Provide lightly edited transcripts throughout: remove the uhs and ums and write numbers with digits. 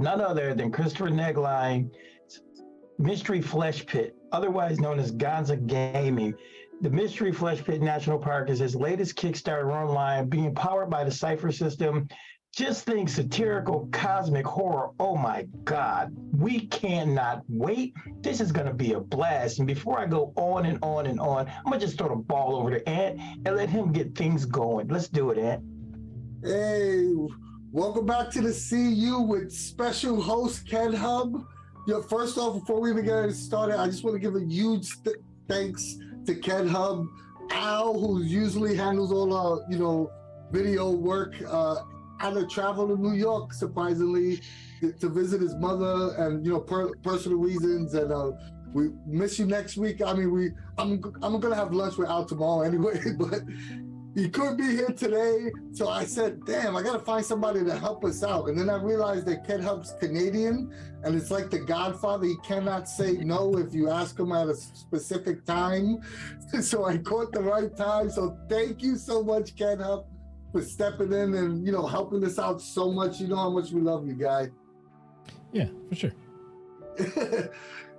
none other than Christopher Negelein, Mystery Flesh Pit, otherwise known as Ganza Gaming. The Mystery Flesh Pit National Park is his latest Kickstarter online, being powered by the Cypher System. Just think satirical cosmic horror. Oh my God. We cannot wait. This is going to be a blast. And before I go on and on and on, I'm going to just throw the ball over to Ant and let him get things going. Let's do it, Ant. Hey, welcome back to the CU with special host Qedhup. First off, before we even get started, I just want to give a huge thanks to Qedhup, Al, who usually handles all our, video work. Had to travel to New York, surprisingly, to visit his mother, and personal reasons. And we miss you next week. I mean, I'm gonna have lunch with Al tomorrow anyway, but he couldn't be here today. So I said, damn, I gotta find somebody to help us out. And then I realized that Qedhup's Canadian, and it's like the Godfather. He cannot say no if you ask him at a specific time. So I caught the right time. So thank you so much, Qedhup, for stepping in and helping us out so much. You know how much we love you, guy. Yeah, for sure.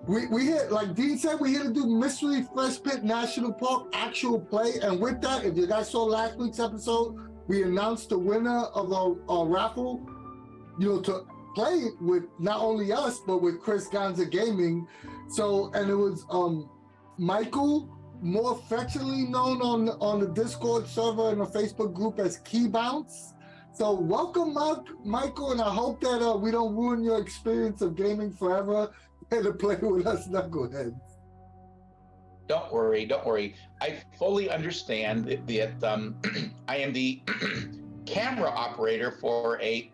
we here, like Dean said, we're here to do Mystery Flesh Pit National Park actual play. And with that, if you guys saw last week's episode, we announced the winner of our raffle, to play with not only us but with Chris Ganza Gaming. So, and it was Michael, more affectionately known on the Discord server and the Facebook group as Keybounce. So welcome, Michael, and I hope that we don't ruin your experience of gaming forever and to play with us knuckleheads. Don't worry. I fully understand that I am the camera operator for a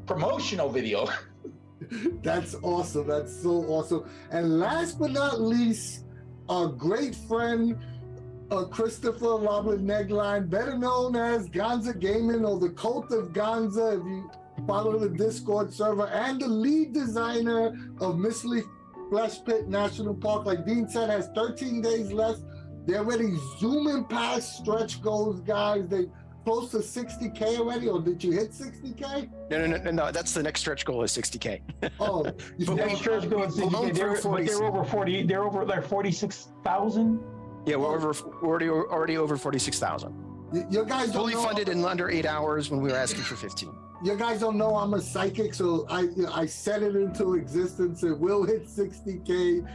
promotional video. That's awesome. That's so awesome. And last but not least, our great friend, Christopher Robin Negelein, better known as Ganza Gaming or the Cult of Ganza, if you follow the Discord server, and the lead designer of Mystery Flesh Pit National Park. Like Dean said, has 13 days left. They're already zooming past stretch goals, guys. They close to 60K already, or did you hit 60K? No. That's the next stretch goal is 60K. Oh, The next stretch goal is 60K. They're over 40. They're over like 46,000. Yeah, we're already over 46,000. You guys fully funded in under 8 hours when we were asking for 15. You guys don't know I'm a psychic, so I set it into existence. It will hit 60K.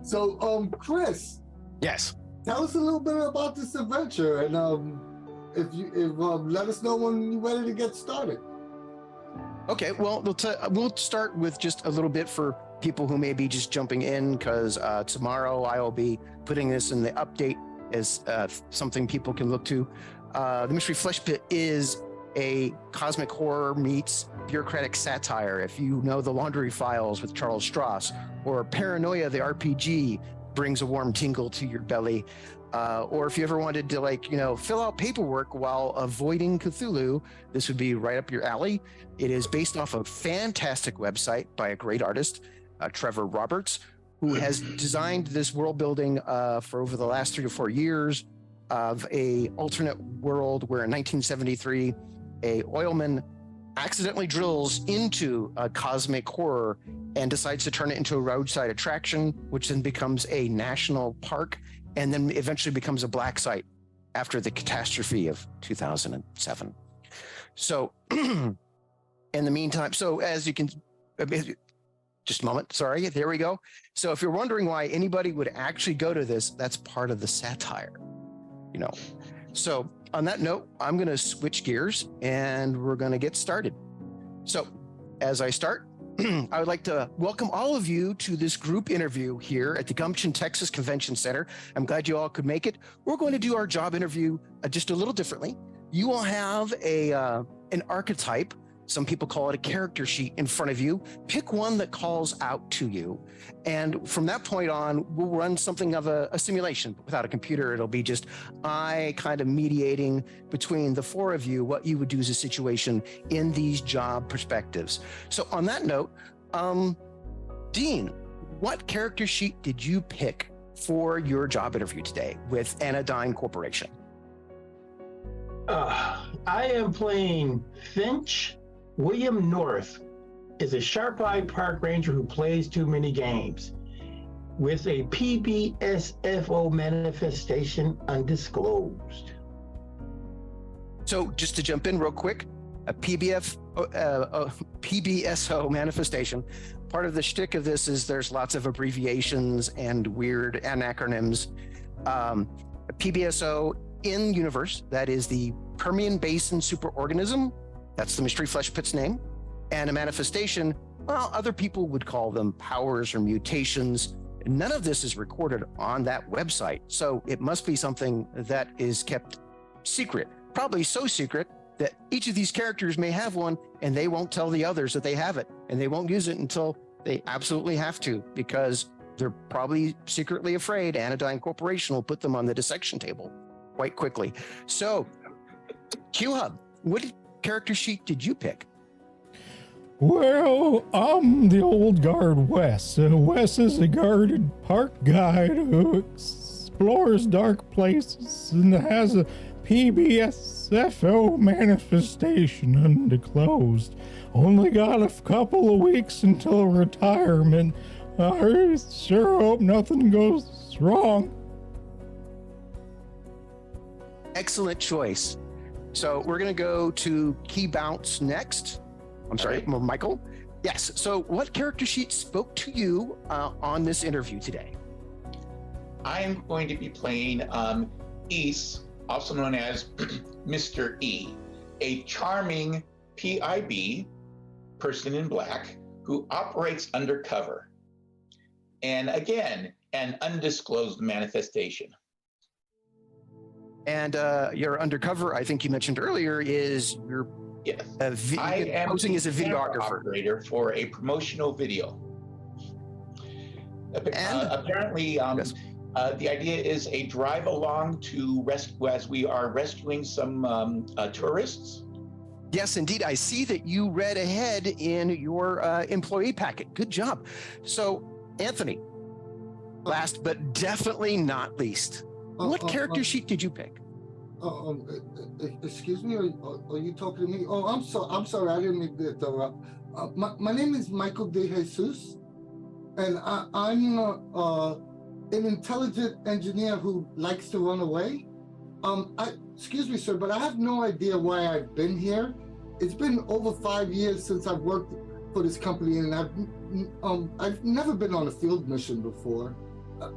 So, Chris. Yes. Tell us a little bit about this adventure, and let us know when you're ready to get started. Okay, well, we'll start with just a little bit for people who may be just jumping in, because tomorrow I will be putting this in the update as something people can look to. The Mystery Flesh Pit is a cosmic horror meets bureaucratic satire. If you know The Laundry Files with Charles Stross, or Paranoia the RPG brings a warm tingle to your belly, or if you ever wanted to fill out paperwork while avoiding Cthulhu, this would be right up your alley. It is based off a fantastic website by a great artist, Trevor Roberts, who has designed this world building for over the last 3 to 4 years of a alternate world where in 1973, a oilman accidentally drills into a cosmic horror and decides to turn it into a roadside attraction, which then becomes a national park and then eventually becomes a black site after the catastrophe of 2007. So in the meantime, so as you can, just a moment, sorry, there we go. So if you're wondering why anybody would actually go to this, that's part of the satire, So on that note, I'm going to switch gears and we're going to get started. So as I start, I would like to welcome all of you to this group interview here at the Gumption, Texas Convention Center. I'm glad you all could make it. We're going to do our job interview just a little differently. You will have an archetype. Some people call it a character sheet in front of you. Pick one that calls out to you. And from that point on, we'll run something of a simulation. But without a computer, it'll be just I kind of mediating between the four of you what you would do as a situation in these job perspectives. So on that note, Dean, what character sheet did you pick for your job interview today with Anodyne Corporation? I am playing Finch William North, is a sharp-eyed park ranger who plays too many games with a PBSFO manifestation undisclosed. So just to jump in real quick, a PBSO manifestation. Part of the shtick of this is there's lots of abbreviations and weird acronyms. A PBSO in universe, that is the Permian Basin superorganism. That's the mystery flesh pit's name. And a manifestation, well, other people would call them powers or mutations. None of this is recorded on that website. So it must be something that is kept secret, probably so secret that each of these characters may have one and they won't tell the others that they have it, and they won't use it until they absolutely have to, because they're probably secretly afraid Anodyne Corporation will put them on the dissection table quite quickly. So, Qedhup, what character sheet did you pick? Well, I'm the old guard Wes. Wes is a guarded park guide who explores dark places and has a PBSFO manifestation undisclosed. Only got a couple of weeks until retirement. I sure hope nothing goes wrong. Excellent choice. So we're going to go to Keybounce next. I'm sorry, Michael. Yes. So what character sheet spoke to you on this interview today? I am going to be playing East, also known as Mr. E, a charming PIB, person in black, who operates undercover. And again, an undisclosed manifestation. And your undercover, I think you mentioned earlier, is your Yes, I am posing as a camera videographer operator for a promotional video. Apparently, yes. The idea is a drive along to rescue, as we are rescuing some tourists. Yes, indeed. I see that you read ahead in your employee packet. Good job. So, Anthony, last but definitely not least, what character sheet did you pick? Excuse me, are you talking to me? Oh, I'm sorry, I didn't mean to interrupt. My name is Michael De Jesus, and I'm an intelligent engineer who likes to run away. Excuse me, sir, but I have no idea why I've been here. It's been over 5 years since I've worked for this company, and I've never been on a field mission before.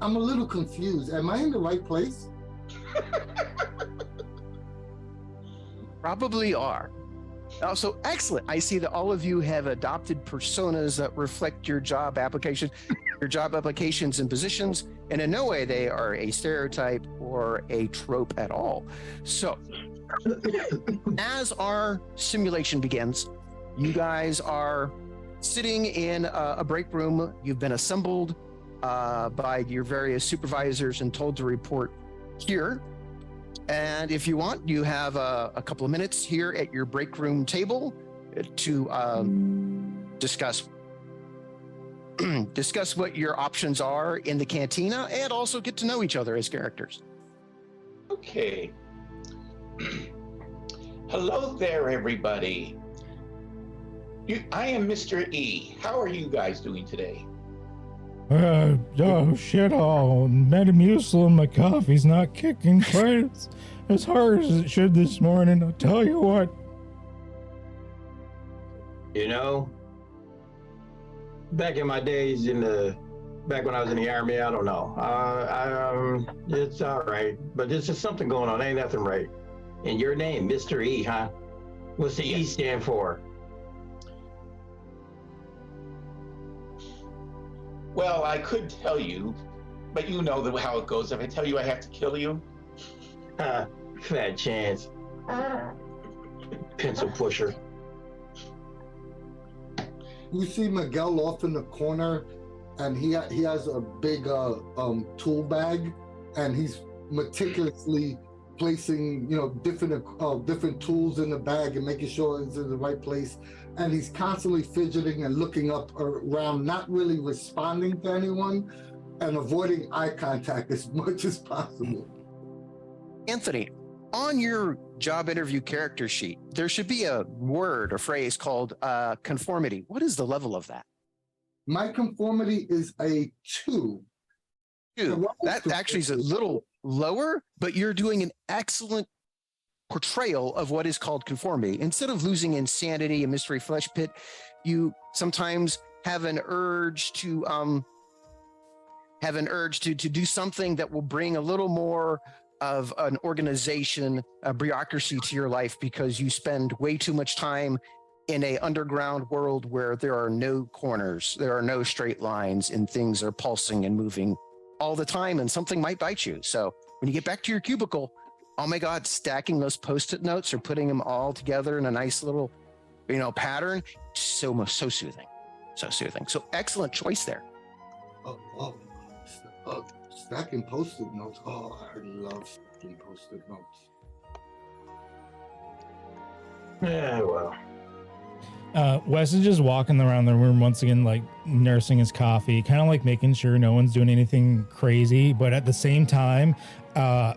I'm a little confused. Am I in the right place? Probably are. Also, excellent. I see that all of you have adopted personas that reflect your job application, your job applications and positions, and in no way they are a stereotype or a trope at all. So, as our simulation begins, you guys are sitting in a break room. You've been assembled by your various supervisors and told to report here. And if you want, you have a couple of minutes here at your break room table to discuss what your options are in the cantina, and also get to know each other as characters. Okay. Hello there, everybody. I am Mr. E. How are you guys doing today? Shit all. Metamucil and my coffee's not kicking quite as hard as it should this morning. I'll tell you what. You know, back in my days back when I was in the Army, I don't know. It's all right, but there's just something going on. Ain't nothing right. And your name, Mr. E, huh? What's the E stand for? Well, I could tell you, but you know how it goes. If I tell you I have to kill you. Fat chance. Pencil pusher. You see Miguel off in the corner, and he has a big tool bag, and he's meticulously placing different tools in the bag and making sure it's in the right place. And he's constantly fidgeting and looking up around, not really responding to anyone, and avoiding eye contact as much as possible. Anthony, on your job interview character sheet, there should be a word or phrase called conformity. What is the level of that? My conformity is a 2. Two. That actually is a little lower, but you're doing an excellent portrayal of what is called conformity. Instead of losing insanity and mystery flesh pit, you sometimes have an urge to do something that will bring a little more of an organization, a bureaucracy to your life, because you spend way too much time in a underground world where there are no corners, there are no straight lines, and things are pulsing and moving all the time, and something might bite you. So when you get back to your cubicle, oh my God, stacking those Post-it notes or putting them all together in a nice little, pattern, so soothing, so soothing. So excellent choice there. Stacking Post-it notes. Oh, I love stacking Post-it notes. Yeah, well. Wes is just walking around the room once again, like nursing his coffee, kind of like making sure no one's doing anything crazy, but at the same time,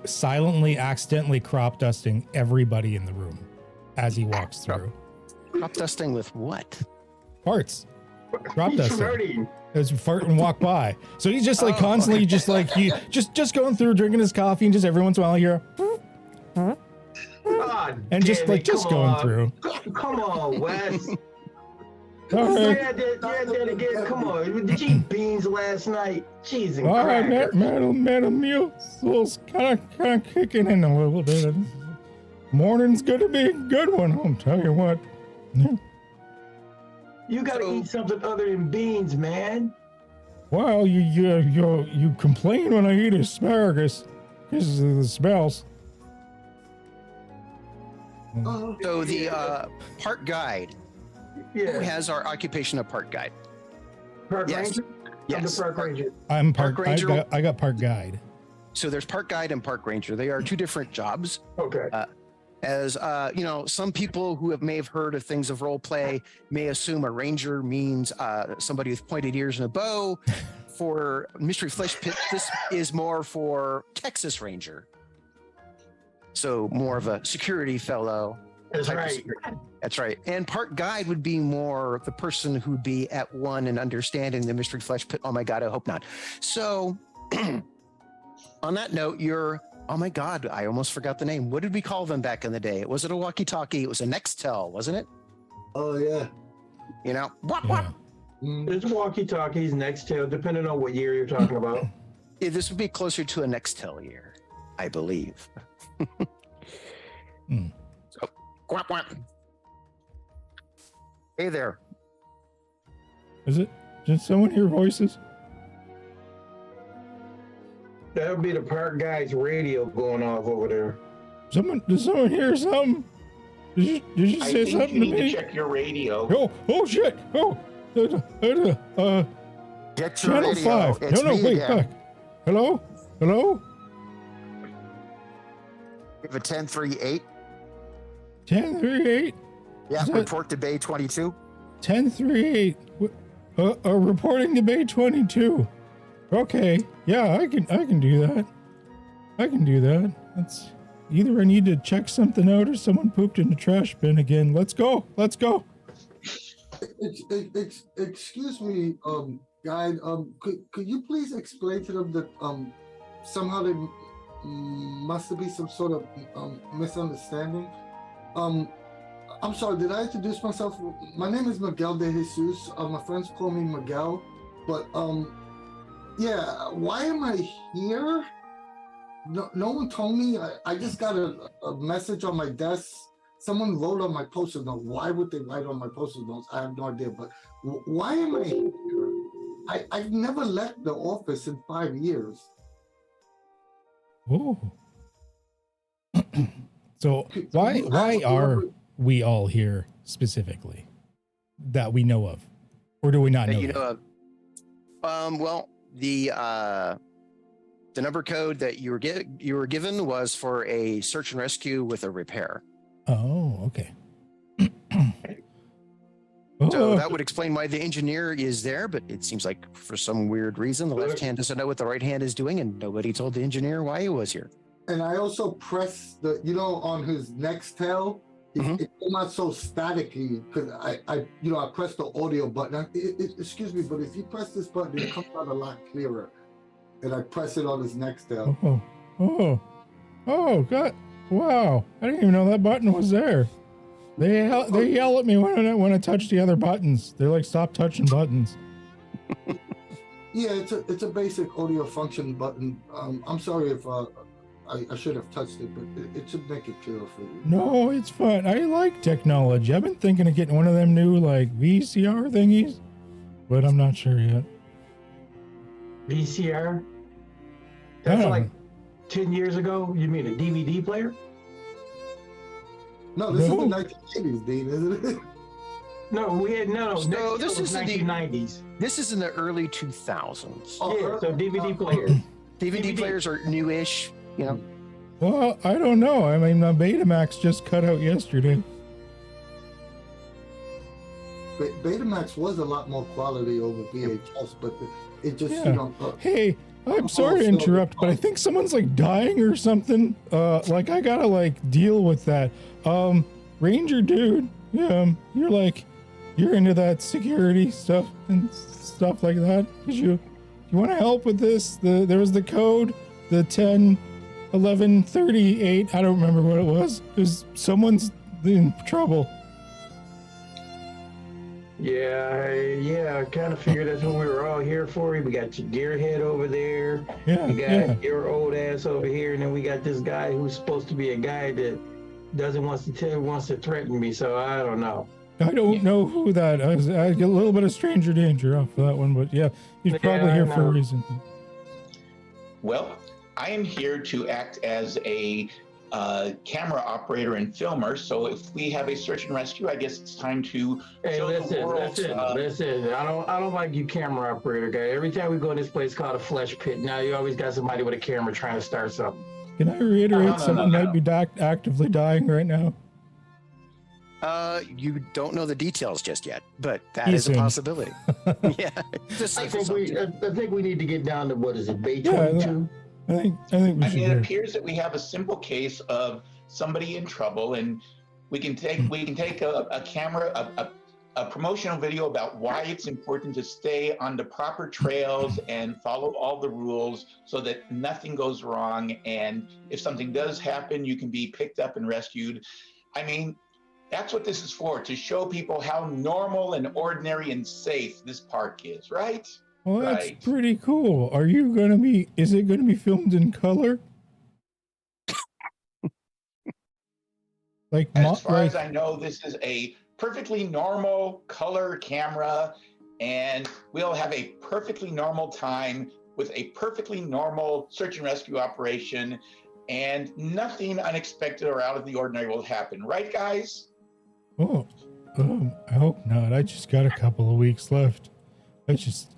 silently, accidentally crop dusting everybody in the room as he walks through. Crop dusting with what? Farts. Crop He's dusting. flirting. As fart and walk by. So he's just like constantly, just like he just going through, drinking his coffee, and just every once in a while you hear, God and just damn like it, just come going on. through. Come on, Wes. All right. Yeah, that again. Come on. Did you eat beans last night? Cheese and All right, crackers. Madam Mule's kind of kicking in a little bit. Morning's gonna be a good one, I'll tell you what. Yeah. You gotta eat something other than beans, man. Well, you complain when I eat asparagus because of the smells. So the park guide, who Yeah. has our occupation of park guide? Park Yes. ranger? I'm the park ranger. I'm Park ranger. I got park guide. So there's park guide and park ranger. They are two different jobs. Okay. As some people who may have heard of things of role play may assume a ranger means somebody with pointed ears and a bow. For Mystery Flesh Pit, this is more for Texas Ranger. So more of a security fellow. That's type of right. security. That's right. And park guide would be more the person who'd be at one and understanding the Mystery Flesh Pit. Oh my God, I hope not. So on that note, oh my God, I almost forgot the name. What did we call them back in the day? It wasn't a walkie-talkie. It was a Nextel, wasn't it? Oh, yeah. Whop, Yeah. whop. There's walkie-talkies, Nextel, depending on what year you're talking about. Yeah, this would be closer to a Nextel year, I believe. So, quack, quack. Hey there. Is it? Did someone hear voices? That would be the park guy's radio going off over there. Did someone hear something? Did you I say think something you to need to me? check your radio. Oh shit! Get your Channel radio. 5. It's No, me wait, again. back. Hello? You have a 1038. 1038? Yeah, Is that- report to Bay 22. 1038. Reporting to Bay 22. Okay. Yeah, I can do that. I can do that. That's either I need to check something out or someone pooped in the trash bin again. Let's go. Excuse me, guide. Could you please explain to them that somehow there must be some sort of misunderstanding? I'm sorry, did I introduce myself? My name is Miguel de Jesus. My friends call me Miguel, but yeah, why am I here? No one told me. I just got a message on my desk. Someone wrote on my post-it note. Why would they write on my post-it notes? I have no idea, but why am I here? I've never left the office in 5 years. Oh. So why are we all here specifically that we know of, or do we not know? Well, the number code that you were given was for a search and rescue with a repair. Oh, okay. So that would explain why the engineer is there, but it seems like for some weird reason, the left hand doesn't know what the right hand is doing, and nobody told the engineer why he was here. And I also press the, on his Nextel, it's not so staticky because I press the audio button. Excuse me, but if you press this button, it comes out a lot clearer. And I press it on his Nextel. Oh, God. Wow. I didn't even know that button was there. They yell at me when I touch the other buttons. They're like, stop touching buttons. Yeah, it's a basic audio function button. I'm sorry if I should have touched it, but it should make it clearer for you. No, it's fun. I like technology. I've been thinking of getting one of them new like VCR thingies, but I'm not sure yet. VCR? That's like 10 years ago? You mean a DVD player? No, this is the 1980s, Dean, isn't it? No, we had So this is 1990s. This is in the early 2000s. Yeah, so DVD players. DVD players are newish, Well, I don't know. I mean, Betamax just cut out yesterday. Betamax was a lot more quality over VHS, but it just, Hey, I'm sorry to interrupt, but I think someone's like dying or something. Like I gotta like deal with that. Ranger dude, you're into that security stuff and stuff like that. You want to help with this? There was the code, the 10-11-38. I don't remember what it was. Someone's in trouble. Yeah, I kind of figured that's what we were all here for. We got your gearhead over there. We got your old ass over here, and then we got this guy who's supposed to be a guy that wants to threaten me. So I don't know. I don't know who that is. I get a little bit of stranger danger off of that one, but yeah, he's probably here for a reason. Well, I am here to act as a camera operator and filmer. So if we have a search and rescue, I guess it's time to show the world. Listen. I don't like you, camera operator guy. Every time we go in this place called a flesh pit, now you always got somebody with a camera trying to start something. Can I reiterate someone might be actively dying right now? You don't know the details just yet, but that is a possibility. Yeah, I think we need to get down to what is it, Bay 22? I think we should. It appears that we have a simple case of somebody in trouble, and we can take a camera, a promotional video about why it's important to stay on the proper trails and follow all the rules so that nothing goes wrong. And if something does happen, you can be picked up and rescued. I mean, that's what this is for, to show people how normal and ordinary and safe this park is, right? Well, that's pretty cool. Is it going to be filmed in color? As far as I know, this is a perfectly normal color camera, and we'll have a perfectly normal time with a perfectly normal search and rescue operation, and nothing unexpected or out of the ordinary will happen. Right, guys? I hope not. I just got a couple of weeks left. I just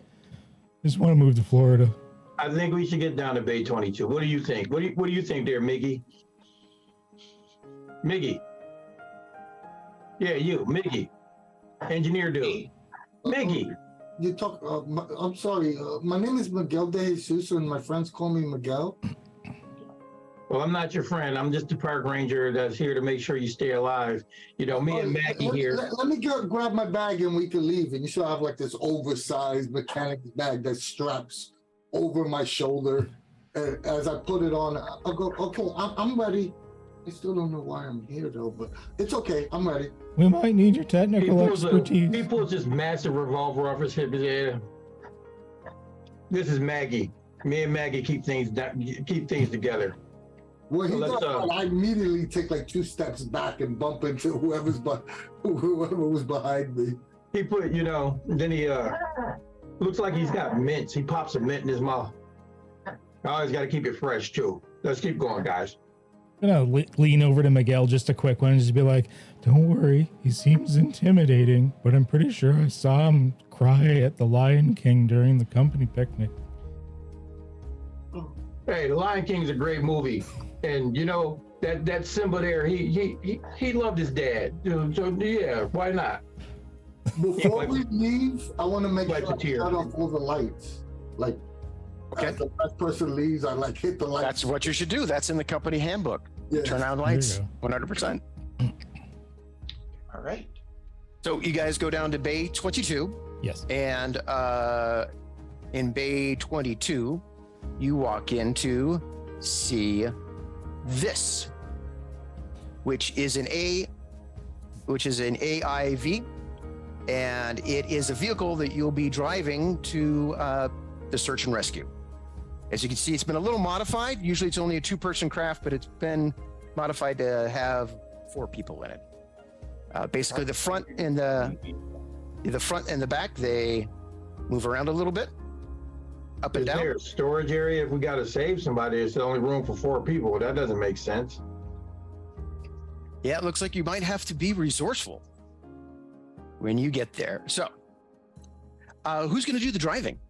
want to move to Florida. I think we should get down to Bay 22. What do you think? What do you think there, Miggy? Miggy. Yeah, you, Miggy. Engineer dude. Miggy. You talk, I'm sorry. My name is Miguel De Jesus, and my friends call me Miguel. Well, I'm not your friend. I'm just the park ranger that's here to make sure you stay alive. Me and Maggie here. Let me grab my bag and we can leave. And you should have like this oversized mechanic's bag that straps over my shoulder. And as I put it on, I'll go, okay, I'm ready. I still don't know why I'm here though, but it's okay. I'm ready. We might need your technical expertise. He pulls this massive revolver off his hip. This is Maggie. Me and Maggie keep things together. Well, I immediately take like 2 steps back and bump into whoever was behind me. He put, then he looks like he's got mints. He pops a mint in his mouth. I always got to keep it fresh too. Let's keep going, guys. I'm gonna lean over to Miguel, just a quick one, and just be like, "Don't worry, he seems intimidating, but I'm pretty sure I saw him cry at the Lion King during the company picnic." Hey, The Lion King's a great movie. And that Simba there, he loved his dad. So yeah, why not? Before we leave, I want to make sure I shut off all the lights. Like Okay. As the last person leaves, I like hit the lights. That's what you should do. That's in the company handbook. Yeah. Turn on There lights, you 100%. All right. So you guys go down to Bay 22, Yes. and in Bay 22, you walk into see this, which is an AIV, and it is a vehicle that you'll be driving to the search and rescue. As you can see, it's been a little modified. Usually it's only a 2-person craft, but it's been modified to have 4 people in it. Basically, the front and the back, they move around a little bit, up and Is down. there a storage area if we got to save somebody? It's only room for 4 people. That doesn't make sense. Yeah, it looks like you might have to be resourceful when you get there. So, who's going to do the driving?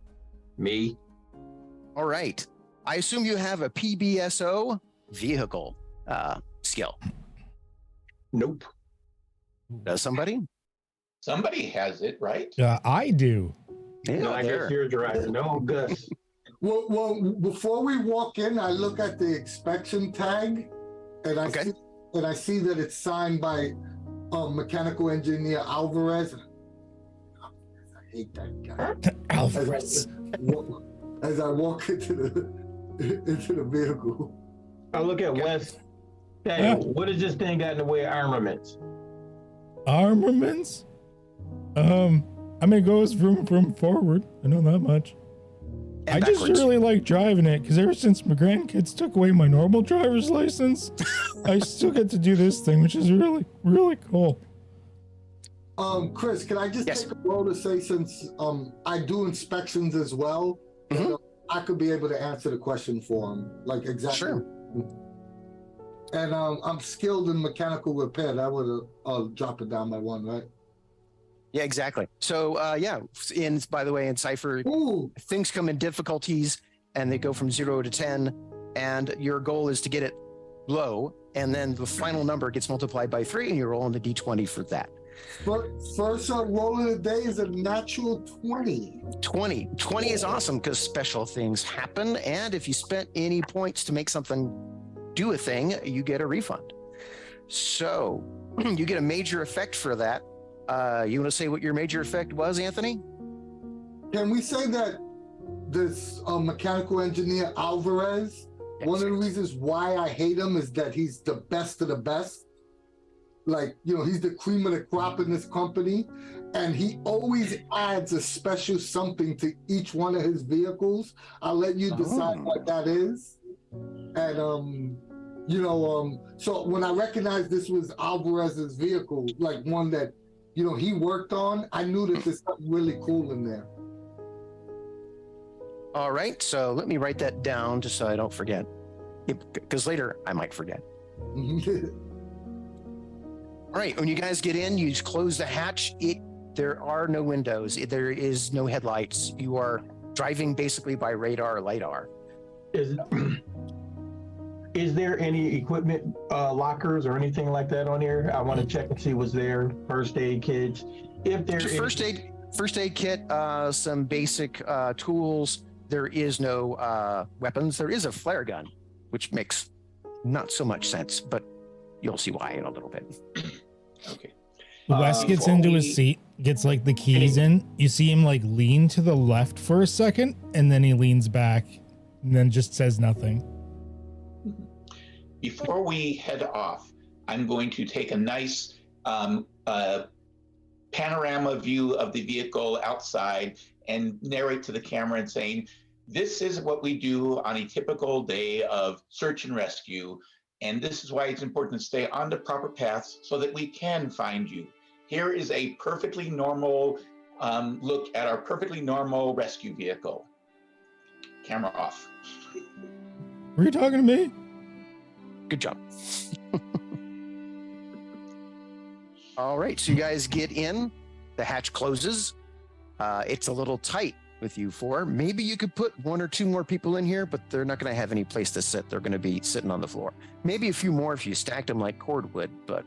Me? All right. I assume you have a PBSO vehicle skill. Nope. Does somebody? Somebody has it, right? I do. Yeah, No, I there. guess you're driving. No, Gus. Well, before we walk in, I look at the inspection tag, and Okay. I see that it's signed by mechanical engineer Alvarez. I hate that guy. Alvarez. As I walk into the vehicle. I look at Okay. Wes. Hey, what does this thing got in the way of armaments? Armaments? I mean, it goes from forward. I know that much. And I just backwards. really like driving it because ever since my grandkids took away my normal driver's license, I still get to do this thing, which is really, really cool. Chris, can I just Yes. take a moment to say, since I do inspections as well, Mhm. I could be able to answer the question for him, like exactly. Sure. And I'm skilled in mechanical repair. That would drop it down by 1, right? Yeah, exactly. So, by the way, in Cypher, Ooh, things come in difficulties and they go from 0 to 10, and your goal is to get it low, and then the final number gets multiplied by 3, and you're rolling the d20 for that. first roll of the day is a natural 20. 20 is awesome because special things happen, and if you spent any points to make something do a thing, you get a refund. So you get a major effect for that. You want to say what your major effect was, Anthony? Can we say that this mechanical engineer Alvarez, one of the reasons why I hate him is that he's the best of the best. Like, he's the cream of the crop in this company, and he always adds a special something to each one of his vehicles. I'll let you decide what that is. And so when I recognized this was Alvarez's vehicle, like one that he worked on, I knew that there's something really cool in there. All right, so let me write that down just so I don't forget, because later I might forget. All right, when you guys get in, you just close the hatch. There are no windows. There is no headlights. You are driving basically by radar or LiDAR. Is there any equipment lockers or anything like that on here? I want to check and see what's there. First aid kits. If there's First aid kit, some basic tools. There is no weapons. There is a flare gun, which makes not so much sense, but you'll see why in a little bit. Okay. Wes gets into his seat, gets like the keys in. You see him like lean to the left for a second, and then he leans back, and then just says nothing. Before we head off, I'm going to take a nice panorama view of the vehicle outside and narrate to the camera and saying, this is what we do on a typical day of search and rescue. And this is why it's important to stay on the proper paths so that we can find you. Here is a perfectly normal look at our perfectly normal rescue vehicle. Camera off. Were you talking to me? Good job. All right, so you guys get in. The hatch closes. It's a little tight with you four. Maybe you could put 1 or 2 more people in here, but they're not going to have any place to sit. They're going to be sitting on the floor. Maybe a few more if you stacked them like cordwood, but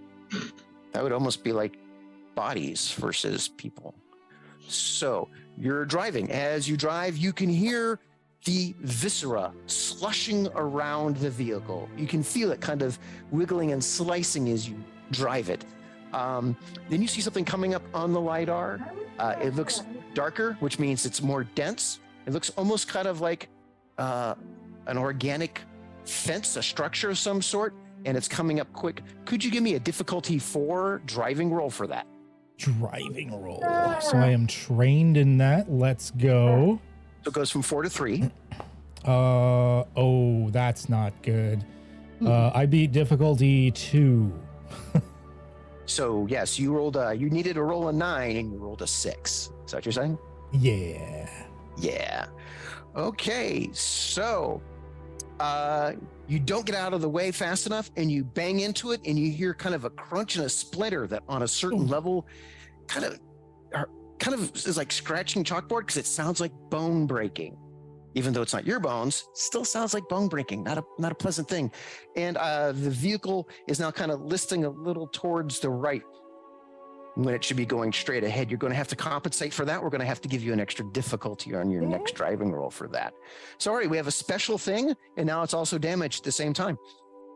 that would almost be like bodies versus people. So you're driving. As you drive, you can hear the viscera slushing around the vehicle. You can feel it kind of wiggling and slicing as you drive it. Then you see something coming up on the LiDAR. It looks darker, which means it's more dense. It looks almost kind of like an organic fence, a structure of some sort, and it's coming up quick. Could you give me a difficulty 4 driving roll for that? Driving roll. So I am trained in that. Let's go. So it goes from 4 to 3. Oh, that's not good. I beat difficulty 2. So yes, you rolled you needed to roll a 9 and you rolled a 6. Is that what you're saying? Yeah. Yeah. Okay, so you don't get out of the way fast enough and you bang into it and you hear kind of a crunch and a splinter that on a certain level kind of is like scratching chalkboard because it sounds like bone breaking. Even though it's not your bones, still sounds like bone breaking, not a pleasant thing. And the vehicle is now kind of listing a little towards the right when it should be going straight ahead. You're going to have to compensate for that. We're going to have to give you an extra difficulty on your next driving roll for that. Sorry, we have a special thing, and now it's also damaged at the same time.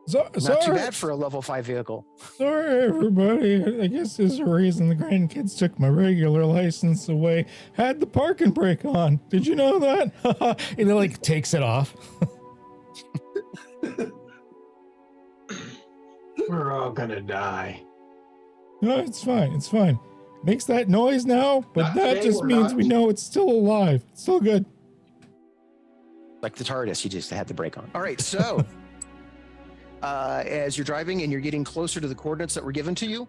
Not too bad for a level 5 vehicle. Sorry, everybody. I guess there's a reason the grandkids took my regular license away. Had the parking brake on. Did you know that? And it like takes it off. We're all gonna die. No, it's fine. It's fine. Makes that noise now, but Not that today, just we're means not. we know it's still alive. It's still good. Like the TARDIS, you just had the brake on. All right, so as you're driving and you're getting closer to the coordinates that were given to you,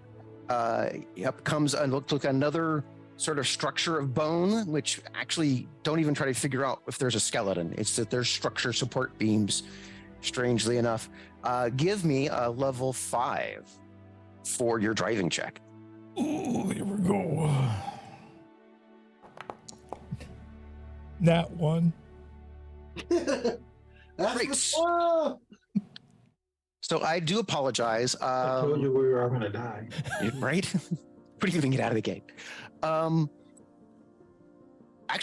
comes look another sort of structure of bone, which actually don't even try to figure out if there's a skeleton. It's that there's structure support beams, strangely enough. Give me a level 5 for your driving check. Ooh, here we go. That one. That's Great. what's up. So I do apologize. I told you we were all gonna die. Right? Pretty even get out of the gate. Actually,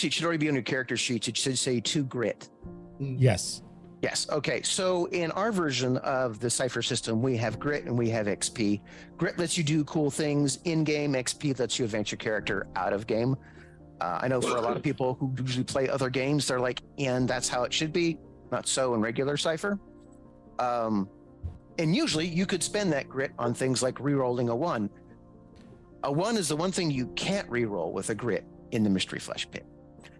it should already be on your character sheets. It should say 2 grit. Yes. Yes. Okay. So in our version of the Cypher system, we have grit and we have XP. Grit lets you do cool things in game. XP lets you advance your character out of game. I know for a lot of people who usually play other games, they're like, and that's how it should be. Not so in regular Cypher. And usually you could spend that grit on things like rerolling a 1. A 1 is the one thing you can't reroll with a grit in the Mystery Flesh Pit.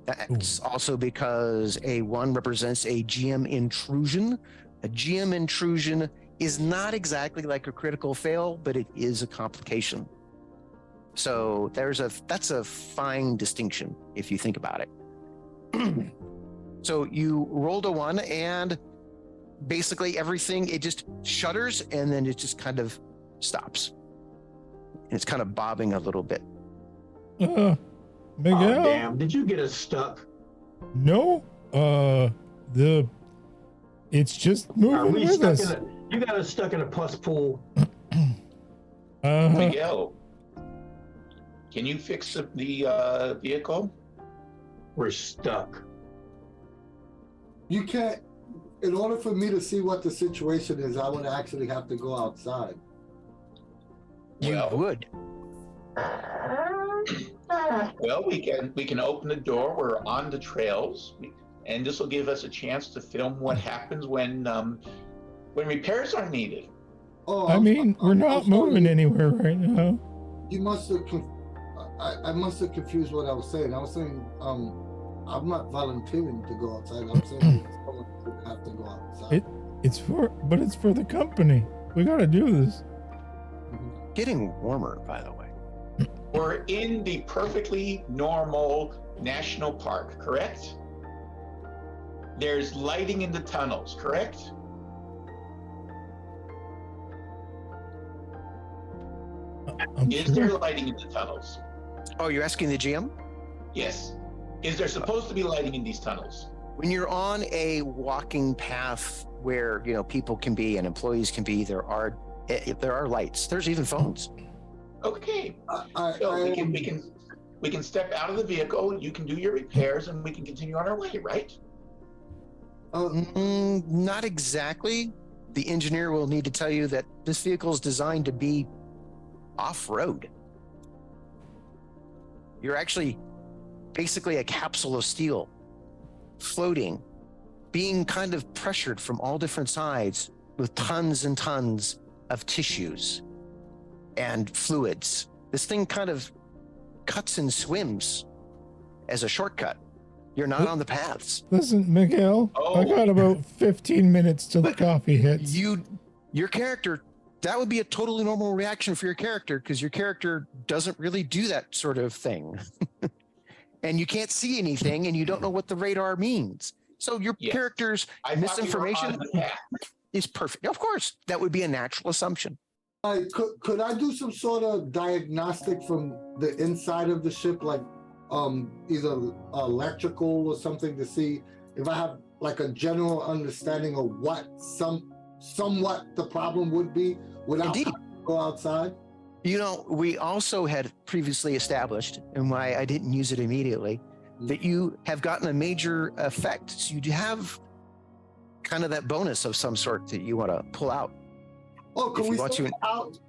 That's also because a 1 represents a GM intrusion. A GM intrusion is not exactly like a critical fail, but it is a complication. So that's a fine distinction if you think about it. So you rolled a 1 and basically everything, it just shudders and then it just kind of stops. And it's kind of bobbing a little bit. Miguel? Oh, damn. Did you get us stuck? No. It's just Are moving we with stuck us. you got us stuck in a pus pool. Miguel, can you fix the vehicle? We're stuck. You can't. In order for me to see what the situation is, I would actually have to go outside. You Well- would. Well, we can open the door. We're on the trails, and this will give us a chance to film what happens when repairs are needed. Oh, I mean, we're not sorry. moving anywhere right now. You must have. I must have confused what I was saying. I was saying, I'm not volunteering to go outside. I'm saying someone would have to go outside. It's for the company. We gotta do this. Getting warmer, by the way. We're in the perfectly normal national park, correct? There's lighting in the tunnels, correct? Is there lighting in the tunnels? Oh, you're asking the GM? Yes. Is there supposed to be lighting in these tunnels? When you're on a walking path where people can be and employees can be, there are lights. There's even phones. Okay. So we can step out of the vehicle. You can do your repairs, and we can continue on our way, right? Not exactly. The engineer will need to tell you that this vehicle is designed to be off-road. You're actually basically a capsule of steel, floating, being kind of pressured from all different sides with tons and tons of tissues and fluids. This thing kind of cuts and swims as a shortcut. You're not on the paths. Listen, Miguel, I got about 15 minutes till the coffee hits. Your character, that would be a totally normal reaction for your character, because your character doesn't really do that sort of thing. And you can't see anything, and you don't know what the radar means. So your character's misinformation is perfect. Of course, that would be a natural assumption. Could I do some sort of diagnostic from the inside of the ship, like either electrical or something, to see if I have like a general understanding of what somewhat the problem would be without having to go outside? You know, we also had previously established, and why I didn't use it immediately, that you have gotten a major effect. So you have kind of that bonus of some sort that you want to pull out. Oh, can we say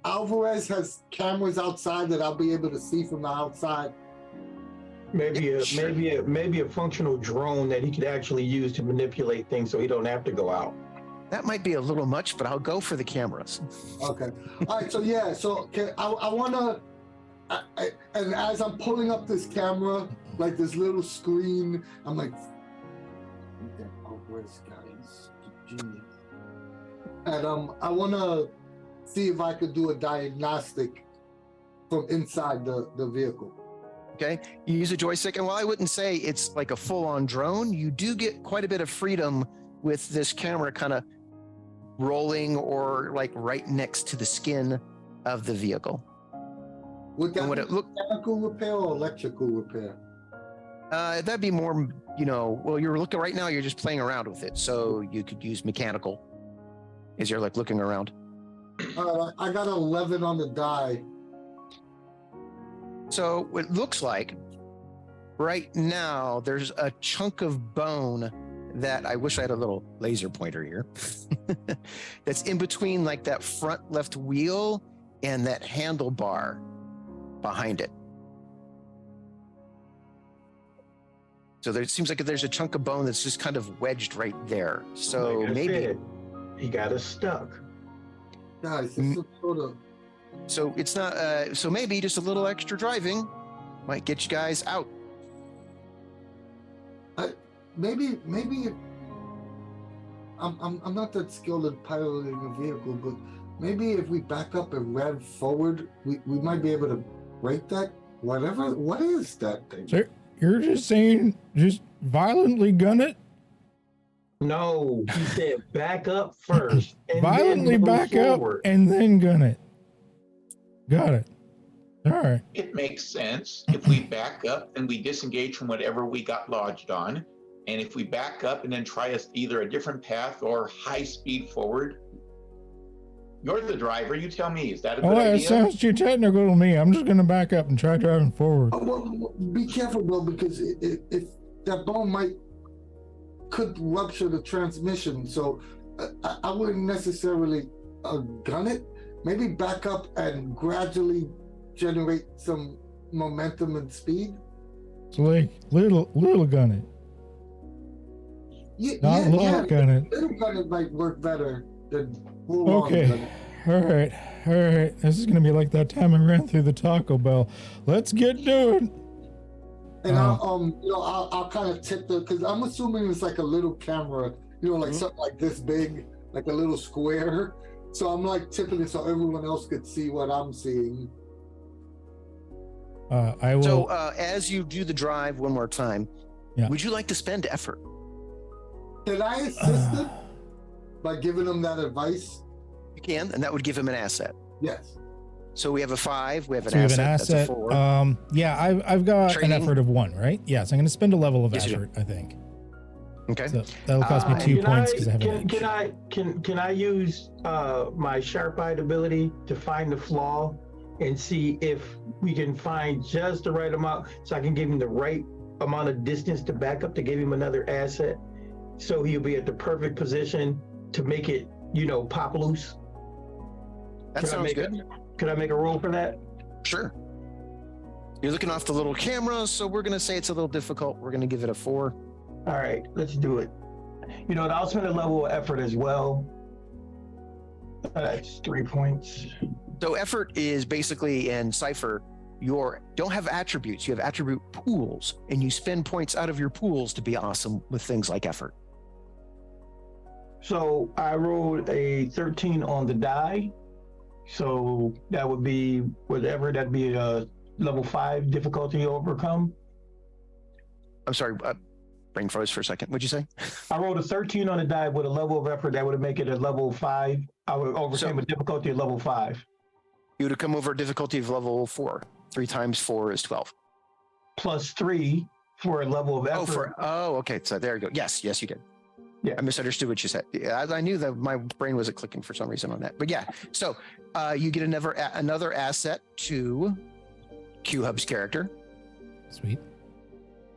Alvarez has cameras outside that I'll be able to see from the outside? Maybe a functional drone that he could actually use to manipulate things, so he don't have to go out. That might be a little much, but I'll go for the cameras. Okay. All right. So yeah. So I want to, and as I'm pulling up this camera, like this little screen, I'm like, Alvarez guys, genius. And I want to see if I could do a diagnostic from inside the vehicle. Okay, you use a joystick, and while I wouldn't say it's like a full-on drone, you do get quite a bit of freedom with this camera kind of rolling or like right next to the skin of the vehicle. Would that be mechanical repair or electrical repair? That'd be more, well, you're looking right now, you're just playing around with it, so you could use mechanical as you're like looking around. I got 11 on the die. So it looks like right now there's a chunk of bone that I wish I had a little laser pointer here that's in between like that front left wheel and that handlebar behind it. So there seems like there's a chunk of bone that's just kind of wedged right there. So like maybe he got us stuck. Guys, it's sort of. So it's not. So maybe just a little extra driving might get you guys out. Maybe I'm not that skilled at piloting a vehicle, but maybe if we back up and rev forward, we might be able to break that. Whatever. What is that thing? So you're just saying just violently gun it? No, he said back up first. And violently then back forward. up and then gun it. Got it. All right. It makes sense. If we back up and we disengage from whatever we got lodged on, and if we back up and then try either a different path or high speed forward, you're the driver. You tell me. Is that a good idea? It sounds too technical to me. I'm just going to back up and try driving forward. Well, be careful though, because if that bone could rupture the transmission. So I wouldn't necessarily gun it. Maybe back up and gradually generate some momentum and speed. So like little gun it. Not gun it. Little gun it might work better than full on gun it. All right. This is gonna be like that time I ran through the Taco Bell. Let's get doing. And I'll kind of tip because I'm assuming it's like a little camera, like something like this big, like a little square. So I'm like tipping it so everyone else could see what I'm seeing. I will. So as you do the drive one more time, would you like to spend effort? Can I assist him by giving him that advice? You can, and that would give him an asset. Yes. So we have a 5. We have an so asset. That's a 4. I've got Training. an effort of 1, right? Yes, I'm going to spend a level of effort, I think. Okay. So that'll cost me 2 points because I have an edge. Can I use my sharp-eyed ability to find the flaw and see if we can find just the right amount, so I can give him the right amount of distance to back up to give him another asset? so he'll be at the perfect position to make it, pop loose. That Could I sounds make good. Could I make a roll for that? Sure. You're looking off the little camera, so we're going to say it's a little difficult. We're going to give it a 4. All right, let's do it. I'll spend a level of effort as well. That's 3 points. So effort is basically in Cypher, you don't have attributes, you have attribute pools, and you spend points out of your pools to be awesome with things like effort. So I rolled a 13 on the die. So that would be whatever, that'd be a level 5 difficulty overcome. I'm sorry, brain froze for a second. What'd you say? I rolled a 13 on the die with a level of effort that would make it a level 5. I would overcome a difficulty of level 5. You would have come over a difficulty of level 4. 3 times 4 is 12. Plus 3 for a level of effort. Okay. So there you go. Yes, you did. Yeah. I misunderstood what you said. Yeah, I knew that my brain wasn't clicking for some reason on that. But yeah, so you get another asset to Qedhup's character. Sweet.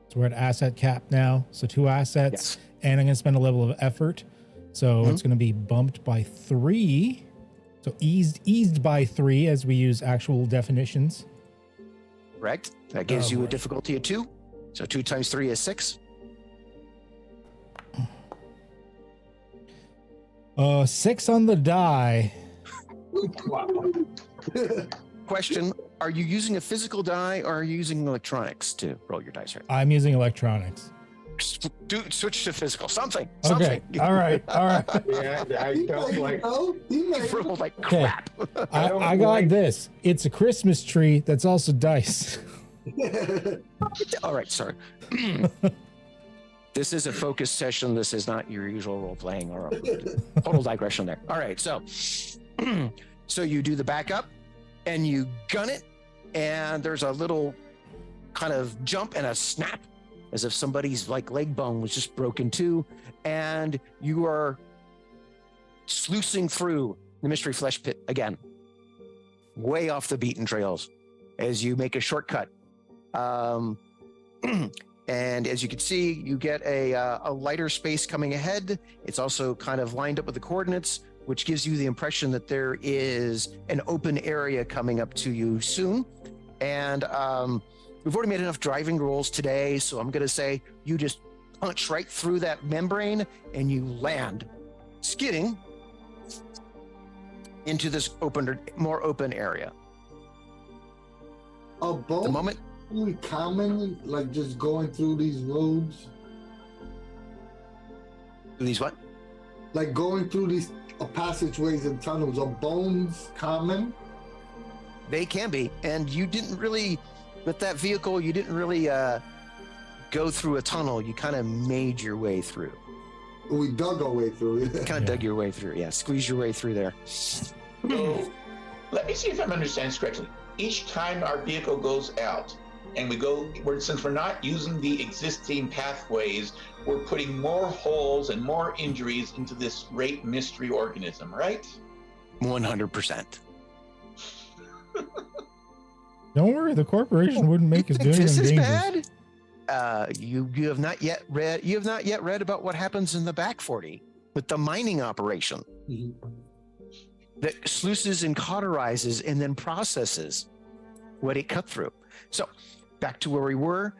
So we're at asset cap now. So 2 assets, Yes. and I'm going to spend a level of effort. So it's going to be bumped by 3. So eased by 3 as we use actual definitions. Correct. That gives you a boy. difficulty of 2. So 2 times 3 is 6. 6 on the die. Question, are you using a physical die or are you using electronics to roll your dice? Right? I'm using electronics. Switch to physical. Something. Okay. All right. Yeah, I don't like. You rolled like Okay. crap. I got this. It's a Christmas tree that's also dice. All right, sorry. This is a focus session. This is not your usual role playing or a total digression there. All right, so so you do the backup and you gun it, and there's a little kind of jump and a snap as if somebody's like leg bone was just broken too, and you are sluicing through the mystery flesh pit again, way off the beaten trails as you make a shortcut. And as you can see, you get a lighter space coming ahead. It's also kind of lined up with the coordinates, which gives you the impression that there is an open area coming up to you soon. And we've already made enough driving rolls today, so I'm going to say you just punch right through that membrane and you land, skidding into this more open area. A boat? The moment Really common, like just going through these roads, these what? like going through these passageways and tunnels. Are bones common? They can be, and you didn't really, with that vehicle, you didn't really go through a tunnel. You kind of made your way through. We dug our way through it. Kind of dug your way through, yeah. Squeeze your way through there. So, let me see if I'm understanding this correctly. Each time our vehicle goes out, and since we're not using the existing pathways, we're putting more holes and more injuries into this great mystery organism, right? 100%. Don't worry, the corporation wouldn't make us Think doing this them is dangerous. bad? You have not yet read about what happens in the back 40 with the mining operation that sluices and cauterizes and then processes what it cut through. So back to where we were.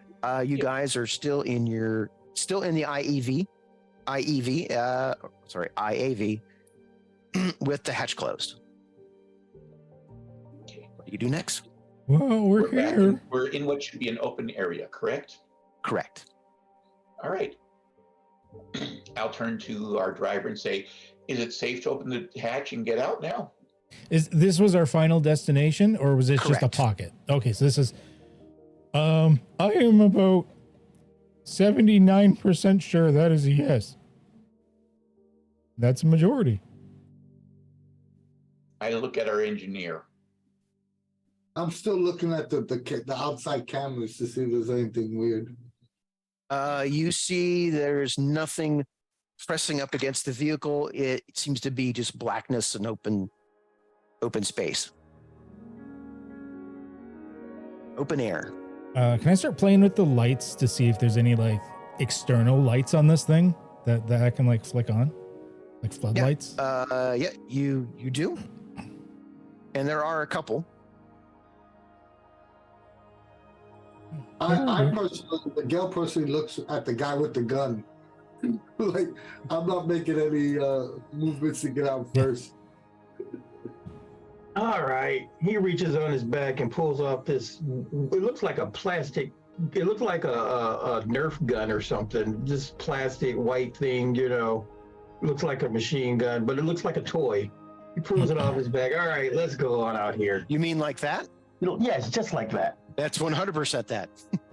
You guys are still in the IAV, with the hatch closed. What do you do next? Well, we're here. We're in what should be an open area, correct? Correct. All right. I'll turn to our driver and say, is it safe to open the hatch and get out now? This was our final destination, or was this just a Correct. pocket? Okay, so this is. I am about 79% sure that is a yes. That's a majority. I look at our engineer. I'm still looking at the outside cameras to see if there's anything weird. You see there's nothing pressing up against the vehicle. It seems to be just blackness and open space. Open air. Can I start playing with the lights to see if there's any like external lights on this thing? that I can like flick on, like floodlights? Yeah, you do, and there are a couple. I personally, Miguel personally looks at the guy with the gun. Like, I'm not making any movements to get out first. All right. He reaches on his back and pulls off this. It looks like a plastic. It looks like a Nerf gun or something. This plastic white thing, you know, looks like a machine gun, but it looks like a toy. He pulls it off his back. All right, let's go on out here. You mean like that? Yes, just like that. That's 100% that.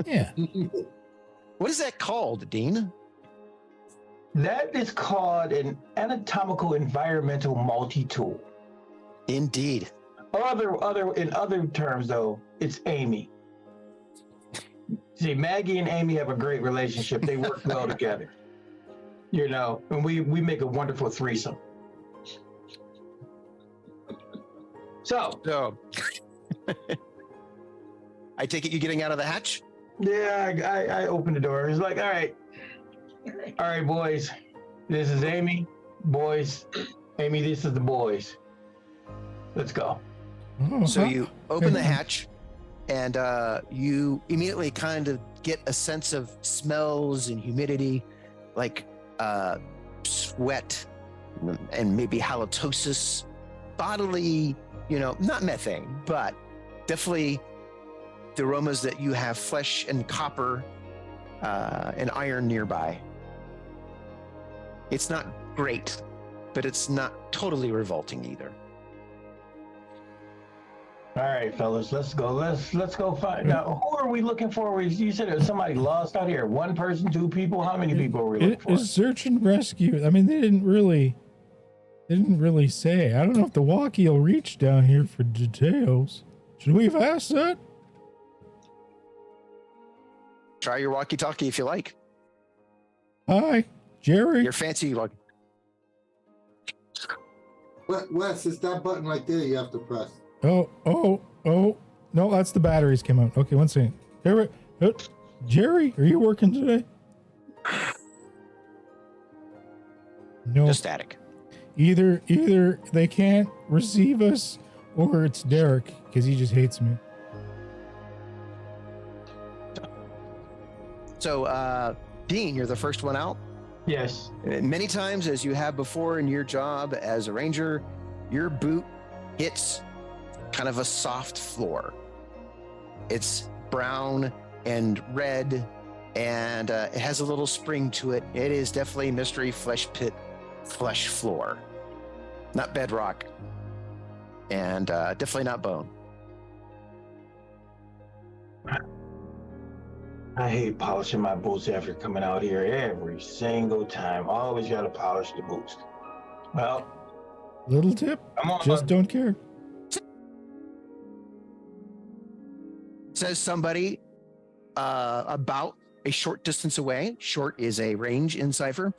Yeah. What is that called, Dean? That is called an anatomical environmental multi-tool. Indeed. In other terms, though, it's Amy. See, Maggie and Amy have a great relationship. They work well together. You know, and we make a wonderful threesome. So, I take it you getting out of the hatch? yeah, I opened the door. It's like, all right, boys. This is Amy. Boys, Amy, this is the boys. Let's go. Oh, So huh. you open the hatch, and you immediately kind of get a sense of smells and humidity, like sweat and maybe halitosis, bodily, you know, not methane, but definitely the aromas that you have flesh and copper and iron nearby. It's not great, but it's not totally revolting either. All right, fellas, let's go. Let's go find. Now, who are we looking for? You said there was somebody lost out here. One person, two people. How many people are we looking for? It's search and rescue. I mean, they didn't really say. I don't know if the walkie will reach down here for details. Should we have asked that? Try your walkie-talkie if you like. Hi, Jerry. Your fancy walkie. Wes, it's that button right there you have to press. Oh. No, that's the batteries came out. Okay, one second. Jerry, are you working today? No. Just static. Either they can't receive us or it's Derek because he just hates me. So, Dean, you're the first one out. Yes. Many times, as you have before in your job as a ranger, your boot hits kind of a soft floor. It's brown and red, and it has a little spring to it. It is definitely mystery flesh pit flesh floor, not bedrock, and definitely not bone. I hate polishing my boots after coming out here every single time. Always got to polish the boots. Well, Little tip, I'm on. just don't care. Says somebody about a short distance away. Short is a range in Cypher.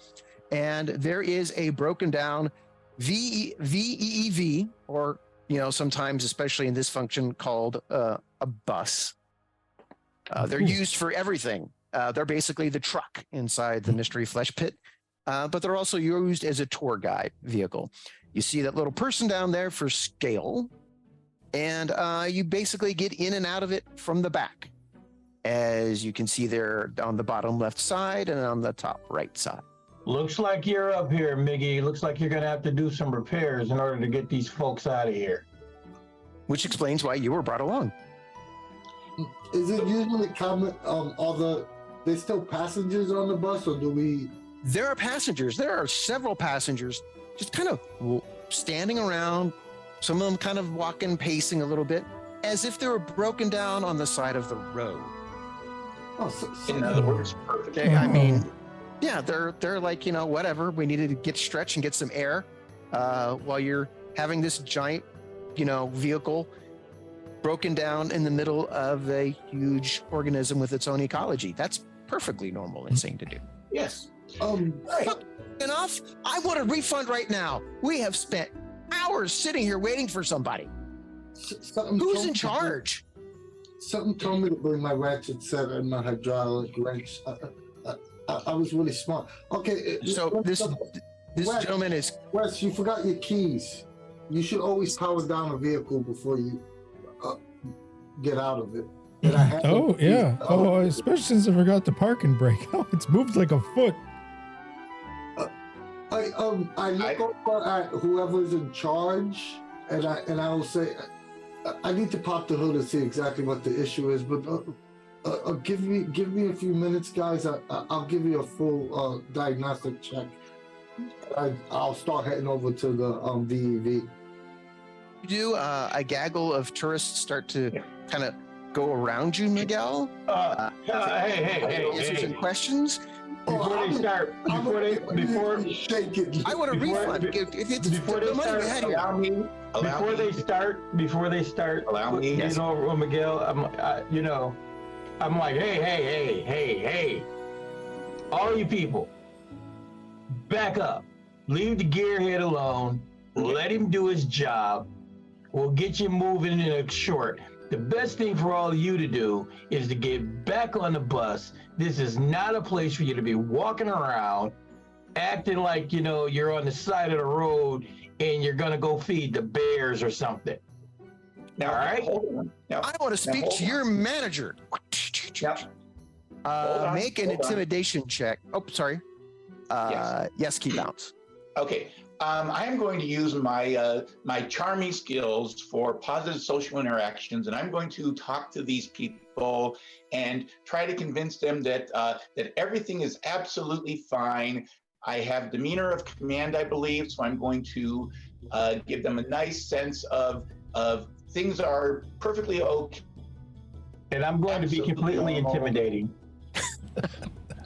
And there is a broken down VEEV, or, you know, sometimes, especially in this function, called a bus. They're used for everything. They're basically the truck inside the mystery flesh pit, but they're also used as a tour guide vehicle. You see that little person down there for scale, and you basically get in and out of it from the back, as you can see there on the bottom left side and on the top right side. Looks like you're up here, Miggy. Looks like you're going to have to do some repairs in order to get these folks out of here. Which explains why you were brought along. Is it usually common? There's still passengers on the bus, or do we? There are passengers. There are several passengers just kind of standing around. Some of them kind of walking, pacing a little bit, as if they were broken down on the side of the road. Oh, In other words, perfect. I mean, yeah, they're like, you know, whatever. We needed to get stretched and get some air while you're having this giant, you know, vehicle broken down in the middle of a huge organism with its own ecology. That's perfectly normal and sane to do. Yes. Enough? I want a refund right now. We have spent hours sitting here waiting for somebody. Who's in charge? Something told me to bring my ratchet set and my hydraulic wrench. I was really smart. Okay. So this Wes, gentleman is. Wes, you forgot your keys. You should always power down a vehicle before you get out of it. And I have Oh, the yeah. keys. Oh, especially since I forgot the parking brake. Oh, it's moved like a foot. I look over at whoever's in charge, and I will say, I need to pop the hood and see exactly what the issue is. But give me a few minutes, guys. I'll give you a full diagnostic check. I'll start heading over to the VEV. Do a gaggle of tourists start to kind of go around you, Miguel? Hey. Answer some questions. Before they start, shake it. I want a refund. before they start, Allow me. you know, Miguel, I'm like, hey, all you people, back up, leave the gearhead alone, let him do his job. We'll get you moving in a short. The best thing for all of you to do is to get back on the bus. This is not a place for you to be walking around, acting like, you're on the side of the road and you're going to go feed the bears or something. Now, all right? hold on. Now, I want to speak hold to your manager. on, Make an hold on. intimidation check. Oh, sorry. Yes, Keybounce. Okay. I am going to use my my charming skills for positive social interactions, and I'm going to talk to these people and try to convince them that that everything is absolutely fine. I have demeanor of command, I believe, so I'm going to give them a nice sense of things are perfectly okay. And I'm going to be completely intimidating.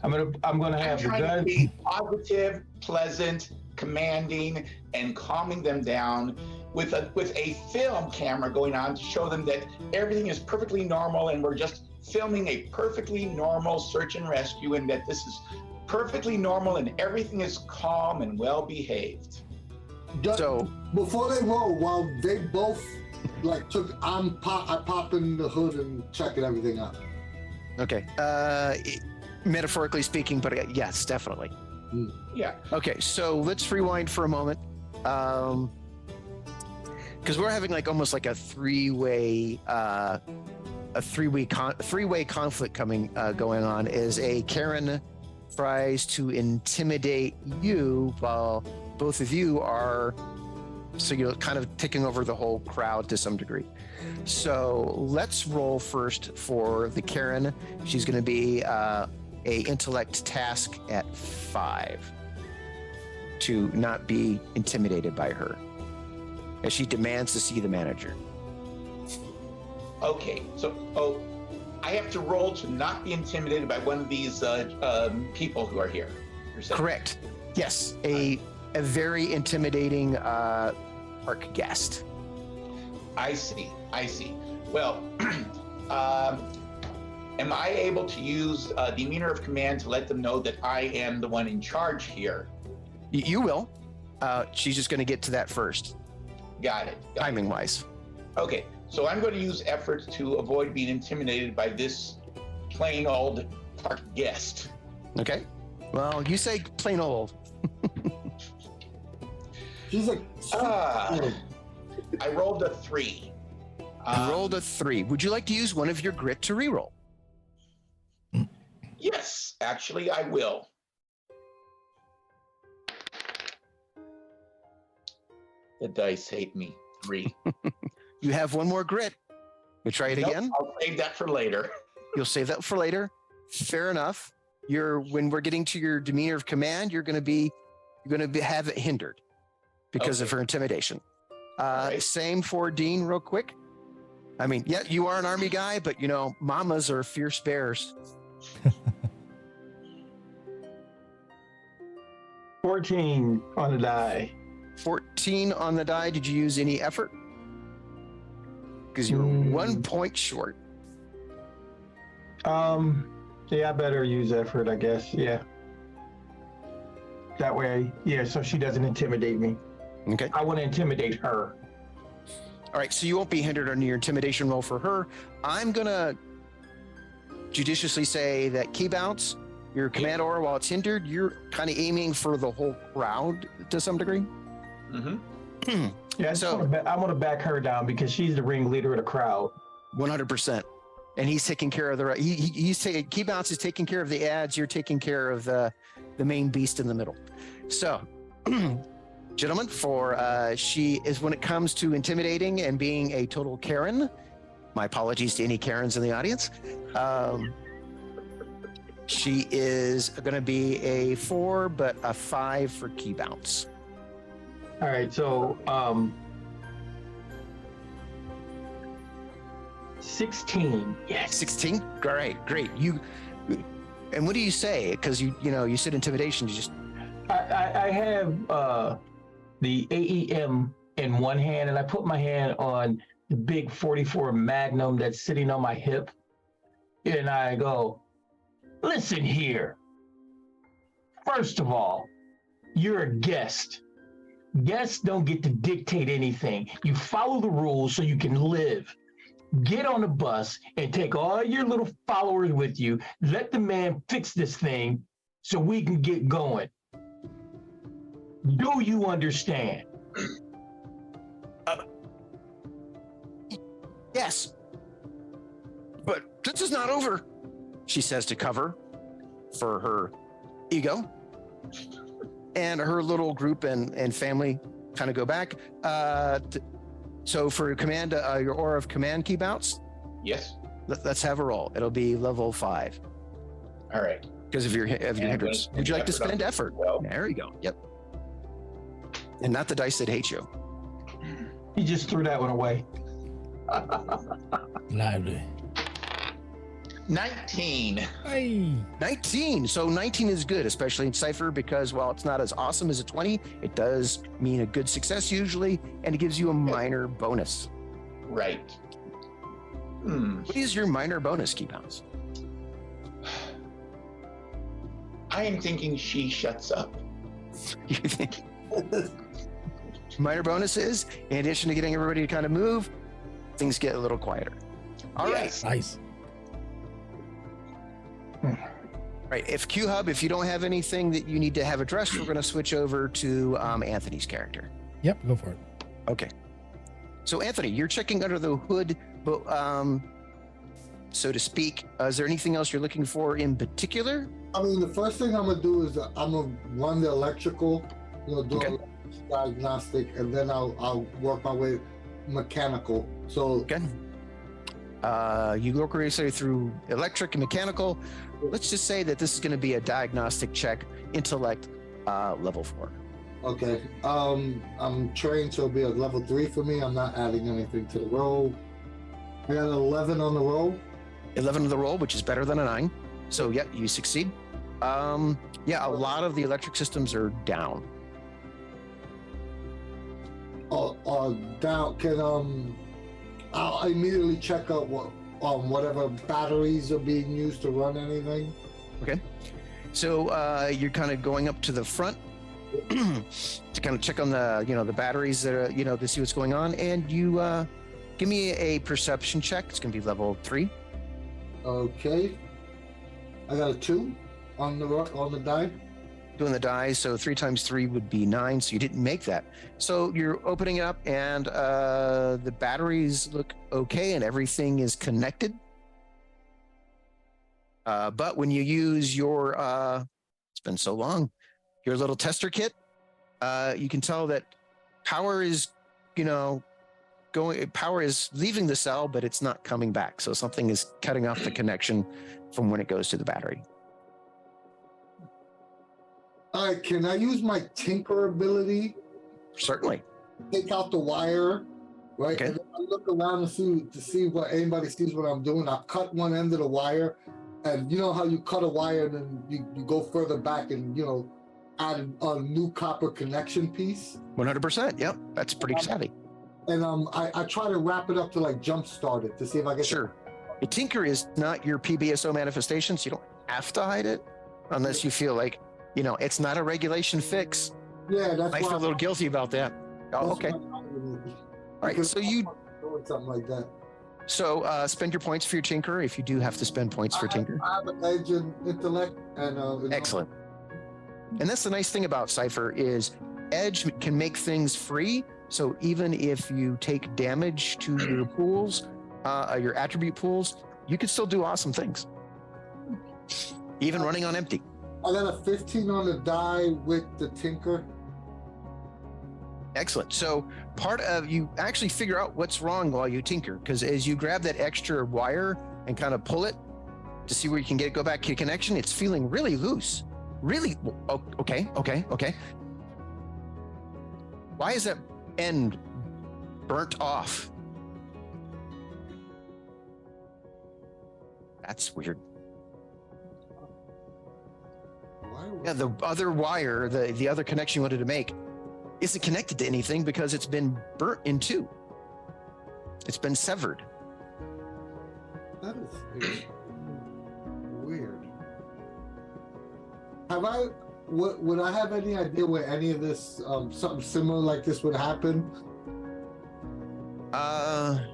I'm going to have the trying gun. to be positive, pleasant, commanding, and calming them down with a film camera going on to show them that everything is perfectly normal and we're just filming a perfectly normal search and rescue, and that this is perfectly normal and everything is calm and well behaved. So before they roll, while they both I pop in the hood and checking everything out. okay. Metaphorically speaking, but yes, definitely. Yeah. Okay, so let's rewind for a moment, because we're having almost like a three-way conflict going on. Is a Karen tries to intimidate you while both of you are, so you're kind of taking over the whole crowd to some degree. So let's roll first for the Karen. She's going to be a intellect task at 5 to not be intimidated by her, as she demands to see the manager. Okay. So, I have to roll to not be intimidated by one of these people who are here. You're saying? Correct. Yes, a very intimidating park guest. I see. Well, am I able to use demeanor of command to let them know that I am the one in charge here? You will. She's just going to get to that first, Got it. timing wise. Okay, so I'm going to use efforts to avoid being intimidated by this plain old park guest. Okay. Well, you say plain old. She's like, I rolled a 3. You rolled a 3. Would you like to use one of your grit to reroll? Yes, actually, I will. The dice hate me. 3. You have one more grit. You try it again. I'll save that for later. You'll save that for later. Fair enough. When we're getting to your demeanor of command, you're going to have it hindered because of her intimidation. Right. Same for Dean, real quick. I mean, yeah, you are an army guy, but mamas are fierce bears. 14 on the die. 14 on the die. Did you use any effort? Because you're 1 point short. Yeah, I better use effort, I guess. Yeah. That way, so she doesn't intimidate me. Okay. I want to intimidate her. All right, so you won't be hindered on your intimidation roll for her. I'm going to judiciously say that Keybounce, Your command aura, while it's hindered, you're kind of aiming for the whole crowd to some degree. Mm-hmm. Yeah, I want to back her down because she's the ringleader of the crowd. 100%. And he's taking care of the he's taking Keybounce is taking care of the ads. You're taking care of the main beast in the middle. So, gentlemen, for she is when it comes to intimidating and being a total Karen. My apologies to any Karens in the audience. She is going to be a 4, but a 5 for Keybounce. All right, so 16. Yes. 16. Great. And what do you say? Because you said intimidation. You just I have the AEM in one hand, and I put my hand on the big 44 Magnum that's sitting on my hip, and I go, listen here. First of all, you're a guest. Guests don't get to dictate anything. You follow the rules so you can live. Get on the bus and take all your little followers with you. Let the man fix this thing so we can get going. Do you understand? Yes. But this is not over, she says to cover for her ego. And her little group and family kind of go back. So for command, your aura of command Keybounce, Yes. let's have a roll. It'll be level 5 All right. because of your hindrance. Would you like to spend effort? Well, There you go. Yep. And not the dice that hate you. He just threw that one away. Lively. 19. Hey. 19. So 19 is good, especially in Cypher, because while it's not as awesome as a 20, it does mean a good success usually, and it gives you a minor bonus. Right. What is your minor bonus, Keybounce? I am thinking she shuts up. You think? Minor bonus is, in addition to getting everybody to kind of move, things get a little quieter. All right. Yes. Nice. Right. If Qedhup, if you don't have anything that you need to have addressed, we're going to switch over to Anthony's character. Yep, go for it. Okay. So Anthony, you're checking under the hood, but so to speak, is there anything else you're looking for in particular? I mean, the first thing I'm gonna do is I'm gonna run the electrical, do Okay. a diagnostic, and then I'll work my way mechanical. So Okay. You work your way through electric and mechanical. Let's just say that this is going to be a diagnostic check, intellect, level 4. okay, I'm trained, so it'll be a level 3 for me. I'm not adding anything to the roll. I got an 11 on the roll. 11 of the roll, which is better than a 9. So yeah, you succeed. Yeah, a lot of the electric systems are down. Down. Can I'll immediately check out whatever batteries are being used to run anything. Okay. So you're kind of going up to the front to kind of check on the batteries that are, to see what's going on. And you give me a perception check. It's going to be level 3. Okay. I got a 2 on the die. Doing the die, so 3 times 3 would be 9, so you didn't make that. So you're opening it up, and the batteries look okay, and everything is connected. But when you use your, it's been so long, your little tester kit, you can tell that power is, power is leaving the cell, but it's not coming back. So something is cutting off the connection from when it goes to the battery. All right, can I use my tinker ability? Certainly. Take out the wire, right? Okay. And then I look around to see what anybody sees what I'm doing. I cut one end of the wire, and you know how you cut a wire and then you go further back and add a new copper connection piece. 100%. Yep. That's pretty savvy. And I try to wrap it up to like jumpstart it to see if I get Sure. A tinker is not your PBSO manifestation, so you don't have to hide it unless you feel like, it's not a regulation fix. Yeah, that's I feel a little guilty about that. Oh, okay. All right. So you doing something like that. So spend your points for your tinker if you do have to spend points for tinker. I have an edge in intellect and Excellent. And that's the nice thing about Cypher is edge can make things free. So even if you take damage to your pools, your attribute pools, you can still do awesome things. Even running on empty. I got a 15 on the die with the tinker. Excellent. So part of you actually figure out what's wrong while you tinker, because as you grab that extra wire and kind of pull it to see where you can get it go back to connection, it's feeling really loose. Really? Okay. Why is that end burnt off? That's weird. Yeah, the other wire, the other connection you wanted to make isn't connected to anything because it's been burnt in two. It's been severed. That is weird. Would I have any idea where any of this, something similar like this would happen? I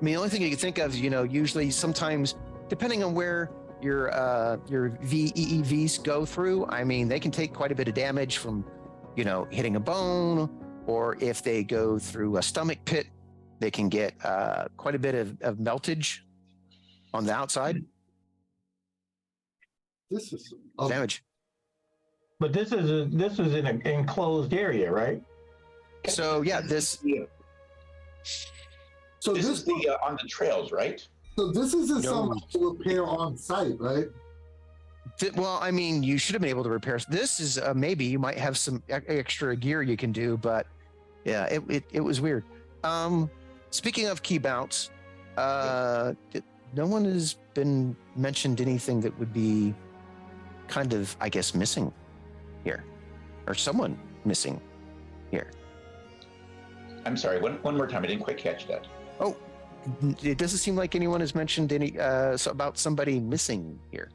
mean, the only thing you can think of, usually sometimes, depending on where your VEEVs go through, I mean, they can take quite a bit of damage from, hitting a bone, or if they go through a stomach pit, they can get quite a bit of meltage on the outside. This is Damage. But this is in an enclosed area, right? So yeah, this. So This is the on the trails, right? So this isn't No. something to repair on site, right? Well, I mean, you should have been able to repair. This is maybe you might have some extra gear you can do, but yeah, it was weird. Speaking of Keybounce, no one has been mentioned anything that would be kind of, I guess, missing here, or someone missing here. I'm sorry. One more time. I didn't quite catch that. Oh, it doesn't seem like anyone has mentioned any about somebody missing here.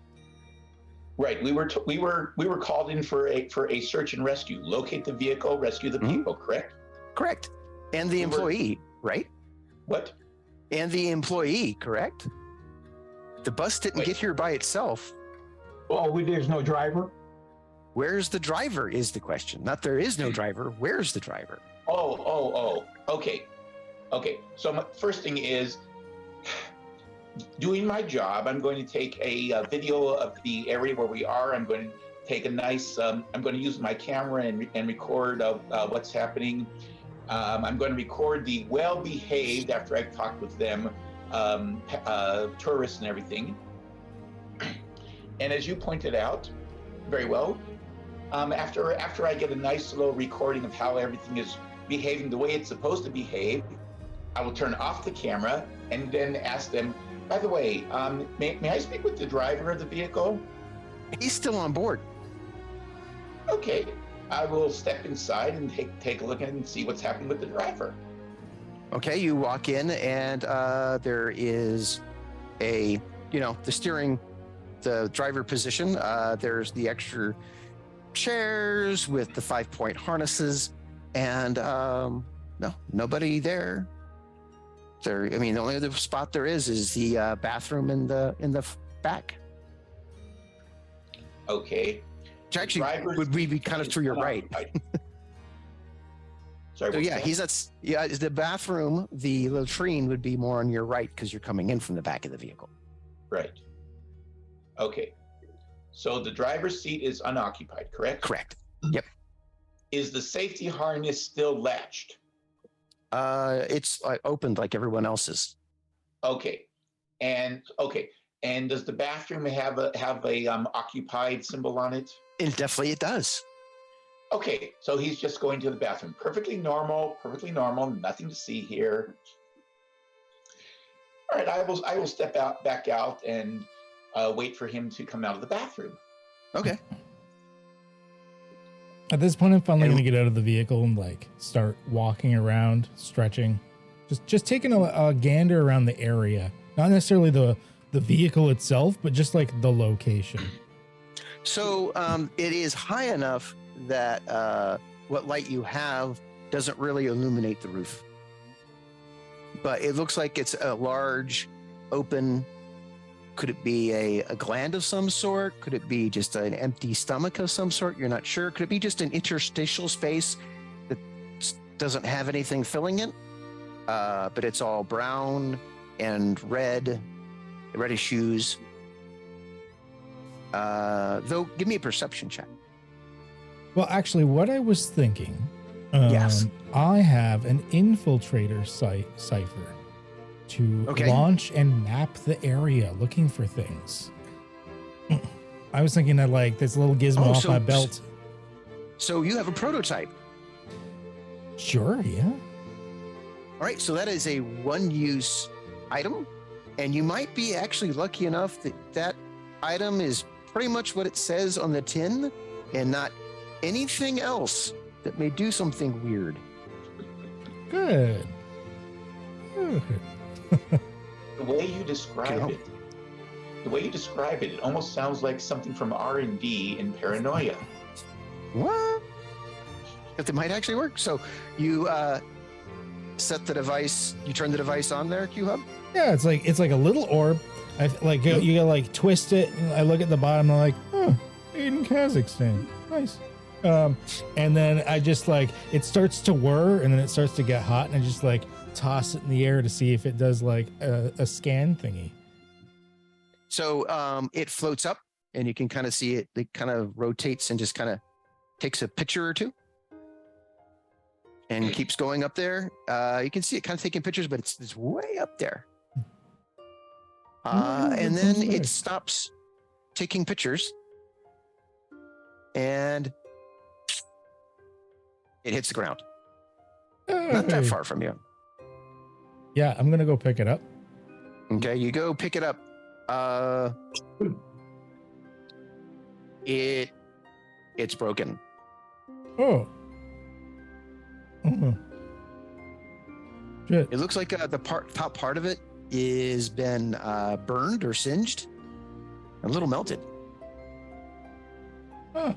Right. We were called in for a search and rescue. Locate the vehicle, rescue the people. Correct. Correct. And the employee, right? What? And the employee, correct? The bus didn't get here by itself. Oh, there's no driver? Where's the driver is the question. Not there is no driver. Where's the driver? Oh. Okay. So my first thing is doing my job. I'm going to take a video of the area where we are. I'm going to take a nice. I'm going to use my camera and record what's happening. I'm going to record the well-behaved after I've talked with them, tourists and everything. And as you pointed out, very well. After I get a nice little recording of how everything is behaving the way it's supposed to behave, I will turn off the camera and then ask them, by the way, may I speak with the driver of the vehicle? He's still on board. Okay, I will step inside and take a look and see what's happening with the driver. Okay, you walk in and there is the steering, the driver position. There's the extra chairs with the 5-point harnesses, and nobody there. The only other spot there is the bathroom in the back. Okay. Which actually would be kind of to your right. Sorry. So yeah, the bathroom, the latrine would be more on your right because you're coming in from the back of the vehicle. Right. Okay. So the driver's seat is unoccupied, correct? Correct. Yep. Is the safety harness still latched? It's opened like everyone else's. Okay. And does the bathroom have a occupied symbol on it? And definitely it does. Okay, so he's just going to the bathroom. Perfectly normal, nothing to see here. All right, I will step back out and wait for him to come out of the bathroom. Okay. At this point, I'm finally going to get out of the vehicle and start walking around, stretching, just taking a gander around the area. Not necessarily the vehicle itself, but just the location. So it is high enough that what light you have doesn't really illuminate the roof. but it looks like it's a large, open. Could it be a gland of some sort? Could it be just an empty stomach of some sort? You're not sure. Could it be just an interstitial space that doesn't have anything filling it? But it's all brown and red, reddish hues. Though, give me a perception check. Well, actually, what I was thinking, Yes. I have an infiltrator cipher to launch and map the area looking for things. I was thinking of like this little gizmo off my belt. So you have a prototype. Sure, yeah. All right, so that is a one-use item, and you might be actually lucky enough that that item is pretty much what it says on the tin and not anything else that may do something weird. Good. The way you describe it, it almost sounds like something from R&D in Paranoia. What? But it might actually work. So you set the device, you turn the device on there, Qedhup? Yeah, it's like a little orb. I like you gotta like twist it. I look at the bottom. I'm like, oh, made in Kazakhstan. Nice. And then I just like it starts to whir, and then it starts to get hot, and I just like toss it in the air to see if it does like a scan thingy. So it floats up, and you can kind of see it. It kind of rotates and just kind of takes a picture or two, and keeps going up there. You can see it kind of taking pictures, but it's way up there. And then it stops taking pictures, and it hits the ground. Not that far from you. Yeah, I'm gonna go pick it up. Okay, you go pick it up. It's broken. Oh. Oh. Shit. It looks like the top part of it is been burned or singed, a little melted. Huh.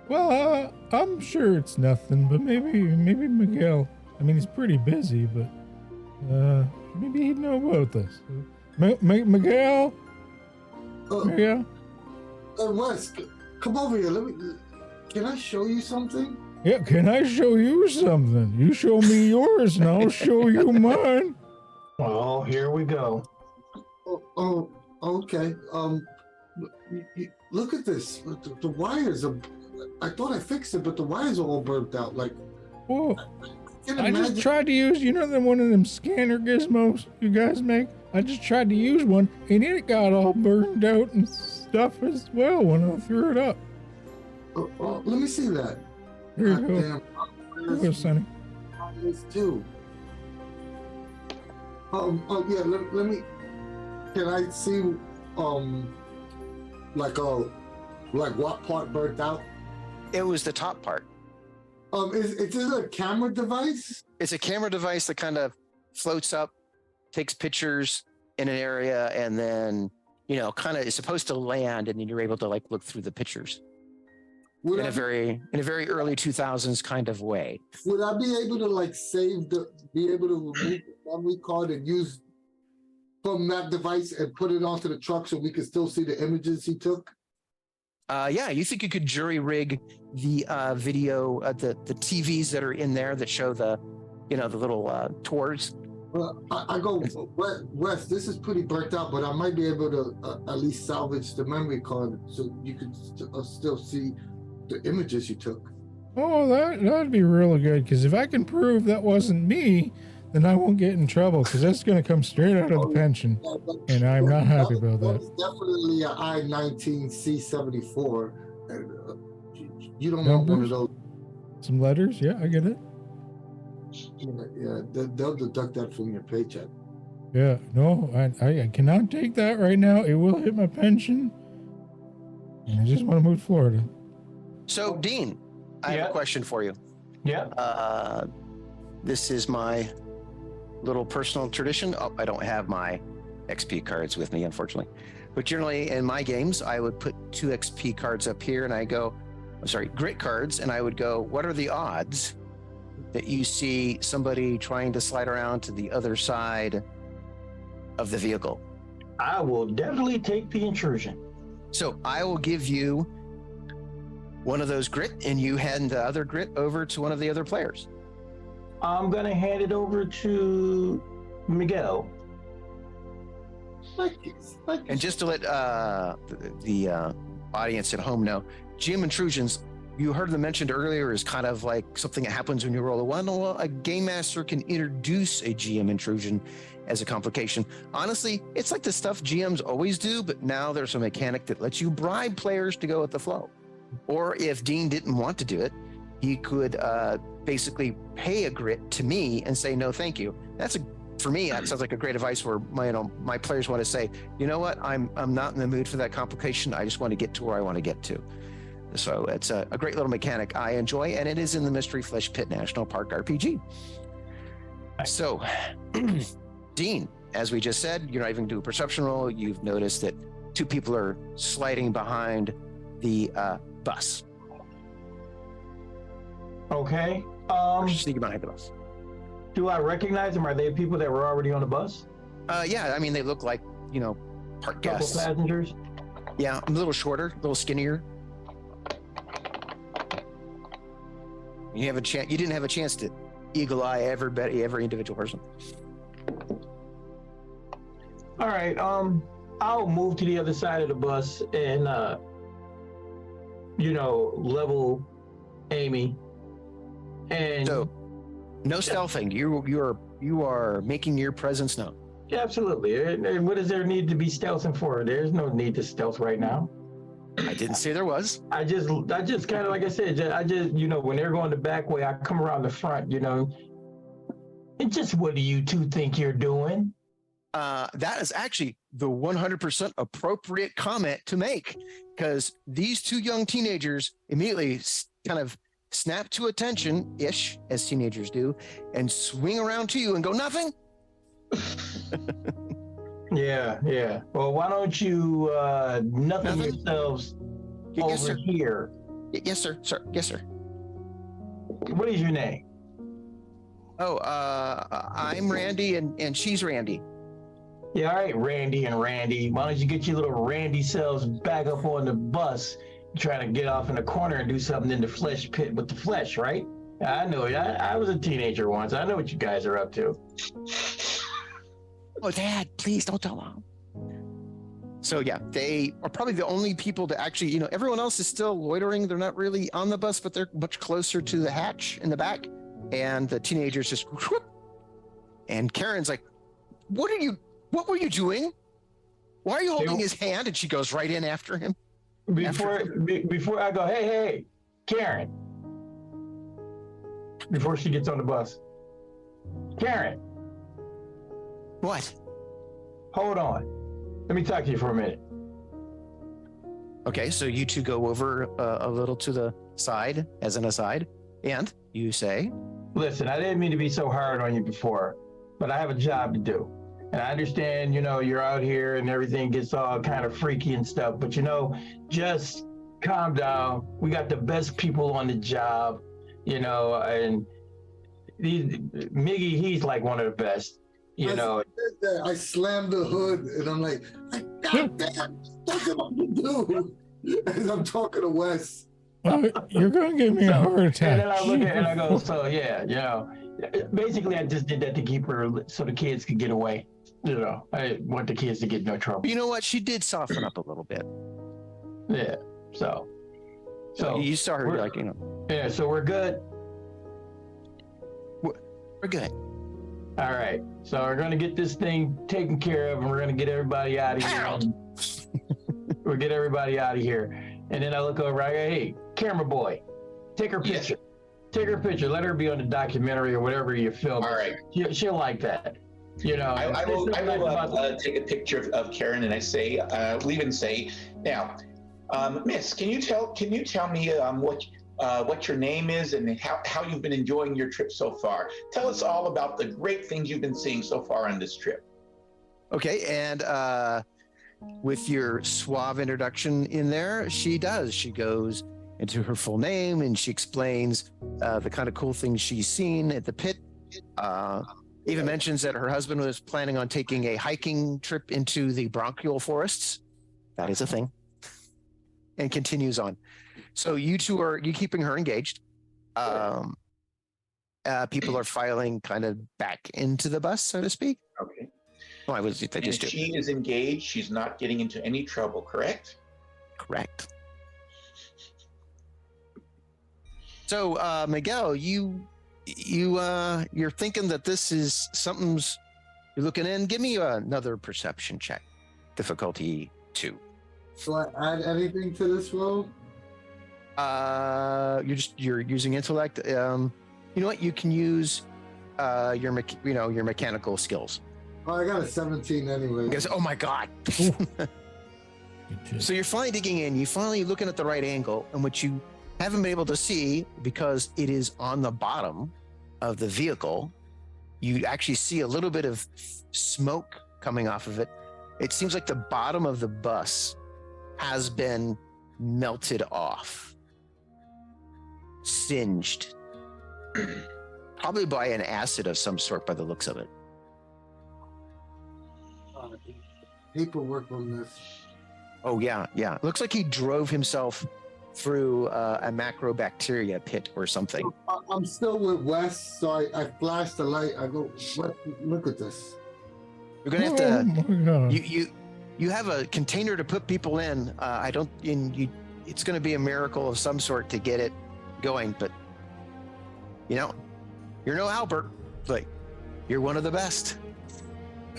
Well, I'm sure it's nothing, but maybe Miguel. I mean, he's pretty busy, but maybe he'd know about this. Miguel. Miguel. Wes, come over here. Can I show you something? Yeah, can I show you something? You show me yours, and I'll show you mine. Well, here we go. Oh, okay. Look at this. The wires are. I thought I fixed it, but the wires are all burnt out. Like, whoa. I just tried to use, one of them scanner gizmos you guys make. I just tried to use one, and it got all burned out and stuff as well when I threw it up. Let me see that. Here you go. Here you go, Sonny. This too. Yeah. Let me. Can I see? Like what part burnt out? It was the top part. Is this a camera device? It's a camera device that kind of floats up, takes pictures in an area, and then kind of is supposed to land, and then you're able to like look through the pictures in a very early 2000s kind of way. Would I be able to like be able to remove the memory card and use from that device and put it onto the truck so we could still see the images he took? Yeah, you think you could jury rig the video, the TVs that are in there that show the little tours? Well, I go, Wes, this is pretty burnt out, but I might be able to at least salvage the memory card so you could still see the images you took. Oh, that'd be really good, because if I can prove that wasn't me, then I won't get in trouble, because that's going to come straight out of the pension, and I'm not happy about that. That's definitely an I-19 C-74. You don't want one of those. Some letters? Yeah, I get it. Yeah, they'll deduct that from your paycheck. Yeah, no, I cannot take that right now. It will hit my pension, and I just want to move to Florida. So, Dean, I have a question for you. Yeah. This is my little personal tradition. Oh, I don't have my XP cards with me, unfortunately. But generally in my games, I would put 2 XP cards up here, and I go, grit cards, and I would go, what are the odds that you see somebody trying to slide around to the other side of the vehicle. I will definitely take the intrusion. So I will give you one of those grit, and you hand the other grit over to one of the other players. I'm gonna hand it over to Miguel. And just to let the audience at home know, GM intrusions, you heard them mentioned earlier, is kind of like something that happens when you roll a 1. Well, a game master can introduce a GM intrusion as a complication. Honestly, it's like the stuff GMs always do, but now there's a mechanic that lets you bribe players to go with the flow. Or if Dean didn't want to do it, he could basically pay a grit to me and say, no, thank you. For me, that sounds like a great advice where my players want to say, you know what, I'm not in the mood for that complication. I just want to get to where I want to get to. So it's a great little mechanic I enjoy, and it is in the Mystery Flesh Pit National Park RPG. So, Dean, as we just said, you're not even do a perception roll. You've noticed that 2 people are sliding behind the bus. Okay. Or sneaking behind the bus. Do I recognize them? Are they people that were already on the bus? Yeah, I mean, they look like, park Couple guests. passengers? Yeah, a little shorter, a little skinnier. You didn't have a chance to eagle eye everybody, every individual person. All right. I'll move to the other side of the bus and, level Amy. And So, no stealthing. You are making your presence known. yeah, absolutely. And what does there need to be stealthing for? There's no need to stealth right now. I didn't say there was. I just kind of, like I said, when they're going the back way, I come around the front, and just what do you 2 think you're doing? That is actually the 100% appropriate comment to make, because these 2 young teenagers immediately kind of snap to attention-ish, as teenagers do, and swing around to you and go, nothing? Yeah. Well, why don't you nothing yourselves Yes, over sir. here? Yes, sir. Yes, sir. What is your name? Oh, I'm Randy, and she's Randy. Yeah, all right, Randy and Randy. Why don't you get your little Randy selves back up on the bus, try to get off in the corner and do something in the flesh pit with the flesh, right? I know it. I was a teenager once. I know what you guys are up to. Oh, Dad, please don't tell Mom. So yeah, they are probably the only people to actually, everyone else is still loitering. They're not really on the bus, but they're much closer to the hatch in the back. And the teenagers just whoop. And Karen's like, what were you doing? Why are you holding his hand? And she goes right in after him. Before I go, hey, Karen. Before she gets on the bus. Karen. What? Hold on. Let me talk to you for a minute. Okay, so you 2 go over a little to the side as an aside, and you say, Listen, I didn't mean to be so hard on you before, but I have a job to do. And I understand, you're out here and everything gets all kind of freaky and stuff, but just calm down. We got the best people on the job, and Miggy, he's like one of the best, I slammed the hood and I'm like, God damn, that's what I'm do. As I'm talking to Wes. You're going to give me a heart attack. And then I look at it and I go, so yeah, basically I just did that to keep her so the kids could get away. I want the kids to get no trouble. you know what? She did soften up a little bit. Yeah. So You saw her like, yeah, so we're good. we're good. All right. So we're going to get this thing taken care of and we're going to get everybody out of here. Harold! We'll get everybody out of here. And then I look over, I go, hey, camera boy, take her picture. Take her picture. Let her be on the documentary or whatever you film. All right. She'll like that. I will take a picture of Karen and I say, leave and say, now, Miss, can you tell me what your name is and how you've been enjoying your trip so far? Tell us all about the great things you've been seeing so far on this trip. Okay, and with your suave introduction in there, she does. She goes, into her full name, and she explains the kind of cool things she's seen at the pit. Even mentions that her husband was planning on taking a hiking trip into the bronchial forests. That is a thing. And continues on. So you two are keeping her engaged. People are filing kind of back into the bus, so to speak. Okay. Why was it they just do? She is engaged. She's not getting into any trouble, correct? Correct. So Miguel, you're thinking that this is something's you're looking in. Give me another perception check. Difficulty 2. So I add anything to this roll? You're using intellect. You know what? You can use your mechanical skills. Oh, I got a 17 anyway. Because, oh my God. So you're finally digging in. You're finally looking at the right angle, and what you haven't been able to see because it is on the bottom of the vehicle, you actually see a little bit of smoke coming off of it. It seems like the bottom of the bus has been melted off, singed, probably by an acid of some sort by the looks of it. Paperwork on this. Oh yeah. Looks like he drove himself through a macrobacteria pit or something. I'm still with Wes, so I flash the light. I go, look at this. You're gonna have to. You have a container to put people in. It's gonna be a miracle of some sort to get it going. But you're no Albert, but you're one of the best.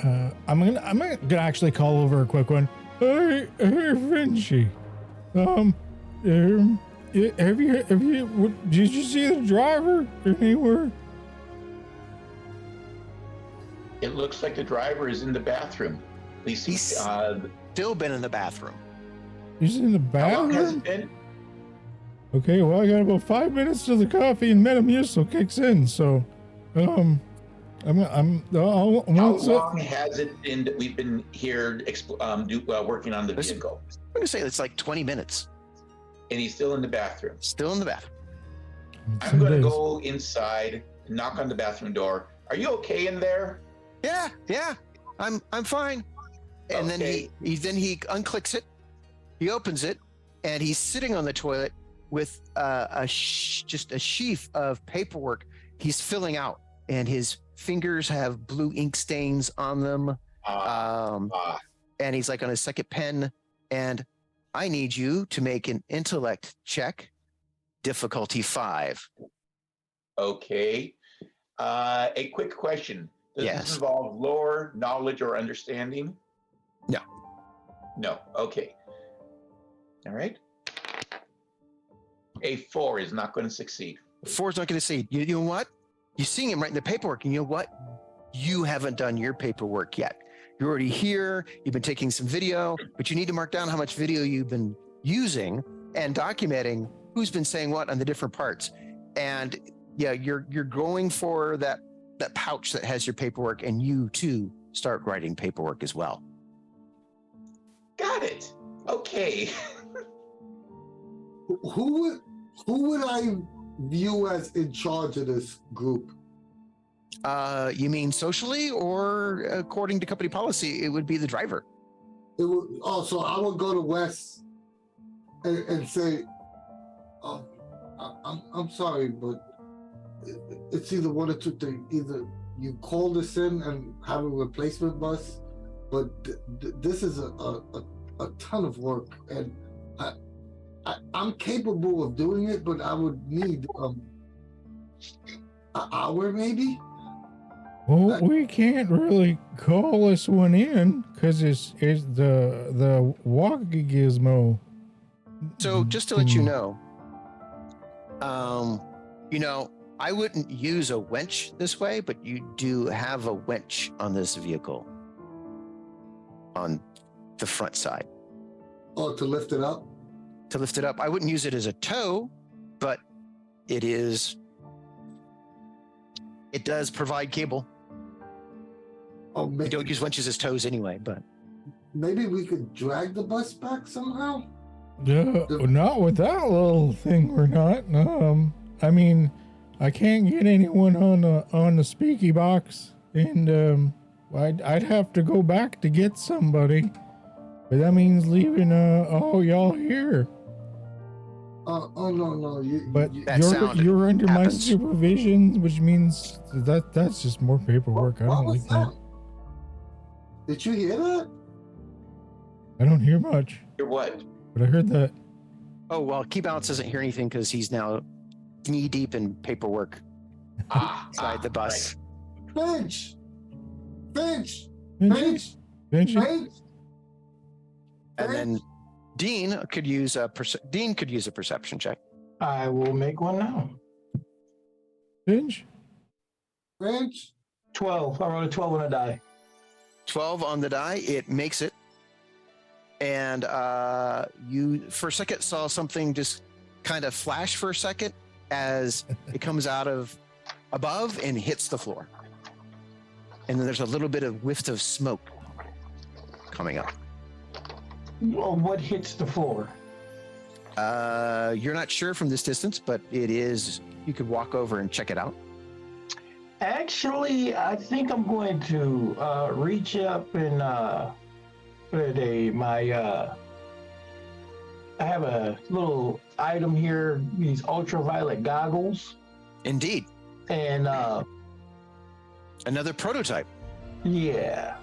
I'm gonna actually call over a quick one. Hey, Vinci. Did you see the driver anywhere? It looks like the driver is in the bathroom. At least He's still been in the bathroom. He's in the How long has bathroom? it been? Okay, well, I got about 5 minutes till the coffee and Metamucil kicks in, so, How long has it been that we've been here working on the vehicle? I'm gonna say it's like 20 minutes. And he's still in the bathroom. Still in the bathroom. I'm going to go inside and knock on the bathroom door. Are you okay in there? Yeah. I'm fine. And Okay. then he unclicks it. He opens it, and he's sitting on the toilet with just a sheaf of paperwork he's filling out, and his fingers have blue ink stains on them. And he's like on his second pen, and I need you to make an intellect check, difficulty 5. Okay. A quick question. Does this involve lore, knowledge, or understanding? No. No. Okay. All right. A 4 is not going to succeed. 4 is not going to succeed. You know what? You're seeing him right in the paperwork, and you know what? You haven't done your paperwork yet. You're already here. You've been taking some video, but you need to mark down how much video you've been using and documenting who's been saying what on the different parts. And yeah, you're going for that pouch that has your paperwork, and you too start writing paperwork as well. Got it. Okay. Who would I view as in charge of this group? You mean socially, or according to company policy, it would be the driver? So I would go to Wes and say, I'm sorry, but it's either one or two things. Either you call this in and have a replacement bus, but this is a ton of work, and I'm capable of doing it, but I would need an hour maybe. Well, we can't really call this one in because it's the walkie gizmo. So just to let you know, I wouldn't use a winch this way, but you do have a winch on this vehicle on the front side. Oh, to lift it up? To lift it up. I wouldn't use it as a tow, but it does provide cable. Oh, We don't use winches as tows anyway, but maybe we could drag the bus back somehow? Not with that little thing. We're not. I mean, I can't get anyone on the speaky box, and I'd have to go back to get somebody, but that means leaving all y'all here. Oh no. You're under my happens. supervision, which means that's just more paperwork. I What don't was like that. that? Did you hear that? I don't hear much, You're what? but I heard that. Oh, well, Keybounce doesn't hear anything because he's now knee deep in paperwork inside the bus. Finch. Finch, Finch. Finch. And then Dean could use a perception check. I will make one now. Finch. 12. I rolled a 12 on a die. 12 on the die, it makes it. And you, for a second, saw something just kind of flash for a second as it comes out of above and hits the floor. And then there's a little bit of whiff of smoke coming up. Well, what hits the floor? You're not sure from this distance, but it is, you could walk over and check it out. Actually, I think I'm going to reach up and I have a little item here, these ultraviolet goggles, Indeed. and Another prototype. yeah,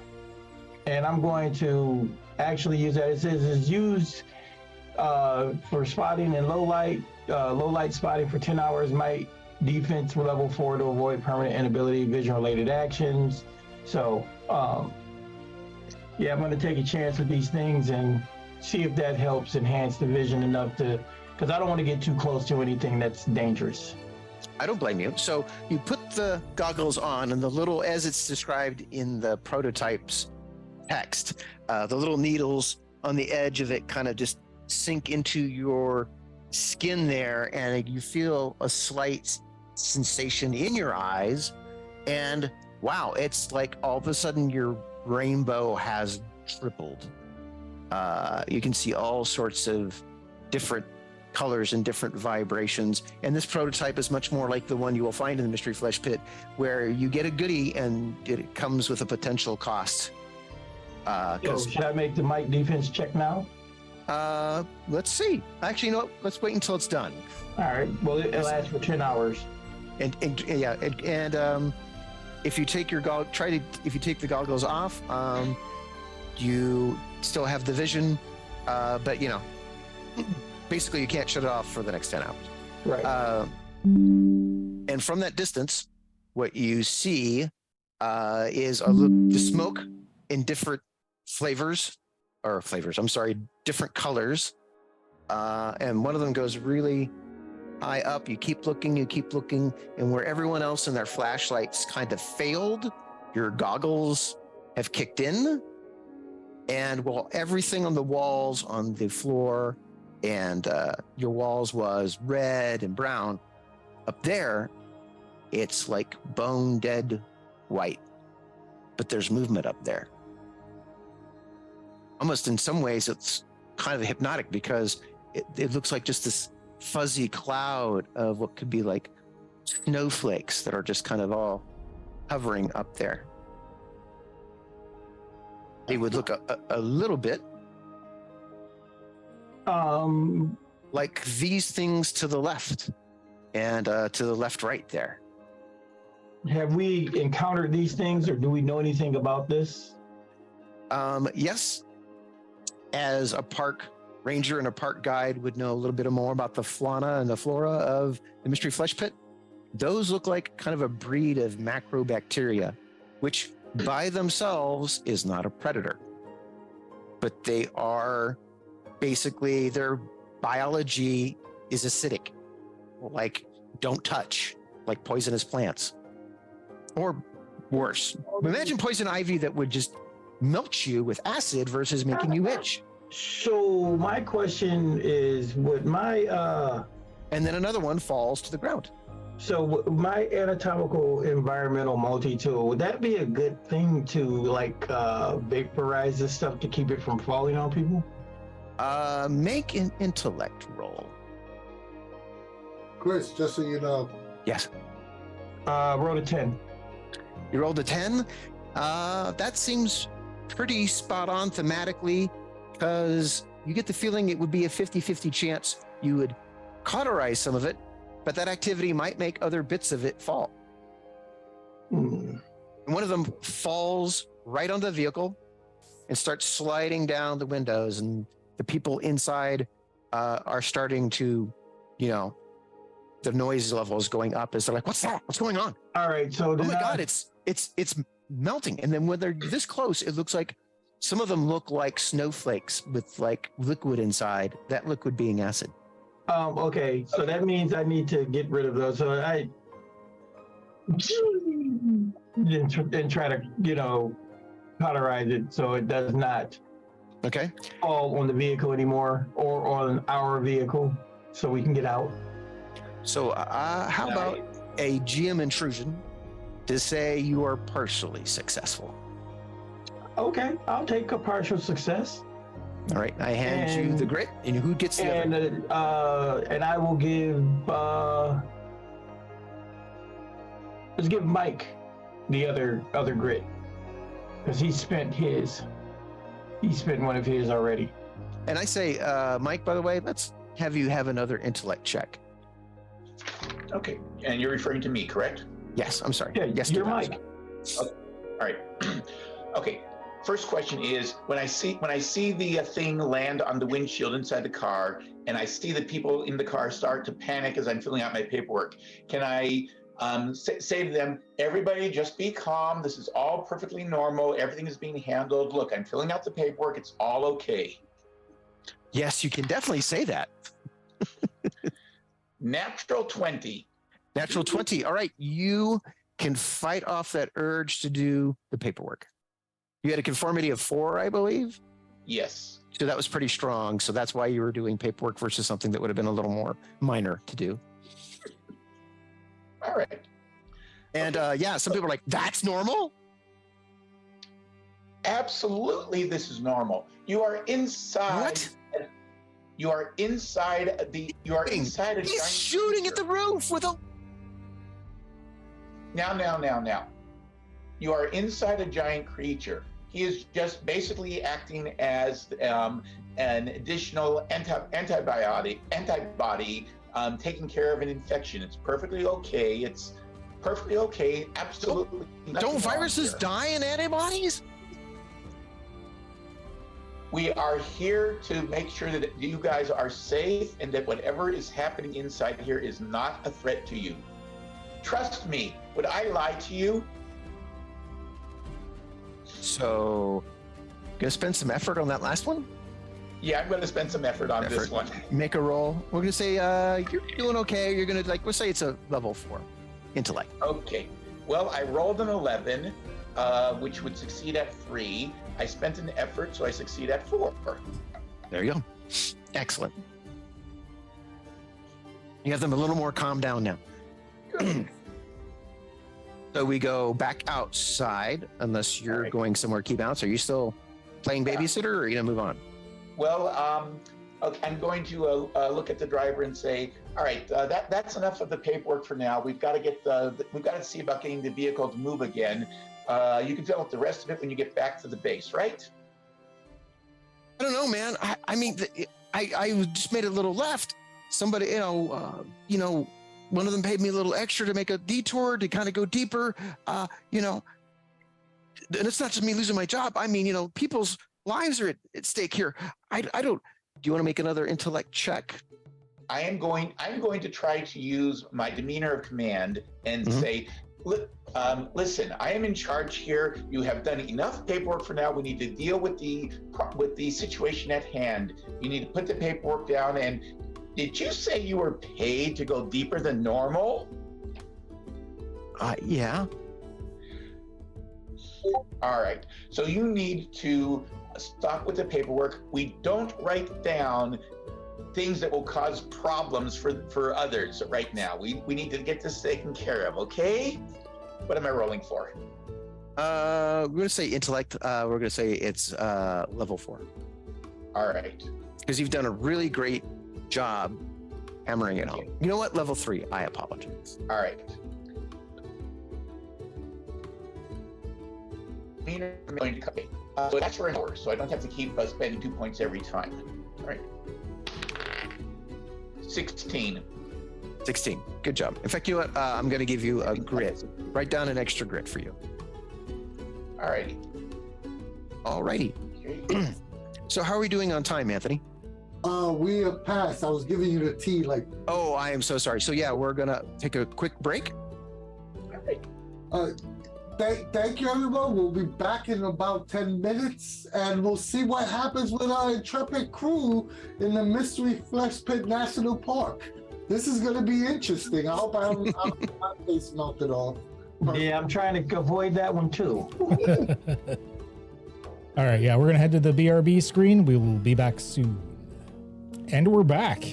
and I'm going to actually use that. It says it's used for spotting in low light spotting for 10 hours. Might defense level 4 to avoid permanent inability, vision related actions. So yeah, I'm going to take a chance with these things and see if that helps enhance the vision enough to, because I don't want to get too close to anything that's dangerous. I don't blame you. So you put the goggles on, and the little, as it's described in the prototype's text, the little needles on the edge of it kind of just sink into your skin there, and you feel a slight sensation in your eyes. And wow, it's like all of a sudden your rainbow has tripled. You can see all sorts of different colors and different vibrations. And this prototype is much more like the one you will find in the Mystery Flesh Pit, where you get a goodie and it comes with a potential cost. So should I make the mic defense check now? Let's see. Actually, you know what? Let's wait until it's done. All right. Well, it lasts for 10 hours. And if you take your if you take the goggles off, you still have the vision, but you know, basically you can't shut it off for the next 10 hours. Right. And from that distance, what you see is the smoke in different different colors. And one of them goes really high up. You keep looking, and where everyone else and their flashlights kind of failed, your goggles have kicked in. And while everything on the walls, on the floor, and your walls was red and brown, up there, it's like bone dead white. But there's movement up there. Almost in some ways, it's kind of hypnotic because it looks like just this fuzzy cloud of what could be like snowflakes that are just kind of all hovering up there. They would look a little bit like these things to the left and to the left right there. Have we encountered these things, or do we know anything about this? Yes, as a park ranger and a park guide would know a little bit more about the fauna and the flora of the Mystery Flesh Pit. Those look like kind of a breed of macrobacteria, which by themselves is not a predator, but they are basically, their biology is acidic, like don't touch, like poisonous plants, or worse. Imagine poison ivy that would just melt you with acid versus making you itch. So my question is, would my And then another one falls to the ground. so my anatomical environmental multi-tool, would that be a good thing to like vaporize this stuff to keep it from falling on people? Make an intellect roll. Chris, just so you know. Yes. Rolled a 10. You rolled a 10. That seems pretty spot on thematically, because you get the feeling it would be a 50-50 chance you would cauterize some of it, but that activity might make other bits of it fall. Hmm. One of them falls right onto the vehicle and starts sliding down the windows, and the people inside are starting to, the noise level is going up as they're like, "What's that? What's going on?" All right, so Oh then my God, it's melting. And then when they're this close, it looks like some of them look like snowflakes with like liquid inside, that liquid being acid. Okay, so that means I need to get rid of those. So I and try to, cauterize it so it does not Okay. fall on the vehicle anymore or on our vehicle, so we can get out. So how about a GM intrusion to say you are partially successful? Okay, I'll take a partial success. All right, I hand you the grit, and who gets the other? And I will give let's give Mike the other grit, because he spent one of his already. And I say, Mike, by the way, let's have you have another intellect check. Okay, and you're referring to me, correct? Yes, I'm sorry. Yeah, Yes, you're Qedhup. Mike. All right. Okay. First question is, when I see the thing land on the windshield inside the car, and I see the people in the car start to panic as I'm filling out my paperwork, can I say to them, "Everybody, just be calm. This is all perfectly normal. Everything is being handled. Look, I'm filling out the paperwork. It's all okay." Yes, you can definitely say that. Natural 20. Natural 20. All right, you can fight off that urge to do the paperwork. You had a conformity of 4, I believe. Yes. So that was pretty strong. So that's why you were doing paperwork versus something that would have been a little more minor to do. All right. And yeah, some people are like, "That's normal?" Absolutely, this is normal. You are inside. What? You are inside You are inside a He's giant shooting at the roof with a... Now. You are inside a giant creature. He is just basically acting as an additional antibody taking care of an infection. It's perfectly okay. It's perfectly okay. Absolutely. Don't viruses die in antibodies? We are here to make sure that you guys are safe and that whatever is happening inside here is not a threat to you. Trust me. Would I lie to you? So, gonna spend some effort on that last one? Yeah, I'm going to spend some effort on this one. Make a roll. We're gonna say you're doing okay. You're gonna we'll say it's a level 4 intellect. Okay. Well, I rolled an 11, which would succeed at 3. I spent an effort, so I succeed at 4. There you go. Excellent. You have them a little more calmed down now. Good. So we go back outside, unless you're Right. going somewhere. Keybounce, are you still playing babysitter, or are you gonna move on? Well, okay, I'm going to look at the driver and say, all right, that's enough of the paperwork for now. We've got to see about getting the vehicle to move again. You can fill out the rest of it when you get back to the base, right? I don't know, man. I mean, I just made a little left. Somebody, one of them paid me a little extra to make a detour to kind of go deeper. And it's not just me losing my job. I mean, people's lives are at stake here. I don't. Do you want to make another intellect check? I'm going to try to use my demeanor of command and say, listen, I am in charge here. You have done enough paperwork for now. We need to deal with the situation at hand. You need to put the paperwork down. And did you say you were paid to go deeper than normal? Yeah. All right. So you need to stop with the paperwork. We don't write down things that will cause problems for others right now. We need to get this taken care of, okay? What am I rolling for? We're going to say intellect. We're going to say it's level 4. All right. because you've done a really great job hammering it home. You know what? Level 3. I apologize. All right. I'm going to cut it. So that's for an hour, so I don't have to keep spending 2 points every time. All right. 16. 16. Good job. In fact, you know what? I'm going to give you a grit. Write down an extra grit for you. All righty. All righty. So how are we doing on time, Anthony? We have passed. I was giving you the tea, like. Oh, I am so sorry. So yeah, we're going to take a quick break. All right. Thank you, everyone. We'll be back in about 10 minutes, and we'll see what happens with our intrepid crew in the Mystery Flesh Pit National Park. This is going to be interesting. I hope I'm not face melted off. Yeah, I'm trying to avoid that one too. All right, yeah, we're going to head to the BRB screen. We will be back soon. And we're back.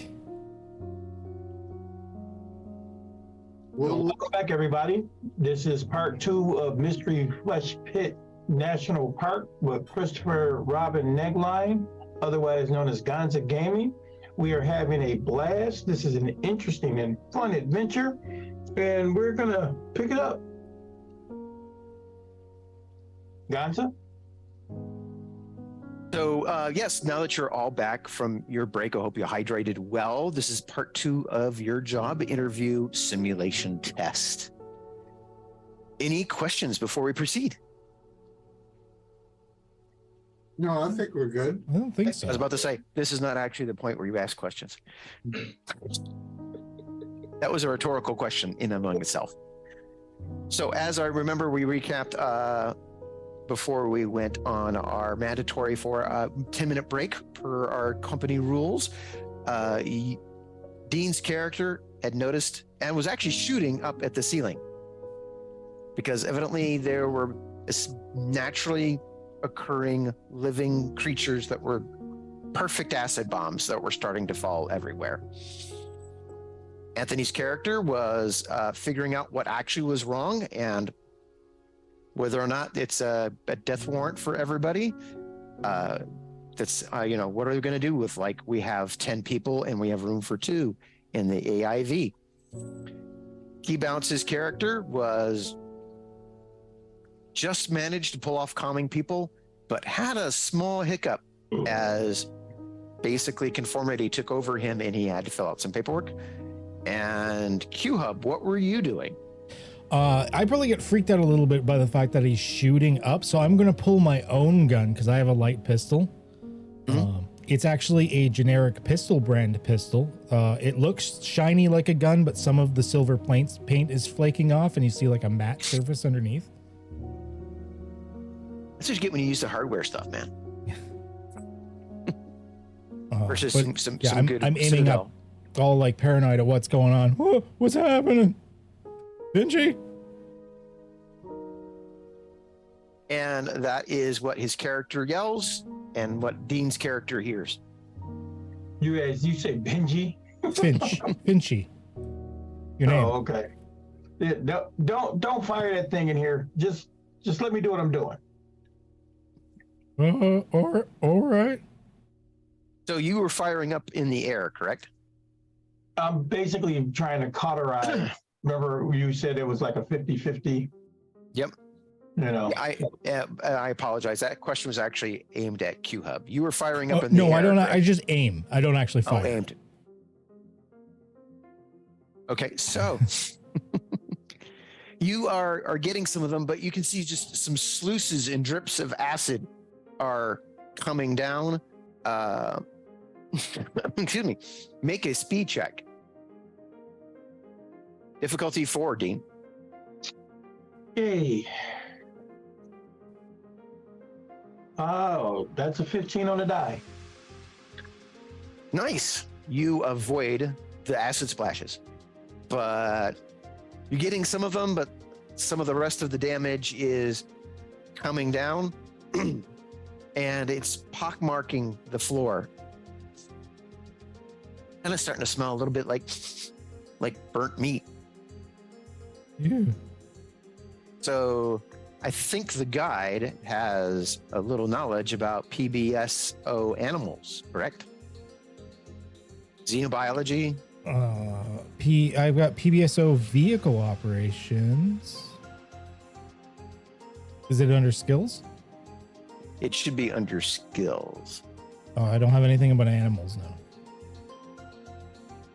Welcome back, everybody. This is part 2 of Mystery Flesh Pit National Park with Christopher Robin Negelein, otherwise known as Ganza Gaming. We are having a blast. This is an interesting and fun adventure, and we're going to pick it up. Ganza? So yes, now that you're all back from your break, I hope you hydrated well. This is part 2 of your job interview simulation test. Any questions before we proceed? No, I think we're good. I don't think so. I was about to say, this is not actually the point where you ask questions. That was a rhetorical question in and among itself. So as I remember, we recapped before we went on our mandatory for a 10-minute break per our company rules. Dean's character had noticed and was actually shooting up at the ceiling because evidently there were naturally occurring living creatures that were perfect acid bombs that were starting to fall everywhere. Anthony's character was figuring out what actually was wrong and whether or not it's a death warrant for everybody. That's, what are we going to do with, like, we have 10 people and we have room for 2 in the AIV. Keybounce's character was just managed to pull off calming people, but had a small hiccup as basically conformity took over him and he had to fill out some paperwork. And Qedhup, what were you doing? I probably get freaked out a little bit by the fact that he's shooting up, so I'm going to pull my own gun because I have a light pistol. Mm-hmm. It's actually a generic pistol brand pistol. It looks shiny like a gun, but some of the silver paint is flaking off and you see like a matte surface underneath. That's what you get when you use the hardware stuff, man. Versus some good I'm aiming up, all like paranoid at what's going on. Oh, what's happening? Benji? And that is what his character yells and what Dean's character hears. You say Benji? Finchy. Your name. Oh, okay. Yeah, don't fire that thing in here. Just let me do what I'm doing. All right. So you were firing up in the air, correct? I'm basically trying to cauterize. Remember you said it was like a 50-50? Yep. You know. I apologize. That question was actually aimed at Qedhup. You were firing up in the air. No, I don't. Right? I just aim. I don't actually fire. Oh, aimed. Okay, so you are getting some of them, but you can see just some sluices and drips of acid are coming down. Excuse me. Make a speed check. Difficulty 4, Dean. Hey. Oh, that's a 15 on the die. Nice. You avoid the acid splashes, but you're getting some of them, but some of the rest of the damage is coming down and it's pockmarking the floor. Kind of starting to smell a little bit like burnt meat. Yeah. So I think the guide has a little knowledge about PBSO animals, correct? Xenobiology. I've got PBSO vehicle operations. Is it under skills? It should be under skills. Oh, I don't have anything about animals now.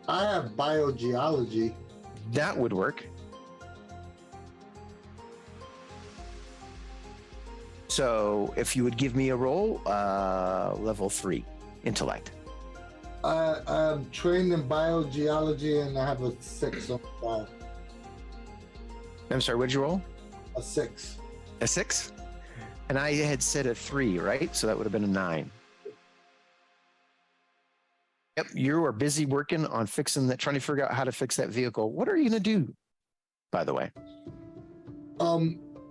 I have biogeology. That would work. So if you would give me a roll, level 3 intellect. I'm trained in biogeology and I have a 6 on 5. I'm sorry, what'd you roll? A 6. A 6? And I had said a 3, right? So that would have been a 9. Yep, you are busy working on fixing that, trying to figure out how to fix that vehicle. What are you going to do, by the way?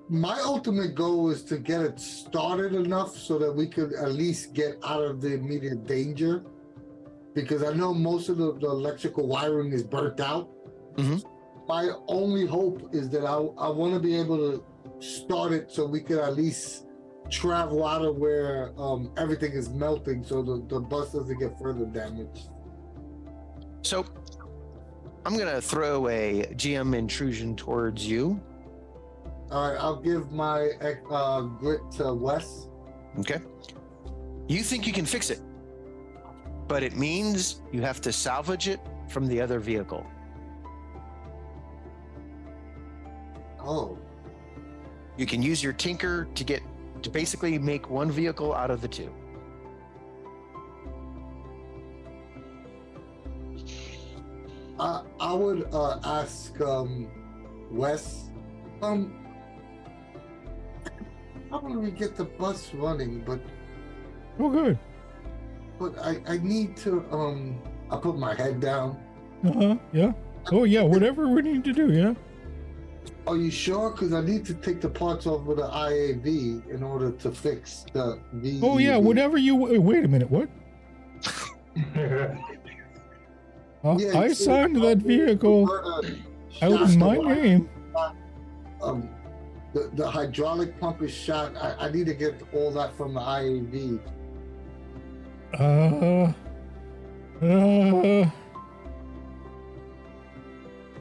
My ultimate goal is to get it started enough so that we could at least get out of the immediate danger. Because I know most of the electrical wiring is burnt out. Mm-hmm. My only hope is that I want to be able to start it so we could at least travel out of where everything is melting so the bus doesn't get further damaged. So I'm going to throw a GM intrusion towards you. All right, I'll give my grit to Wes. Okay. You think you can fix it, but it means you have to salvage it from the other vehicle. Oh. You can use your tinker to basically make one vehicle out of the two. I would ask Wes, how will we get the bus running? But Oh, good. I need to I put my head down. Yeah. Oh, yeah. Whatever we need to do. Yeah. Are you sure? Because I need to take the parts off with the IAV in order to fix the VEV. Oh, yeah. Whatever you. Wait a minute. What? Yeah, I signed that vehicle out in my name. The hydraulic pump is shot. I need to get all that from the IAV. I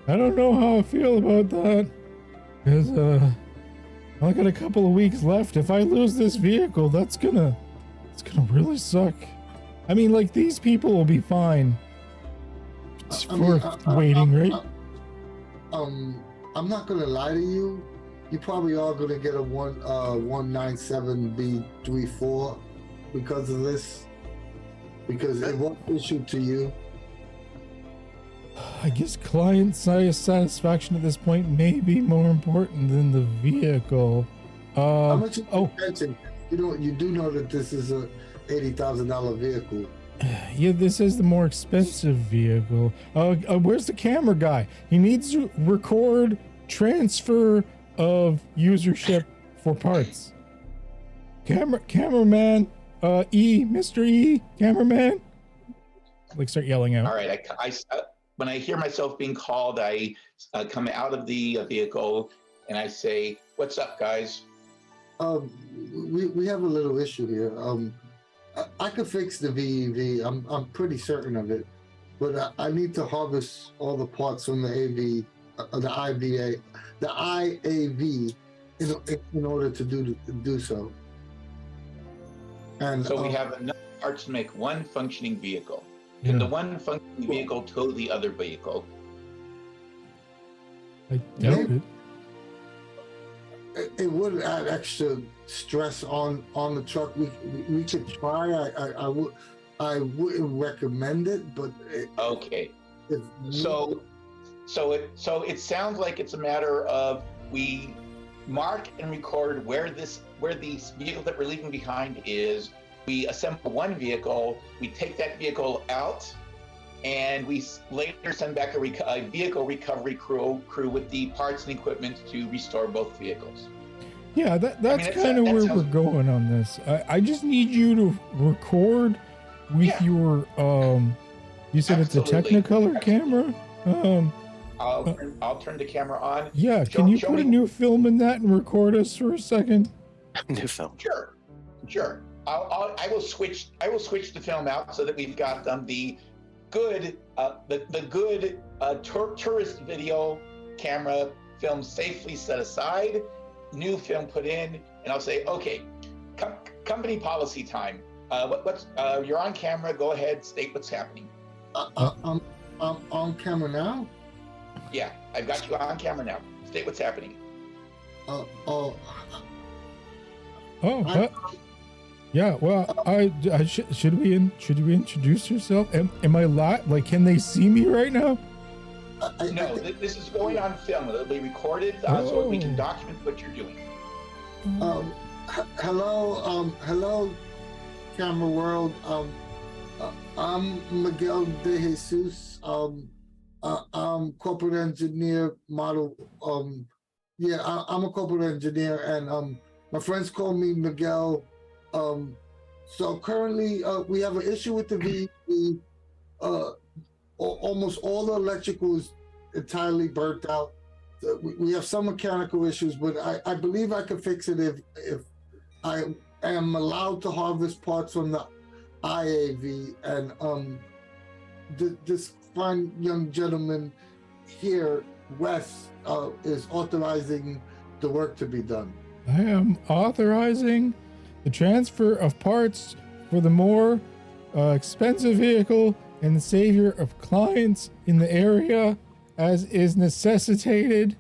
don't know how I feel about that. Because, I only got a couple of weeks left. If I lose this vehicle, it's gonna really suck. I mean, like, these people will be fine. It's worth waiting, right? I'm not gonna lie to you. You probably are gonna get a 197B34 because of this. Because it won't issue to you. I guess client satisfaction at this point may be more important than the vehicle. How much attention? You do know that this is a $80,000 vehicle. Yeah, this is the more expensive vehicle. Where's the camera guy? He needs to record transfer of usership for parts. Cameraman, Mr. E, cameraman. Like, start yelling out. All right, I when I hear myself being called, I come out of the vehicle and I say, "What's up, guys?" We have a little issue here. I could fix the VEV. I'm pretty certain of it, but I need to harvest all the parts from the IAV in order to do so. And so we have enough parts to make one functioning vehicle. Can the one functioning vehicle tow the other vehicle? I doubt it. It would add extra stress on the truck. We could try. I wouldn't recommend it, but okay. So it sounds like it's a matter of we mark and record where the vehicle that we're leaving behind is. We assemble one vehicle. We take that vehicle out, and we later send back a vehicle recovery crew with the parts and equipment to restore both vehicles. Yeah, that's kind of where we're going on this. I just need you to record with your you said it's a Technicolor camera. I'll turn the camera on. Yeah, can you put a new film in that and record us for a second? New film. Sure. I will switch the film out so that we've got the good tourist video camera film safely set aside, new film put in, and I'll say, okay, company policy time. You're on camera. Go ahead, state what's happening. I'm on camera now. Yeah, I've got you on camera now. State what's happening. Yeah. Well, should we introduce yourself? Am I live? Like, can they see me right now? No, this is going on film. It'll be recorded so we can document what you're doing. Hello, camera world. I'm Miguel De Jesus. I'm corporate engineer model. I'm a corporate engineer, and my friends call me Miguel. So currently, we have an issue with the VE. Almost all the electrical is entirely burnt out. We have some mechanical issues, but I believe I can fix it if I am allowed to harvest parts from the IAV. And this fine young gentleman here, Wes, is authorizing the work to be done. I am authorizing the transfer of parts for the more expensive vehicle and the savior of clients in the area, as is necessitated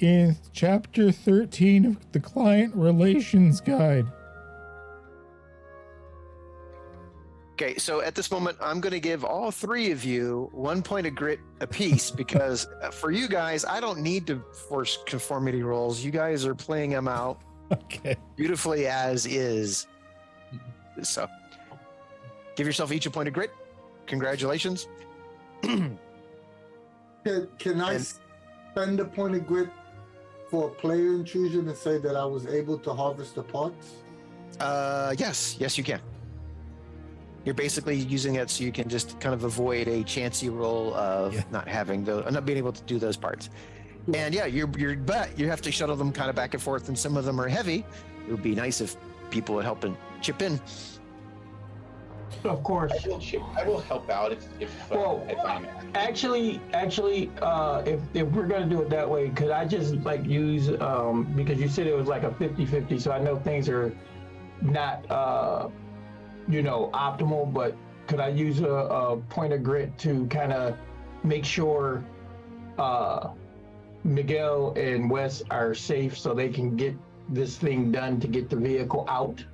in Chapter 13 of the Client Relations Guide. Okay, so at this moment, I'm going to give all three of you 1 point of grit apiece because for you guys, I don't need to force conformity rolls. You guys are playing them out beautifully as is. So give yourself each a point of grit. Congratulations. Can I spend a point of grit for a player intrusion and say that I was able to harvest the parts? Yes, you can. You're basically using it so you can just kind of avoid a chancy roll of not being able to do those parts. And yeah, but you have to shuttle them kind of back and forth, and some of them are heavy. It would be nice if people would help and chip in. Of course. I will help out if I'm actually, if we're gonna do it that way, could I just like use because you said it was like a 50-50, so I know things are not optimal, but could I use a point of grit to kind of make sure Miguel and Wes are safe so they can get this thing done to get the vehicle out?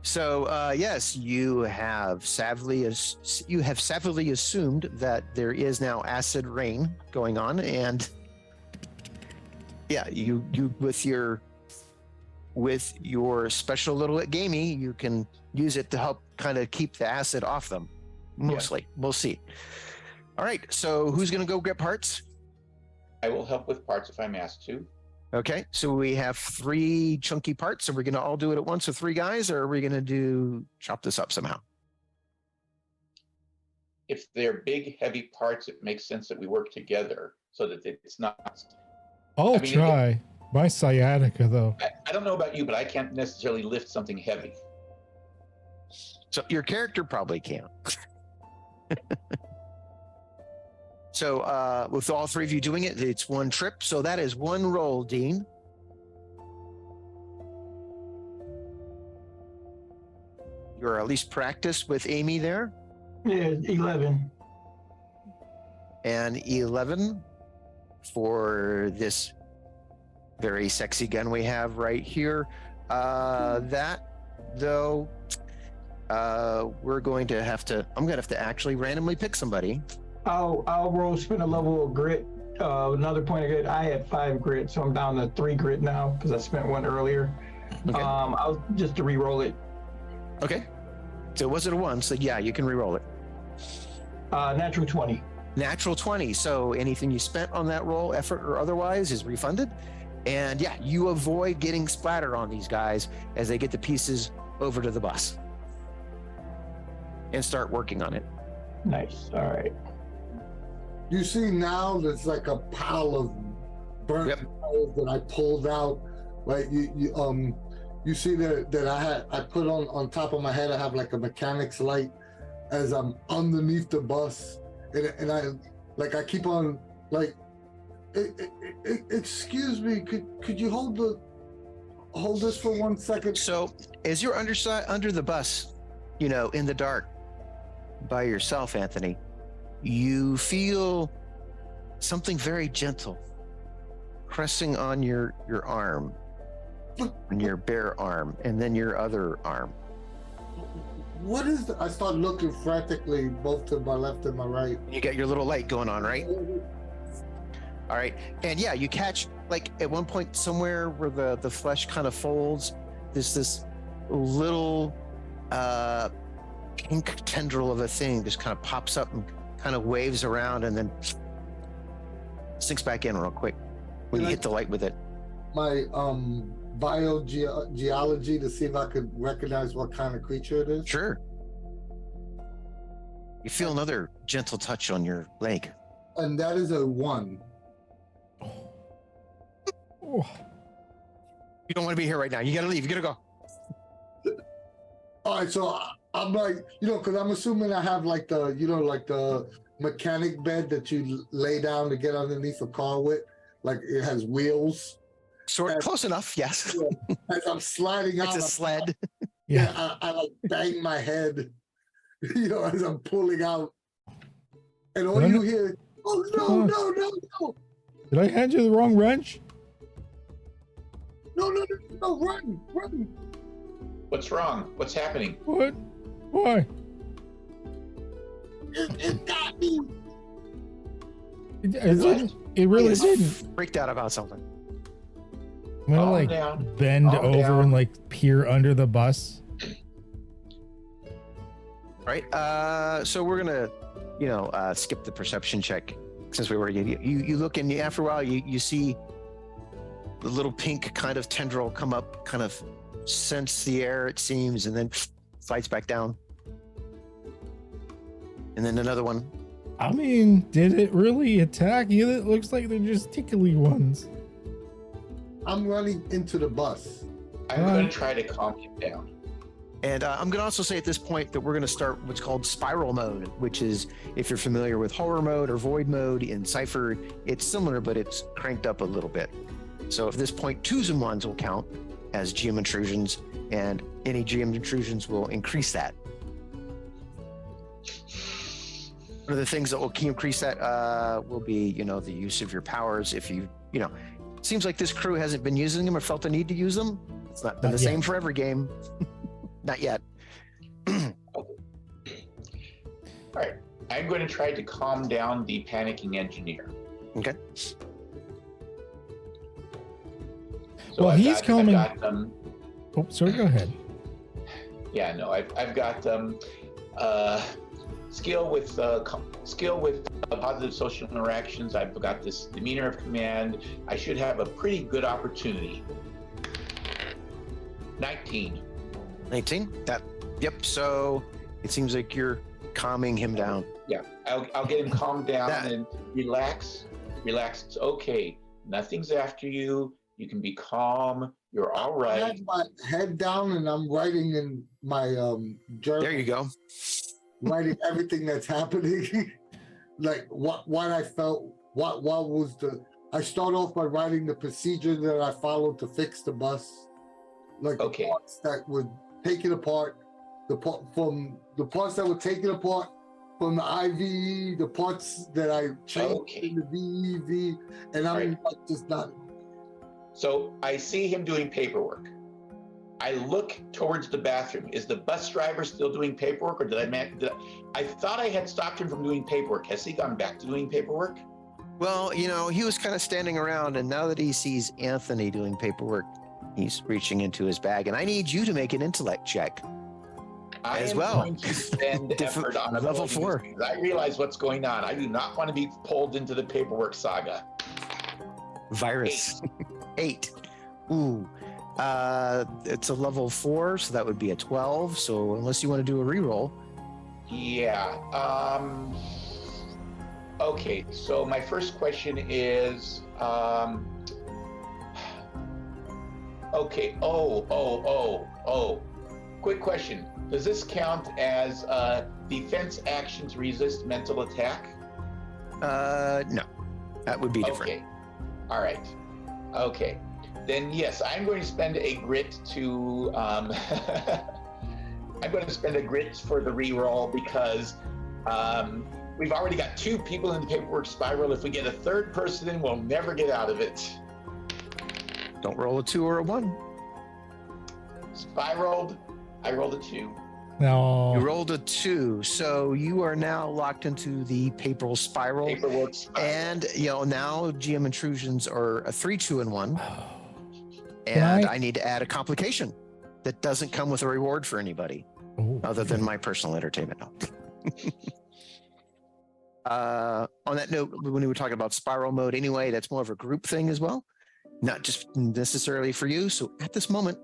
So yes, you have savvily assumed that there is now acid rain going on, and yeah, you with your special little gamey, you can use it to help kind of keep the acid off them. Mostly, we'll see. All right, so who's going to go get parts? I will help with parts if I'm asked to. Okay, so we have 3 chunky parts. Are we going to all do it at once with 3 guys, or are we going to chop this up somehow? If they're big, heavy parts, it makes sense that we work together so that it's not. I'll try. My sciatica, though. I don't know about you, but I can't necessarily lift something heavy. So your character probably can. So with all 3 of you doing it, it's 1 trip. So that is 1 roll, Dean. You're at least practiced with Amy there. Yeah, 11. And 11 for this very sexy gun we have right here. That, though, we're going to have to, I'm going to have to actually randomly pick somebody. I'll roll, spin a level of grit, another point of grit. I had 5 grit, so I'm down to 3 grit now because I spent 1 earlier. Okay. I'll just to re-roll it. Okay. So was it a 1? So yeah, you can re-roll it. Natural 20. Natural 20. So anything you spent on that roll, effort or otherwise, is refunded. And yeah, you avoid getting splatter on these guys as they get the pieces over to the bus and start working on it. Nice. All right. You see now there's like a pile of burnt tires that I pulled out. Right? You see that I put on top of my head, I have like a mechanic's light. as I'm underneath the bus, and I keep on like, excuse me, could you hold this for 1 second? So as you're under the bus, in the dark by yourself, Anthony, you feel something very gentle pressing on your arm, on your bare arm, and then your other arm. What is I start looking frantically both to my left and my right. You got your little light going on, right? All right. And yeah, you catch, like, at one point somewhere where the flesh kind of folds, there's this little pink tendril of a thing just kind of pops up and kind of waves around and then sinks back in real quick when you hit the light with it. My biogeology to see if I could recognize what kind of creature it is. Sure. You feel another gentle touch on your leg. And that is a 1. Oh. You don't want to be here right now. You got to leave. You got to go. All right, so I'm like, because I'm assuming I have like the, like the mechanic bed that you lay down to get underneath a car with, like it has wheels. Close enough, yes. As I'm sliding out, It's a sled. Yeah, I like bang my head, as I'm pulling out, and all you hear, oh no! Did I hand you the wrong wrench? No, run! What's wrong? What's happening? What? Why? It got me. It really didn't. Freaked out about something. I'm gonna Calm down. bend Calm over down. and peer under the bus. All right. So we're gonna, skip the perception check since we were. You look, and after a while, you see the little pink kind of tendril come up, kind of sense the air, it seems, and then slides back down. And then another one. I mean, did it really attack you? It looks like they're just tickly ones. I'm running into the bus. I'm going to try to calm him down. And I'm going to also say at this point that we're going to start what's called spiral mode, which is, if you're familiar with horror mode or void mode in Cypher, it's similar, but it's cranked up a little bit. So at this point, 2s and 1s will count as GM intrusions, and any GM intrusions will increase that. One of the things that will increase that will be, the use of your powers. If you, seems like this crew hasn't been using them or felt the need to use them. It's not been the same for every game. Not yet. All right. I'm going to try to calm down the panicking engineer. Okay. So Well, he's calming. Oh, sorry. Go ahead. Yeah, no, I've got skill with positive social interactions. I've got this demeanor of command. I should have a pretty good opportunity. 19. Yep. So it seems like you're calming him down. Yeah, I'll get him calmed down and relax. It's okay. Nothing's after you. You can be calm. You're all right. I have my head down and I'm writing in my journal. There you go. Writing everything that's happening. Like what I felt, what was I start off by writing the procedure that I followed to fix the bus. Like the parts that were taken apart, the parts that were taken apart from the IVE, the parts that I changed in the VEV, and I'm just not. So I see him doing paperwork. I look towards the bathroom. Is the bus driver still doing paperwork, or I thought I had stopped him from doing paperwork. Has he gone back to doing paperwork? Well, he was kind of standing around, and now that he sees Anthony doing paperwork, he's reaching into his bag, and I need you to make an intellect check. I as am well. going to spend effort on level 4. Because I realize what's going on. I do not want to be pulled into the paperwork saga. Virus. 8. Ooh. It's a level 4, so that would be a 12. So unless you want to do a reroll. Yeah. Okay. So my first question is. Okay. Oh. Quick question. Does this count as defense actions resist mental attack? No, that would be different. Okay. All right. Okay. Then yes, I'm going to spend a grit to. I'm going to spend a grit for the reroll because we've already got 2 people in the paperwork spiral. If we get a 3rd person in, we'll never get out of it. Don't roll a 2 or a 1. Spiraled. I rolled a 2. No. You rolled a 2, so you are now locked into the paperwork spiral. Paperwork spiral. And now GM intrusions are a 3, 2, and 1. And I need to add a complication that doesn't come with a reward for anybody other than my personal entertainment. No. On that note, when we were talking about spiral mode anyway, that's more of a group thing as well, not just necessarily for you. So at this moment,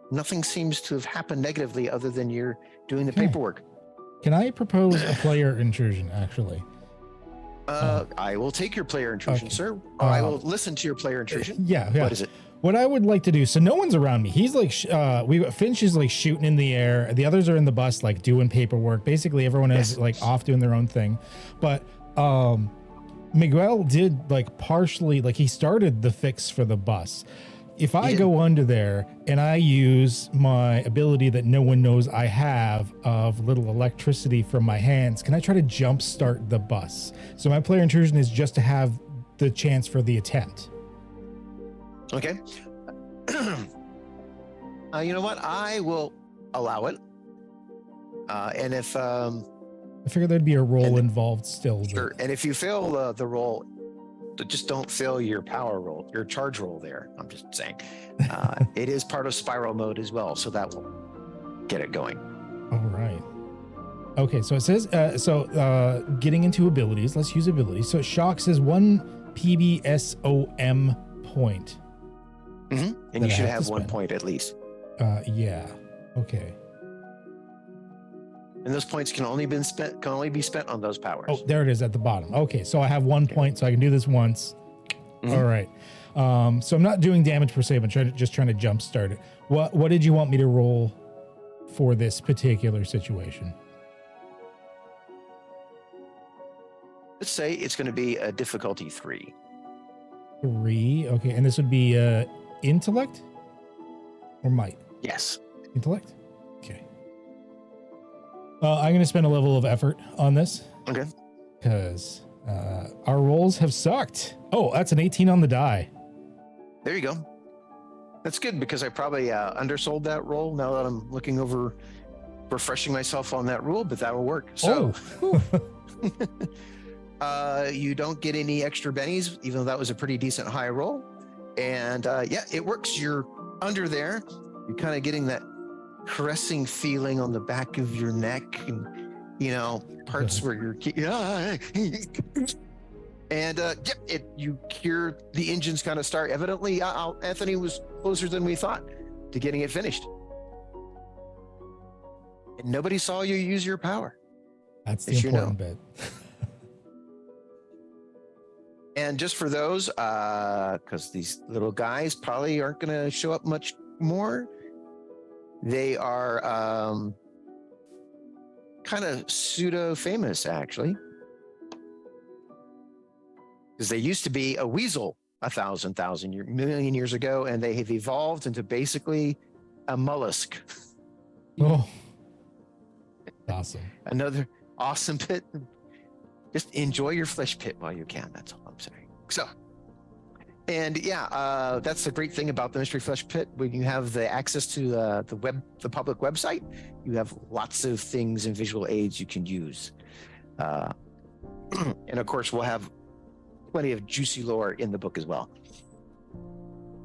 nothing seems to have happened negatively other than you're doing the paperwork. Can I propose a player intrusion, actually? I will take your player intrusion, okay. sir. I will listen to your player intrusion. Yeah. What is it? What I would like to do, so no one's around me. He's like, Finch is like shooting in the air. The others are in the bus, like doing paperwork. Basically, everyone is like off doing their own thing. But Miguel did like partially, like he started the fix for the bus. If I go under there and I use my ability that no one knows I have of little electricity from my hands, can I try to jump start the bus? So my player intrusion is just to have the chance for the attempt. Okay. You know what? I will allow it. And if I figured there'd be a roll involved still. Sure. And if you fail the roll, just don't fail your power roll, your charge roll there. I'm just saying. It is part of spiral mode as well, so that will get it going. All right. Okay, so it says, getting into abilities, let's use abilities. So Shock says 1 PBSOM point. Mm-hmm. And you should have 1 point at least. Yeah. Okay. And those points can only be spent on those powers. Oh, there it is at the bottom. Okay, so I have 1 point, so I can do this once. Mm-hmm. All right. So I'm not doing damage per se, but just trying to jump start it. What did you want me to roll for this particular situation? Let's say it's going to be a difficulty 3. 3. Okay, and this would be intellect or might? Yes. Intellect. Okay. I'm going to spend a level of effort on this. Okay. Because our rolls have sucked. Oh, that's an 18 on the die. There you go. That's good because I probably undersold that roll now that I'm looking over, refreshing myself on that rule, but that will work. So you don't get any extra bennies, even though that was a pretty decent high roll. And yeah, it works. You're under there. You're kind of getting that caressing feeling on the back of your neck and, you know, parts where you're, and you hear the engines kind of start. Evidently, Anthony was closer than we thought to getting it finished. And nobody saw you use your power. That's the important bit. And just for those, because these little guys probably aren't going to show up much more, they are kind of pseudo-famous, actually. Because they used to be a weasel 1,000 million years ago, and they have evolved into basically a mollusk. Oh, awesome. Another awesome pit. Just enjoy your flesh pit while you can. That's all I'm saying. So, and yeah, that's the great thing about the Mystery Flesh Pit. When you have the access to the public website, you have lots of things and visual aids you can use. And of course, we'll have plenty of juicy lore in the book as well.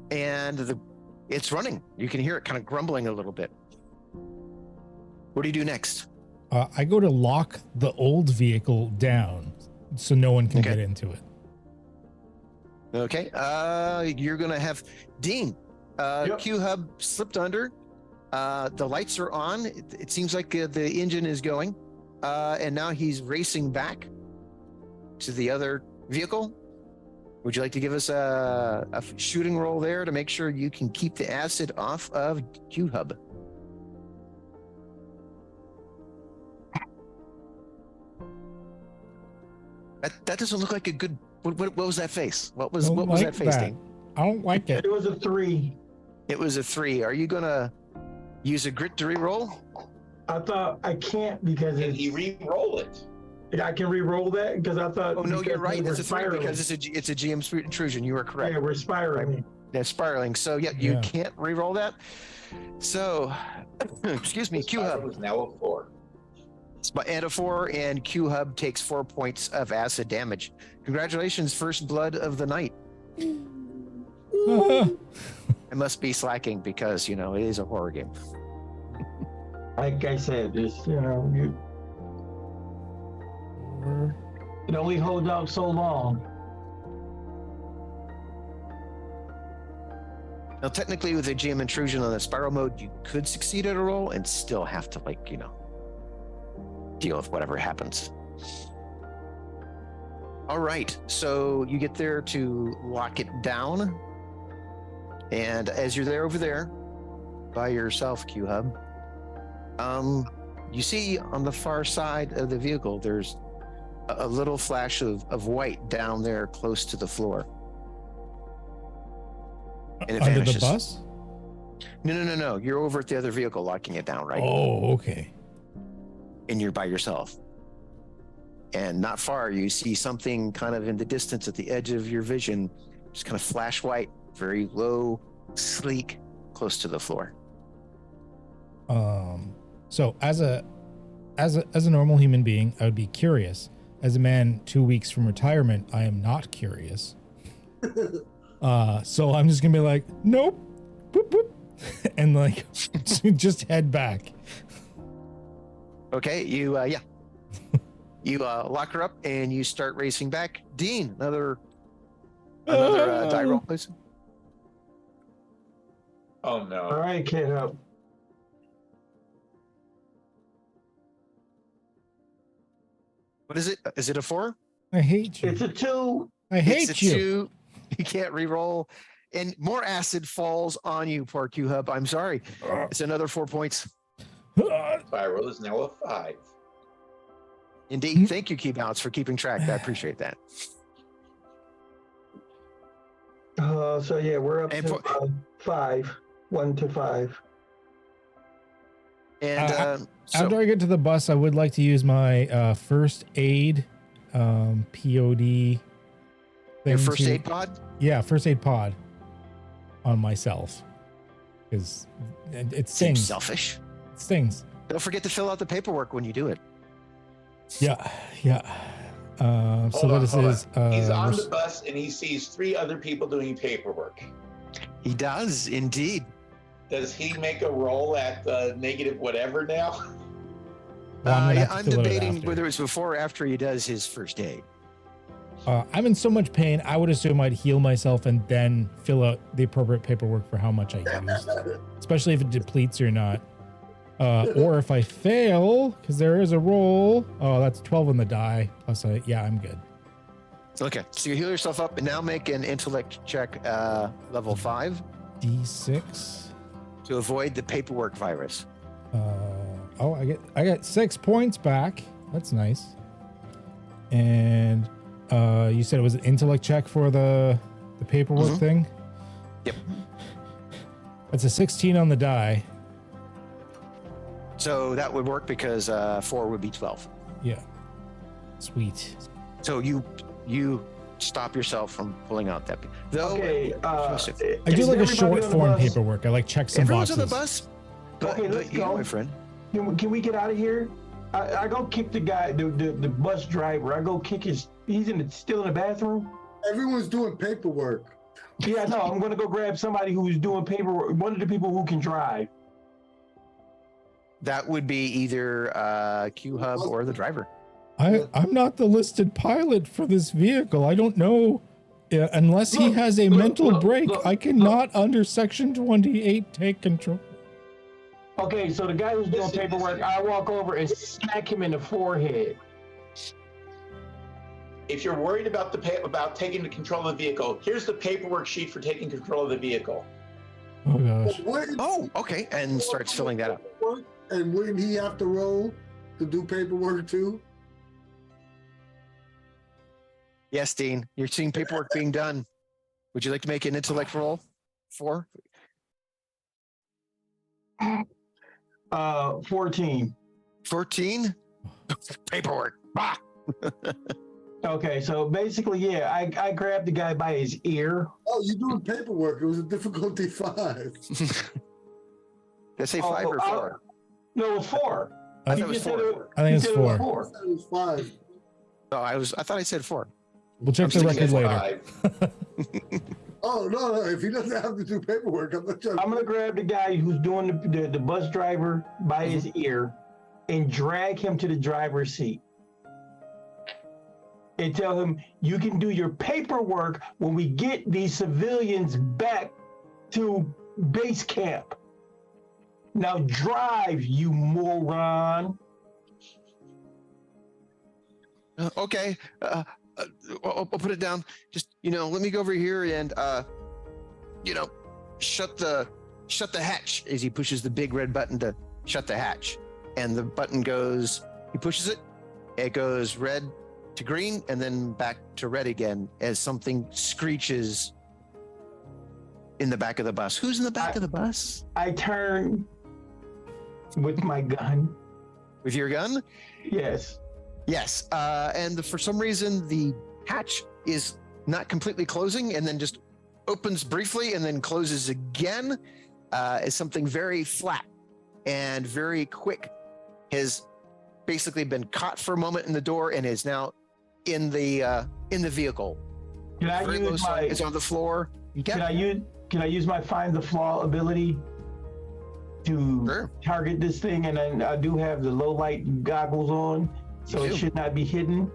And it's running. You can hear it kind of grumbling a little bit. What do you do next? I go to lock the old vehicle down so no one can get into it. Okay. You're going to have Dean. Qedhup slipped under. The lights are on. It seems like the engine is going. And now he's racing back to the other vehicle. Would you like to give us a shooting roll there to make sure you can keep the acid off of Qedhup? That doesn't look like a good. What was that face? What was Don't was like that face that. thing? I don't like it. It was a 3. It was a 3. Are you gonna use a grit to re-roll? I thought I can't because Can he re-roll it? I can re-roll that because I thought. Oh no, because you're right. we're It's a 3 spiraling. because it's a GM intrusion. You are correct. Yeah, we're spiraling. They're spiraling. So yeah, you Yeah. can't re-roll that. So, excuse me, The spiral Qedhup. is now a 4. And a 4, and Qedhup takes 4 points of acid damage. Congratulations, first blood of the night. Ah, It must be slacking because it is a horror game. Like I said, it's it only holds out so long. Now, technically, with a GM intrusion on the spiral mode, you could succeed at a roll and still have to, deal with whatever happens. All right, so you get there to lock it down. And as you're there over there by yourself, Qedhup, you see on the far side of the vehicle, there's a little flash of white down there close to the floor. And it under vanishes. the bus? No. You're over at the other vehicle locking it down, right? Oh, okay. And you're by yourself. And not far, you see something kind of in the distance at the edge of your vision, just kind of flash white, very low, sleek, close to the floor. So as a normal human being, I would be curious. As a man 2 weeks from retirement, I am not curious. So I'm just gonna be like, nope, boop, boop, and just head back. Okay, you you lock her up and you start racing back. Dean, another die roll, please. Oh no. All right, Qedhup. What is it? Is it a 4? I hate you. It's a 2. I It's hate a you. 2. You can't re-roll, and more acid falls on you, poor Qedhup. I'm sorry. It's another 4 points. Spiral is now a 5. Indeed. Thank you, Keybounce, for keeping track. I appreciate that. So yeah, we're up And to 5. 1 to 5. And so, After I get to the bus, I would like to use my first aid POD thing. your first aid pod? Yeah, first aid pod on myself. Because it Seems stings. selfish. It stings. Don't forget to fill out the paperwork when you do it. Yeah. So Hold on, this hold is He's on the bus and he sees 3 other people doing paperwork. He does, indeed. Does he make a roll at the negative whatever now? well, I'm, gonna have to I'm fill it debating after. whether it's before or after he does his first aid. I'm in so much pain, I would assume I'd heal myself and then fill out the appropriate paperwork for how much I used, especially if it depletes or not. Or if I fail, because there is a roll. Oh, that's 12 on the die. Plus, I'm good. Okay, so you heal yourself up and now make an intellect check, level 5, D6. to avoid the paperwork virus. I get 6 points back. That's nice. And you said it was an intellect check for the paperwork thing? Yep. That's a 16 on the die. So that would work because 4 would be 12. Yeah. Sweet. So you stop yourself from pulling out that. Though, Okay. I is do like a everybody short on the form bus? paperwork. I like check some everyone's boxes. on the bus. But, Okay, let's but you, go. my friend. Can we get out of here? I go kick the guy, the bus driver. I go kick his. He's still in the bathroom. Everyone's doing paperwork. Yeah, no, I'm gonna go grab somebody who's doing paperwork. One of the people who can drive. That would be either Qedhup or the driver. I'm not the listed pilot for this vehicle. I don't know. Unless he Look, has a look, mental look, break, look, I cannot, under Section 28, take control. Okay, so the guy who's doing Listen, paperwork, I walk over and smack him in the forehead. If you're worried about about taking control of the vehicle, here's the paperwork sheet for taking control of the vehicle. Oh gosh. Oh, okay. And starts filling that up. And wouldn't he have to roll to do paperwork too? Yes, Dean. You're seeing paperwork being done. Would you like to make an intellect roll? 4? 14. 14? Paperwork. Bah! Okay, so basically, yeah, I grabbed the guy by his ear. Oh, you're doing paperwork. It was a difficulty 5. Did I say 5 or 4? No, it was 4. I thought He it was just said 4. I think he it's said it was 4. I said it was 5. Oh, I thought I said 4. We'll check I'm the thinking record it's later. 5. Oh, no. If he doesn't have to do paperwork, I'm not trying I'm gonna grab the guy who's doing the bus driver by his ear and drag him to the driver's seat and tell him you can do your paperwork when we get these civilians back to base camp. Now drive, you moron. Okay. I'll put it down. Just, let me go over here and, shut the hatch as he pushes the big red button to shut the hatch. And the button goes, he pushes it, it goes red to green and then back to red again as something screeches in the back of the bus. Who's in the back of the bus? I turn with my gun. With your gun? Yes. Yes. And for some reason, the hatch is not completely closing and then just opens briefly and then closes again as something very flat and very quick has basically been caught for a moment in the door and is now in the vehicle. Can I Very low use side my is on the floor. You can I use my find the flaw ability to Sure. target this thing? And then I do have the low light goggles on, so You it do. should not be hidden.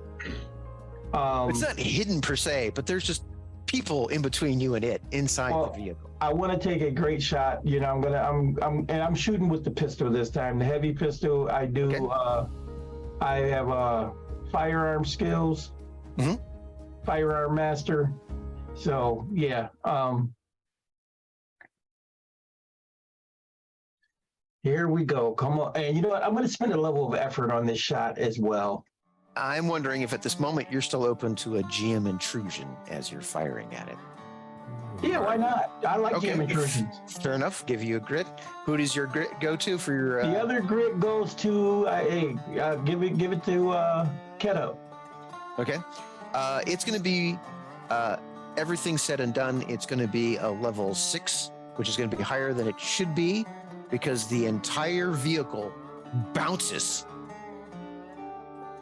It's not hidden per se, but there's just people in between you and it inside Well, the vehicle. I want to take a great shot. I'm shooting with the pistol this time, the heavy pistol. I do. Okay. I have firearm skills, Mhm. firearm master. So yeah. Here we go. Come on, and you know what? I'm going to spend a level of effort on this shot as well. I'm wondering if at this moment you're still open to a GM intrusion as you're firing at it. Yeah, why not? I like GM intrusions. Fair enough. Give you a grit. Who does your grit go to for your? The other grit goes to give it to Qedhup. Okay. It's going to be everything said and done. It's going to be a level 6, which is going to be higher than it should be because the entire vehicle bounces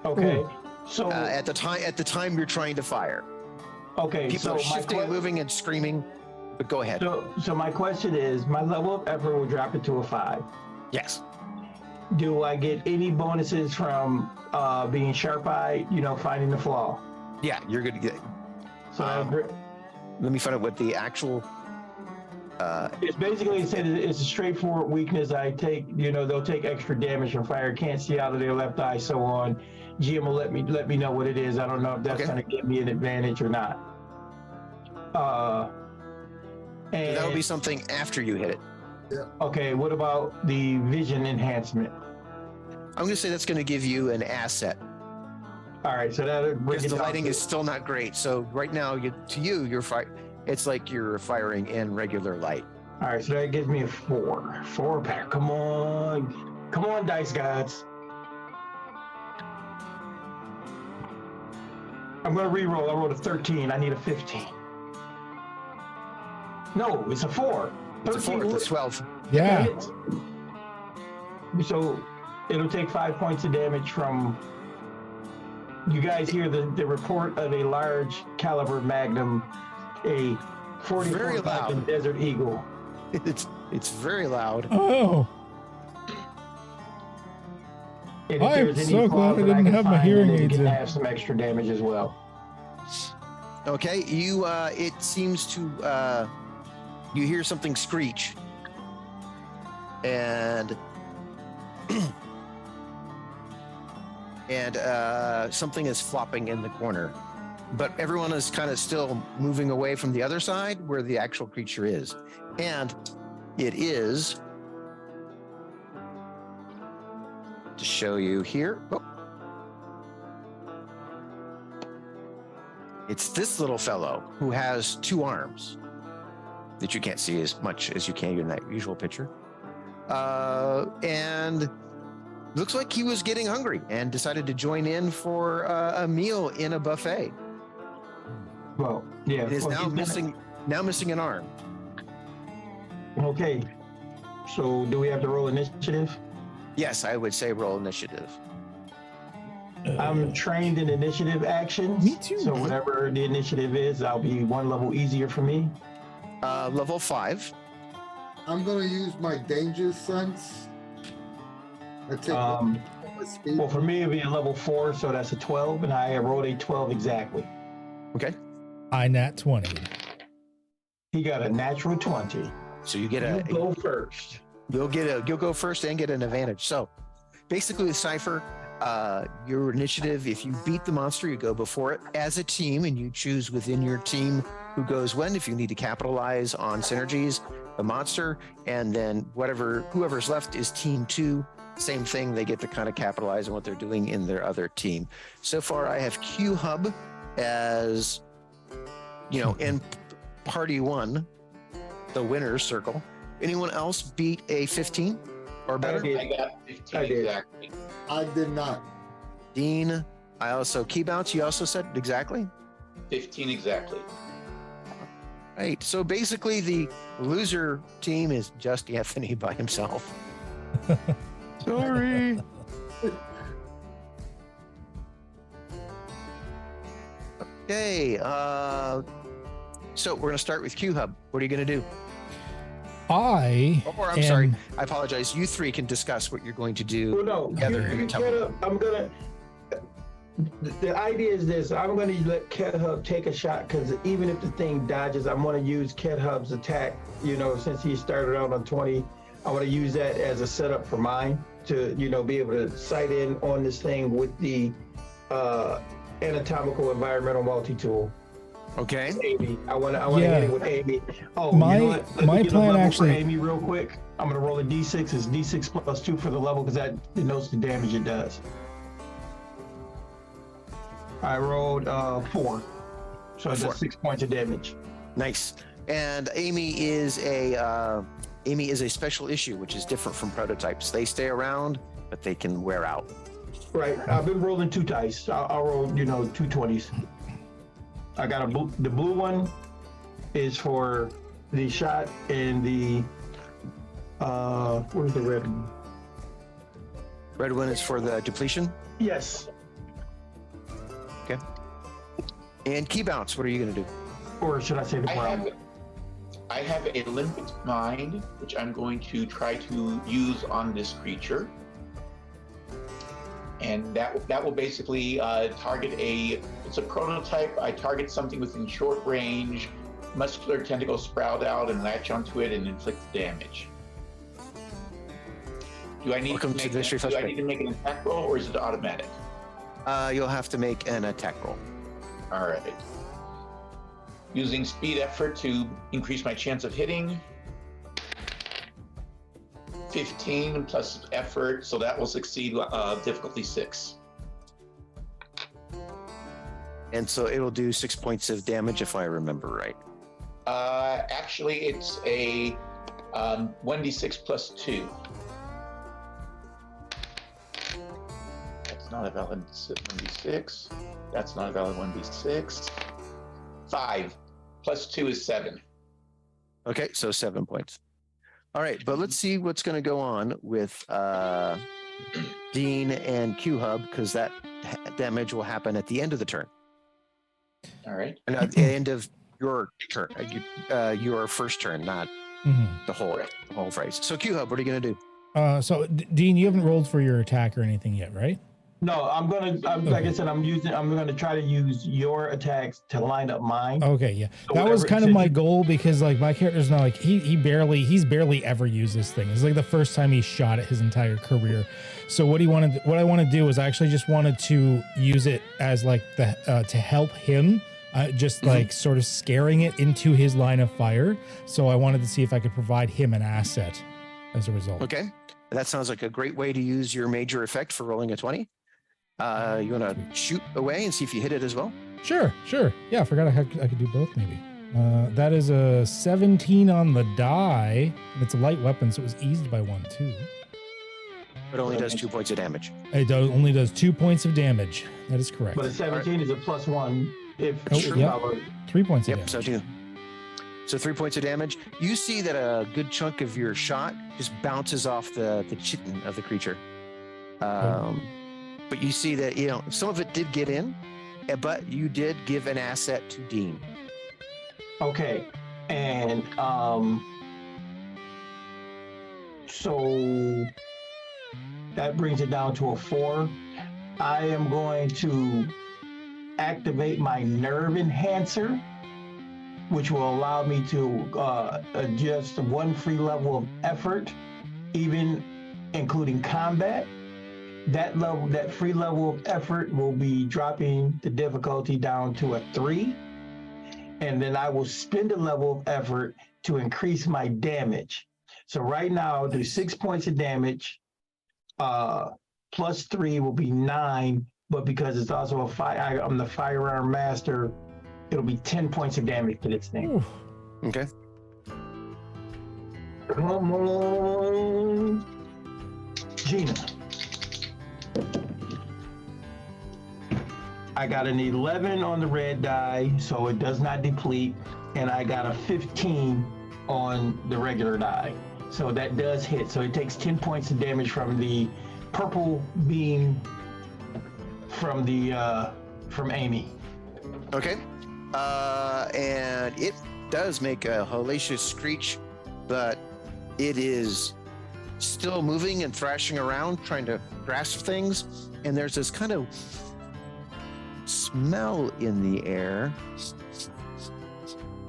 Okay, so at the time you're trying to fire. okay, People so are shifting, moving, and screaming. But go ahead. So my question is, my level of effort will drop it to a 5. Yes. Do I get any bonuses from being sharp-eyed? Finding the flaw. Yeah, you're going to get. So Let me find out what the actual. it's basically said it's a straightforward weakness. I take, they'll take extra damage from fire. Can't see out of their left eye, so on. GM will let me know what it is. I don't know if that's Okay. going to give me an advantage or not. And That would be something after you hit it. okay, what about the vision enhancement? I'm going to say that's going to give you an asset. All right, so that brings Because it the down lighting to- is still not great. So right now, you're it's like you're firing in regular light. All right, so that gives me a 4. 4 pack. Come on, dice gods. I'm gonna re-roll. I rolled a 13. I need a 15. No, it's a 4. It's a 4, it's a 12. Yeah. hits. So it'll take 5 points of damage from. You guys hear the report of a large caliber magnum, a 44 Very loud. Magnum Desert Eagle. It's very loud. Oh, And if I'm there's any so flaws glad I that didn't can have my find, hearing then it aids can in. have some extra damage as well. Okay, you it seems to you hear something screech. And something is flopping in the corner. But everyone is kind of still moving away from the other side where the actual creature is. And it is, to show you here. Oh. It's this little fellow who has 2 arms that you can't see as much as you can in that usual picture. And looks like he was getting hungry and decided to join in for a meal in a buffet. Well, yeah. It is well, now he's missing an arm. Okay. So do we have to roll initiative? Yes, I would say roll initiative. I'm trained in initiative actions. Me too. So whatever the initiative is, I'll be 1 level easier for me. Level 5. I'm gonna use my danger sense. I take Um, my speed. Well, for me, it'd be a level 4, so that's a 12, and I rolled a 12 exactly. Okay. I nat 20. He got a natural 20. So you get You go first. you'll go first and get an advantage. So basically with Cypher, your initiative, if you beat the monster, you go before it as a team and you choose within your team who goes when. If you need to capitalize on synergies, the monster, and then whoever's left is team 2. Same thing, they get to kind of capitalize on what they're doing in their other team. So far, I have Qedhup as, in party 1, the winner's circle. Anyone else beat a 15 or better? did. I got 15 I did. exactly. I did not. Dean, I also Keybounce, you also said exactly? 15 exactly. Right. So basically, the loser team is just Anthony by himself. Sorry. Okay. So we're gonna start with Qedhup. What are you gonna do? I Or I'm sorry, I apologize. You 3 can discuss what you're going to do. Well, no, together you and tell Qedhup, I'm gonna. The idea is this: I'm gonna let Qedhup take a shot because even if the thing dodges, I'm gonna use Qedhup's attack. Since he started out on 20, I want to use that as a setup for mine to, be able to sight in on this thing with the anatomical environmental multi-tool. Okay. Amy, I want to hit it with Amy. Oh, My- you know what? Let me my get a plan level actually- for Amy real quick. I'm gonna roll a d6. It's d6 plus 2 for the level because that denotes the damage it does. I rolled 4, so it 4. does 6 points of damage. Nice. And Amy is a special issue, which is different from prototypes. They stay around, but they can wear out. Right. I've been rolling 2 dice. I'll roll, 2 20s. I got the blue one is for the shot, and the where's the red one? Red one is for the depletion. Yes. Okay. And Keybounce, what are you going to do? Or should I say the brown? I have a limpid mind, which I'm going to try to use on this creature. And that will basically target it's a prototype. I target something within short range, muscular tentacles sprout out and latch onto it and inflict damage. Do I need to make an attack roll, or is it automatic? You'll have to make an attack roll. All right. Using speed effort to increase my chance of hitting. 15 plus effort, so that will succeed difficulty 6. And so it'll do 6 points of damage if I remember right. Actually, it's a 1d6 plus 2. That's not a valid 1d6. That's not a valid 1d6. 5 plus 2 is 7. Okay, so 7 points. All right, but let's see what's going to go on with Dean and Qedhup, because that damage will happen at the end of the turn. All right. And at the end of your turn, your first turn, not the whole phrase. So Qedhup, what are you going to do? So Dean, you haven't rolled for your attack or anything yet, right? No, like I said, I'm gonna try to use your attacks to line up mine. Okay, yeah. So That was whatever kind it of says my you- goal because like my character's not like he's barely ever used this thing. It's like the first time he shot it his entire career. So what I want to do is I actually just wanted to use it as like to help him, just like sort of scaring it into his line of fire. So I wanted to see if I could provide him an asset as a result. Okay, that sounds like a great way to use your major effect for rolling a 20. You want to shoot away and see if you hit it as well? Sure. Yeah, I forgot I could do both maybe. That is a 17 on the die. And it's a light weapon, so it was eased by 1 too. It only does 2 points of damage. It only does 2 points of damage. That is correct. But a 17 is a +1 if yeah. 3 points of Yep, damage. so 3 points of damage. You see that a good chunk of your shot just bounces off the chitin of the creature. But you see that, some of it did get in, but you did give an asset to Dean. Okay, and so that brings it down to a 4. I am going to activate my nerve enhancer, which will allow me to adjust 1 free level of effort, even including combat. That free level of effort will be dropping the difficulty down to a 3. And then I will spend a level of effort to increase my damage. So right now I'll do 6 points of damage, plus 3 will be 9, but because it's also I'm the firearm master, it'll be 10 points of damage to this thing. Ooh. Okay. Come on, Gina. I got an 11 on the red die, so it does not deplete, and I got a 15 on the regular die, so that does hit. So it takes 10 points of damage from the purple beam from Amy. Okay. And it does make a hellacious screech, but it is still moving and thrashing around, trying to grasp things. And there's this kind of smell in the air.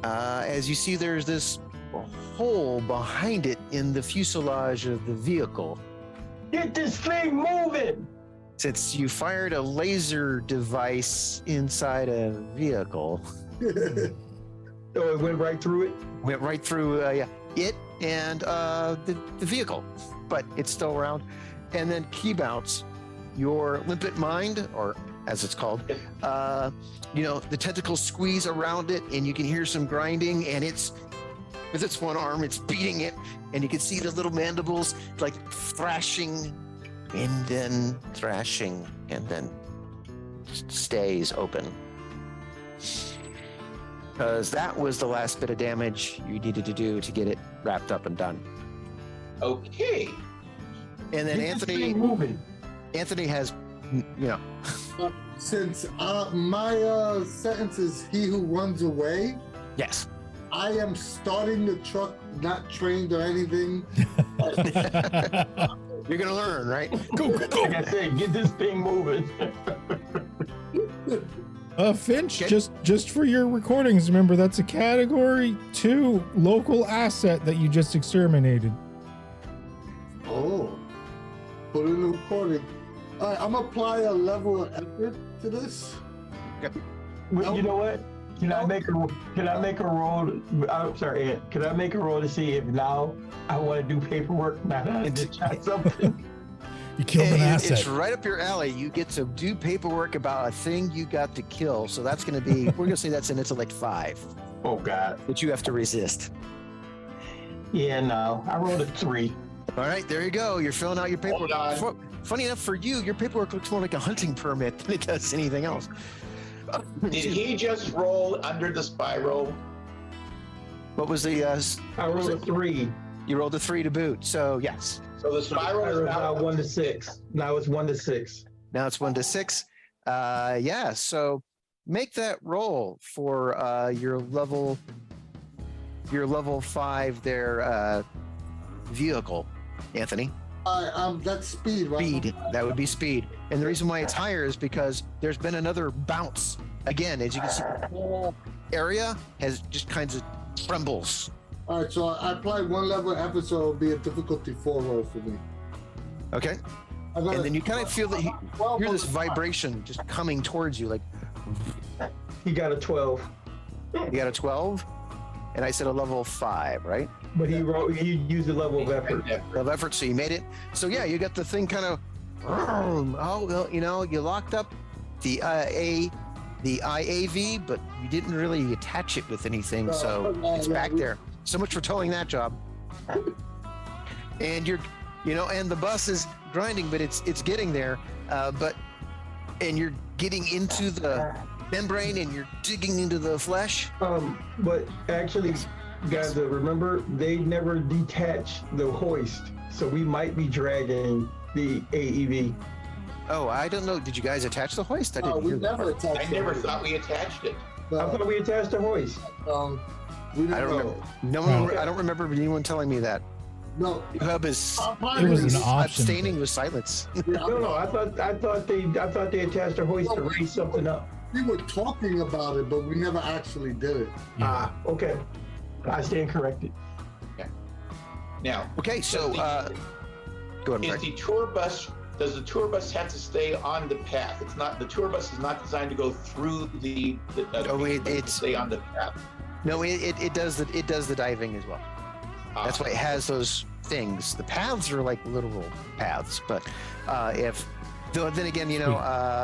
As you see, there's this hole behind it in the fuselage of the vehicle. Get this thing moving! Since you fired a laser device inside a vehicle. Oh, it went right through it? Went right through it and the vehicle, but it's still around. And then Keybounce, your limpet mind, or as it's called, the tentacles squeeze around it, and you can hear some grinding, and it's with its one arm, it's beating it, and you can see the little mandibles like thrashing, and then thrashing, and then stays open. Because that was the last bit of damage you needed to do to get it wrapped up and done. Okay. And then Get this thing moving. Anthony has, Since my sentence is he who runs away, yes. I am starting the truck, not trained or anything. You're gonna learn, right? Go. Like I said, get this thing moving. Finch, Okay. just for your recordings, remember that's a category 2 local asset that you just exterminated. Oh, put in the recording. All right, I'm gonna apply a level of effort to this. Well, you know what? Can I make a roll? I'm sorry, Ed. Can I make a roll to see if now I want to do paperwork? Now that I just shot something. You killed an asset. It's right up your alley. You get to do paperwork about a thing you got to kill. So that's gonna be, we're gonna say that's an intellect 5, Oh God. that you have to resist. Yeah, no. I rolled a 3. All right, there you go. You're filling out your paperwork. Hold Funny enough for you, your paperwork looks more like a hunting permit than it does anything else. Did he just roll under the spiral? What was the? I rolled a 3. You rolled a 3 to boot. So yes. So the spiral is Now now 1 to 6. Now it's 1 to 6. Now it's 1 to 6. Yeah. So make that roll for your level 5 there vehicle, Anthony. That's speed, right? Speed. That would be speed. And the reason why it's higher is because there's been another bounce. Again, as you can see, the whole area has just kinds of trembles. All right, so I apply 1 level of effort, so it'll be a difficulty 4 roll for me. Okay. I got And then you kind of feel that you 12 hear on this the side. vibration just coming towards you. Like He got a 12. you got a 12, and I said a level 5, right? But he used the level of effort. Of effort, so you made it. So yeah, you got the thing kind of. Oh well, you locked up the the IAV, but you didn't really attach it with anything, so it's back there. So much for towing that job. And and the bus is grinding, but it's getting there. And you're getting into the membrane and you're digging into the flesh. But actually, guys, remember they never detached the hoist, so we might be dragging the AEV. Oh, I don't know. Did you guys attach the hoist? I didn't we hear that. never attached I never thought we attached it. I thought we attached the hoist. We didn't I don't know. remember. I don't remember anyone telling me that. No, Qedhup is It was an option. abstaining with silence. No, I thought they attached the hoist to raise something up. we were talking about it, but we never actually did it. Yeah. Okay. I stand corrected. Now, Okay, so go ahead, is Greg. the tour bus? Does the tour bus have to stay on the path? It's not. The tour bus is not designed to go through the it's stay on the path. No, it does the diving as well. That's why it has those things. The paths are like literal paths, but then again,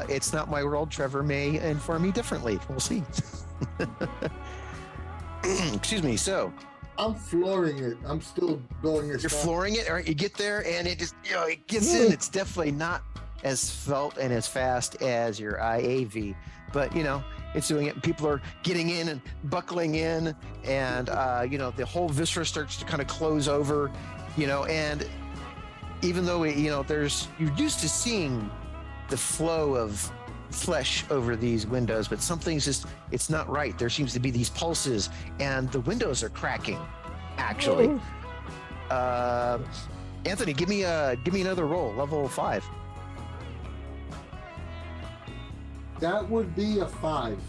it's not my world. Trevor may inform me differently. We'll see. Excuse me. So I'm flooring it. I'm still going as you're fast. flooring it, or you get there and it just it gets in. It's definitely not as felt and as fast as your IAV, but it's doing it. People are getting in and buckling in, and the whole viscera starts to kind of close over, and even though you're used to seeing the flow of flesh over these windows, but something's it's not right. There seems to be these pulses, and the windows are cracking. Actually, Anthony, give me another roll, level 5. That would be a 5.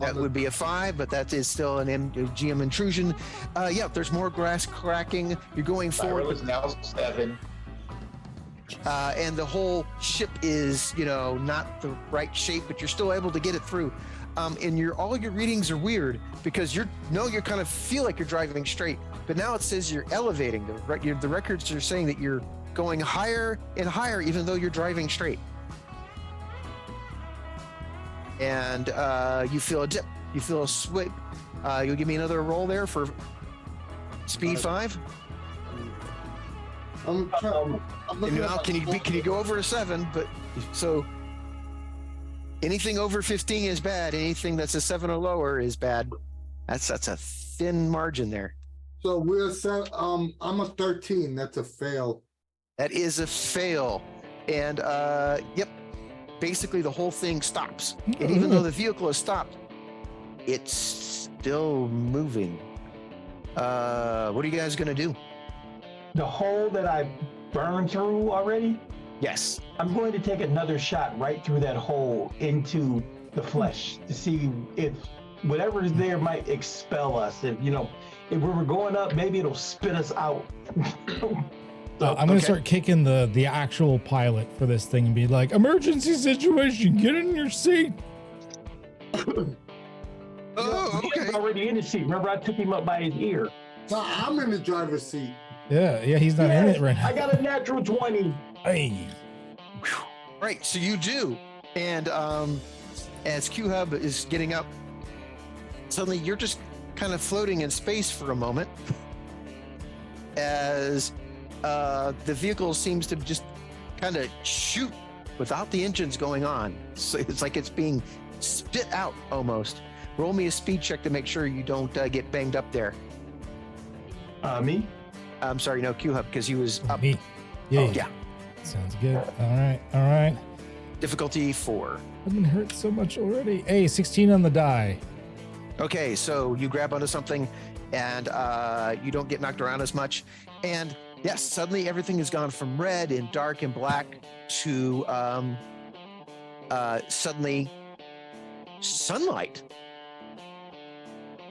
That would be a 5, but that is still an GM intrusion. There's more grass cracking. You're going Forward forward, is now 7. and the whole ship is, not the right shape, but you're still able to get it through. And all your readings are weird because you kind of feel like you're driving straight, but now it says you're elevating. The records are saying that you're going higher and higher, even though you're driving straight. And you feel a dip, you feel a sweep. You'll give me another roll there for speed 5. I'm looking Now, at can you go over a 7? But so anything over 15 is bad. Anything that's a 7 or lower is bad. That's a thin margin there. So we're set. I'm a 13. That's a fail. That is a fail. And basically the whole thing stops. And even though the vehicle is stopped, it's still moving. What are you guys gonna do? The hole that I burned through already, Yes. I'm going to take another shot right through that hole into the flesh to see if whatever is there might expel us. If we were going up, maybe it'll spit us out. I'm going to start kicking the actual pilot for this thing and be like, emergency situation, get in your seat. He's already in the seat. Remember, I took him up by his ear. So I'm in the driver's seat. Yeah, he's not in it right now. I got a natural 20. Hey. Right, so you do. And as Qedhup is getting up, suddenly you're just kind of floating in space for a moment as the vehicle seems to just kind of shoot without the engines going on. So it's like it's being spit out almost. Roll me a speed check to make sure you don't get banged up there. Me? I'm sorry, no, Qedhup, because he was up. Me. Yeah. Oh, yeah. Sounds good. All right. Difficulty 4. I've been hurt so much already. Hey, 16 on the die. Okay, so you grab onto something and you don't get knocked around as much. And yes, suddenly everything has gone from red and dark and black to suddenly sunlight.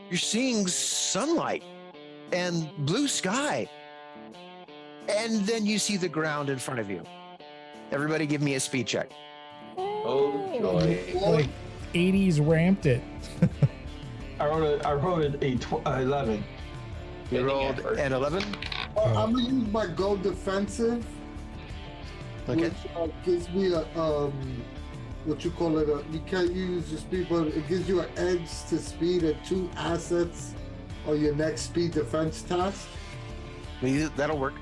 You're seeing sunlight and blue sky. And then you see the ground in front of you. Everybody give me a speed check. Oh joy! Like 80s ramped it. I rolled a 11. You rolled an 11. I'm gonna use my go defensive, Okay. which gives me a what you call it. You can't use your speed, but it gives you an edge to speed and 2 assets on your next speed defense task. That'll work.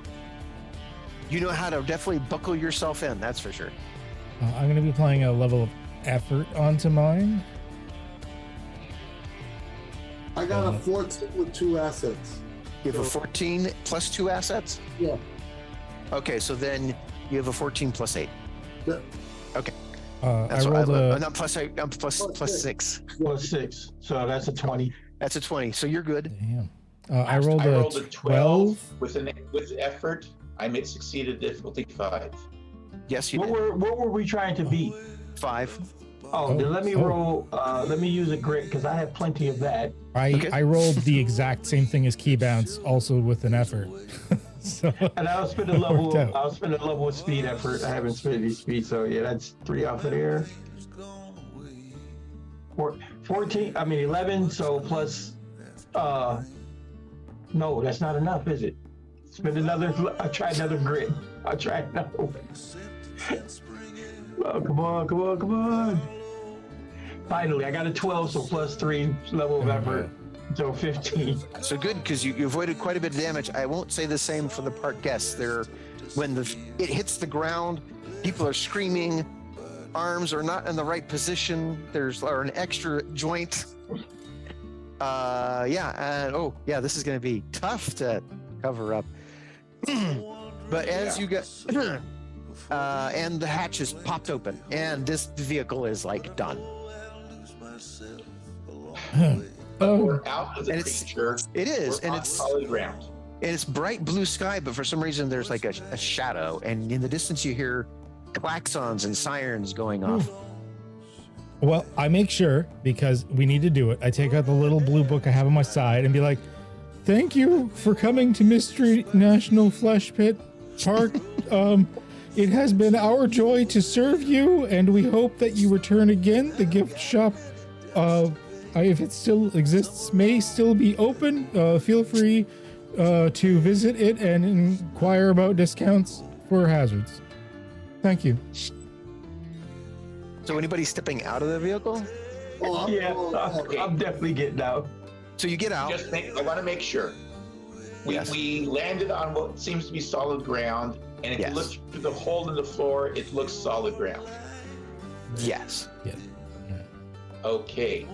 You know how to definitely buckle yourself in, that's for sure. I'm going to be playing a level of effort onto mine. I got a 14 with 2 assets. You have a 14 plus 2 assets? Yeah. Okay, so then you have a 14 plus 8. Yeah. Okay. I rolled not plus 8, plus 6. Plus 6. So that's a 20. That's a 20. So you're good. Damn. I rolled a 12 with effort. I succeeded difficulty 5. Yes, you What did. what were we trying to beat? 5. Oh, then let me roll. Let me use a grit because I have plenty of that. I rolled the exact same thing as Keybounce, also with an effort. So And I'll spend a level. worked out. I'll spend a level with speed effort. I haven't spent any speed, so yeah, that's 3 off of there. 14. I mean 11. So plus. No, that's not enough, is it? Spend another. I'll try another grit. I'll try another one. Oh, come on. Finally, I got a 12, so plus 3 level of effort. So 15. So good, because you avoided quite a bit of damage. I won't say the same for the park guests. When it hits the ground, people are screaming, arms are not in the right position, there's an extra joint. This is going to be tough to cover up. But as you get, and the hatch is popped open, and this vehicle is like done. We're out of the And creature. it is, We're and on it's solid ground. And it's bright blue sky, but for some reason there's like a shadow, and in the distance you hear klaxons and sirens going off. Well, I make sure, because we need to do it, I take out the little blue book I have on my side and be like, thank you for coming to Mystery National Flesh Pit Park. It has been our joy to serve you, and we hope that you return again. The gift shop, if it still exists, may still be open. Feel free to visit it and inquire about discounts for hazards. Thank you. So anybody stepping out of the vehicle? I'm definitely getting out. So you get out. I want to make sure. We landed on what seems to be solid ground, and if you look through the hole in the floor, it looks solid ground. Yes. Yeah. Okay.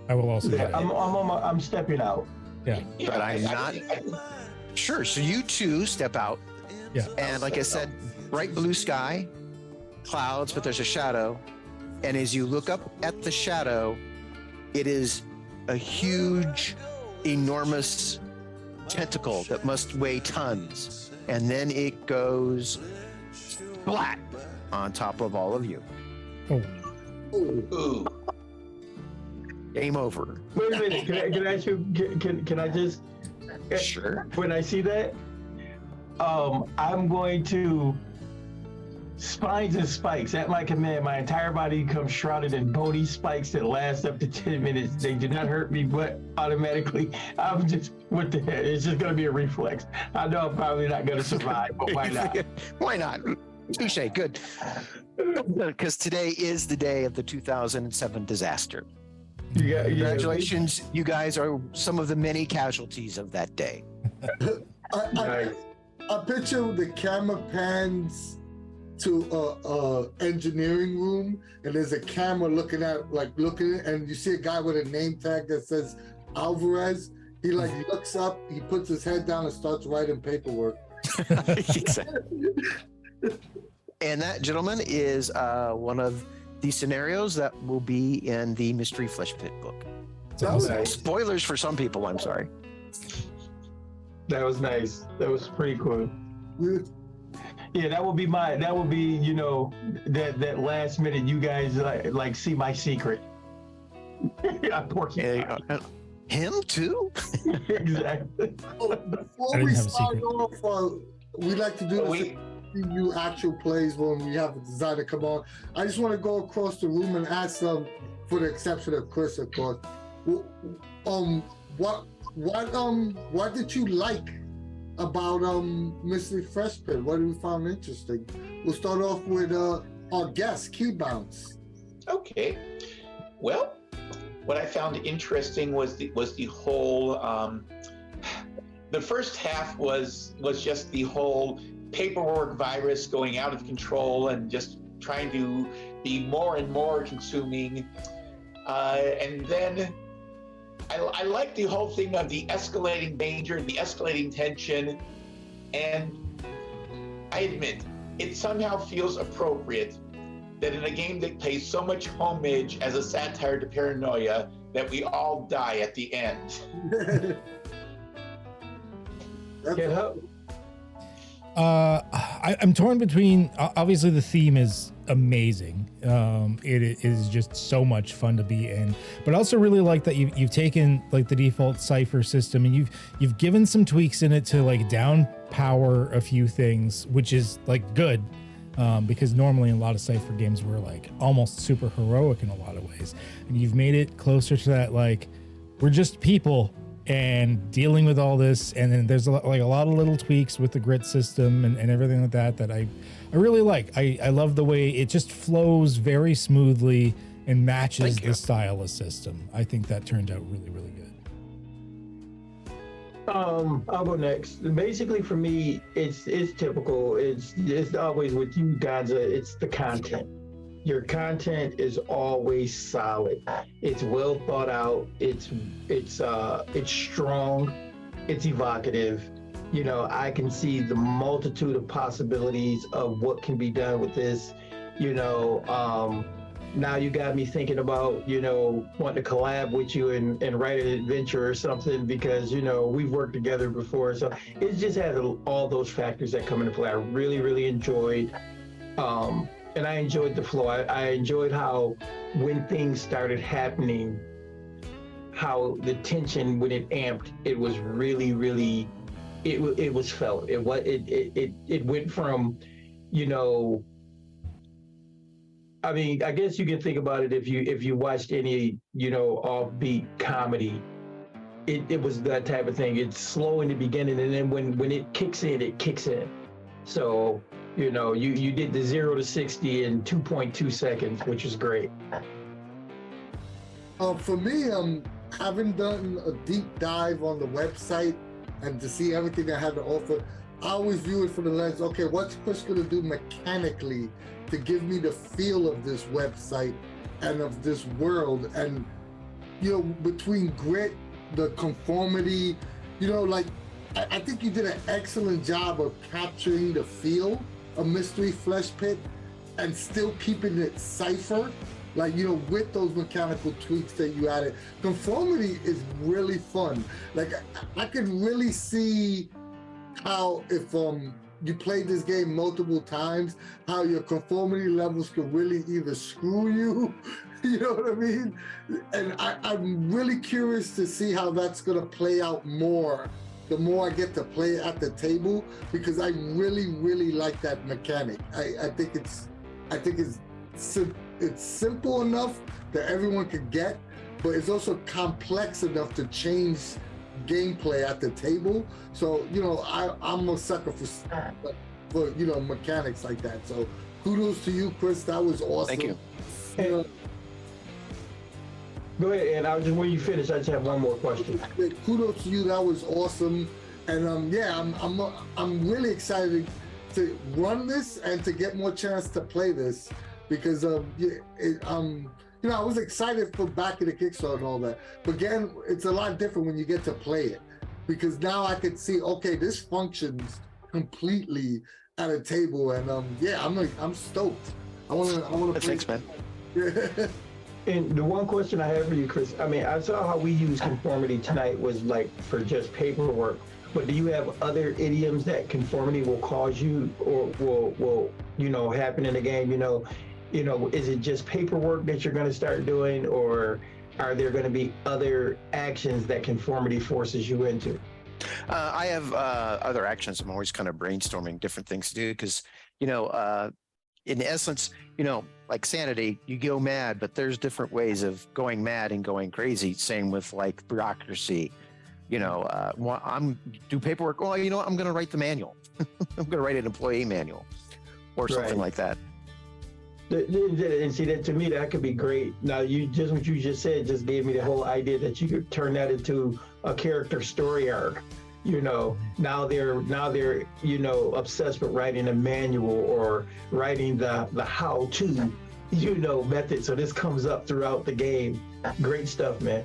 I will also get out. I'm stepping out. Yeah. But I'm not sure. So you two step out. Yeah. And like I said, bright blue sky, clouds, but there's a shadow. And as you look up at the shadow, it is a huge, enormous tentacle that must weigh tons. And then it goes flat on top of all of you. Oh. Ooh. Game over. Wait a minute. Can I ask you? Can I just? Sure. When I see that, I'm going to spines and spikes at my command. My entire body becomes shrouded in bony spikes that last up to 10 minutes. They do not hurt me, but automatically, I'm just, what the hell? It's just going to be a reflex. I know I'm probably not going to survive, but why not? Why not? Touche. Good. Because today is the day of the 2007 disaster. Congratulations, you guys are some of the many casualties of that day. I picture the camera pans to engineering room, and there's a camera looking, and you see a guy with a name tag that says Alvarez. He looks up, he puts his head down and starts writing paperwork. And that, gentleman, is one of the scenarios that will be in the Mystery Flesh Pit book. Nice. Spoilers for some people, I'm sorry. That was nice. That was pretty cool. Yeah, that would be that last minute you guys like see my secret. Him too? Exactly. Before we start off, we like to do you actual plays when we have a designer come on. I just want to go across the room and ask them, for the exception of Chris, of course. What did you like about Mystery Fresh Pit? What did you find interesting? We'll start off with our guest, Keybounce. Okay. Well, what I found interesting was the whole. The first half was just the whole paperwork virus going out of control and just trying to be more and more consuming. And then I like the whole thing of the escalating danger, the escalating tension. And I admit, it somehow feels appropriate that in a game that pays so much homage as a satire to paranoia, that we all die at the end. Qedhup? I'm torn between. Obviously, the theme is amazing. It is just so much fun to be in. But I also really like that you've taken like the default Cypher system and you've given some tweaks in it to like down power a few things, which is like good. Because normally in a lot of Cypher games we're like almost super heroic in a lot of ways, and you've made it closer to that like we're just people and dealing with all this. And then there's a lot of little tweaks with the grit system and everything like that I really like. I love the way it just flows very smoothly and matches the style of system. I think that turned out really, really good. I'll go next. Basically, for me, it's typical. It's always with you, Ganza. It's the content. Your content is always solid. It's well thought out. It's strong. It's evocative. You know, I can see the multitude of possibilities of what can be done with this. You know, now you got me thinking about, you know, wanting to collab with you and write an adventure or something, because, you know, we've worked together before. So it just has all those factors that come into play. I really, really enjoyed, and I enjoyed the flow. I enjoyed how when things started happening, how the tension, when it amped, it was really, really, it was felt. It went from, you know, I mean, I guess you can think about it if you watched any, you know, offbeat comedy, it was that type of thing. It's slow in the beginning, and then when it kicks in, it kicks in. So, you know, you did the 0 to 60 in 2.2 seconds, which is great. For me, having done a deep dive on the website and to see everything I had to offer, I always view it from the lens, okay, what's Chris gonna do mechanically to give me the feel of this website and of this world? And, you know, between grit, the conformity, you know, like, I think you did an excellent job of capturing the feel of Mystery Flesh Pit and still keeping it Cypher, like, you know, with those mechanical tweaks that you added. Conformity is really fun. Like, I could really see how if you played this game multiple times, how your conformity levels could really either screw you, you know what I mean? And I'm really curious to see how that's gonna play out more, the more I get to play at the table, because I really, really like that mechanic. I think it's simple enough that everyone could get, but it's also complex enough to change gameplay at the table. So, you know, I'm a sucker for you know, mechanics like that. So kudos to you, Chris. That was awesome. Thank you. Go ahead, and when you finish, I just have one more question. Kudos to you. That was awesome. And yeah, I'm really excited to run this and to get more chance to play this, because you know, I was excited for backing the Kickstarter and all that. But again, it's a lot different when you get to play it, because now I could see, okay, this functions completely at a table, and yeah, I'm stoked. I want to. Thanks, man. And the one question I have for you, Chris, I mean, I saw how we use conformity tonight was like for just paperwork, but do you have other idioms that conformity will cause you, or will you know, happen in the game? You know, is it just paperwork that you're going to start doing, or are there going to be other actions that conformity forces you into? I have other actions. I'm always kind of brainstorming different things to do, because, you know, in essence, you know, like sanity, you go mad, but there's different ways of going mad and going crazy. Same with like bureaucracy. You know, I'm do paperwork. Oh, you know what? I'm going to write the manual. I'm going to write an employee manual or something like that. And see that to me that could be great. Now you just what you just said just gave me the whole idea that you could turn that into a character story arc. You know, now they're obsessed with writing a manual or writing the how to method. So this comes up throughout the game. Great stuff, man.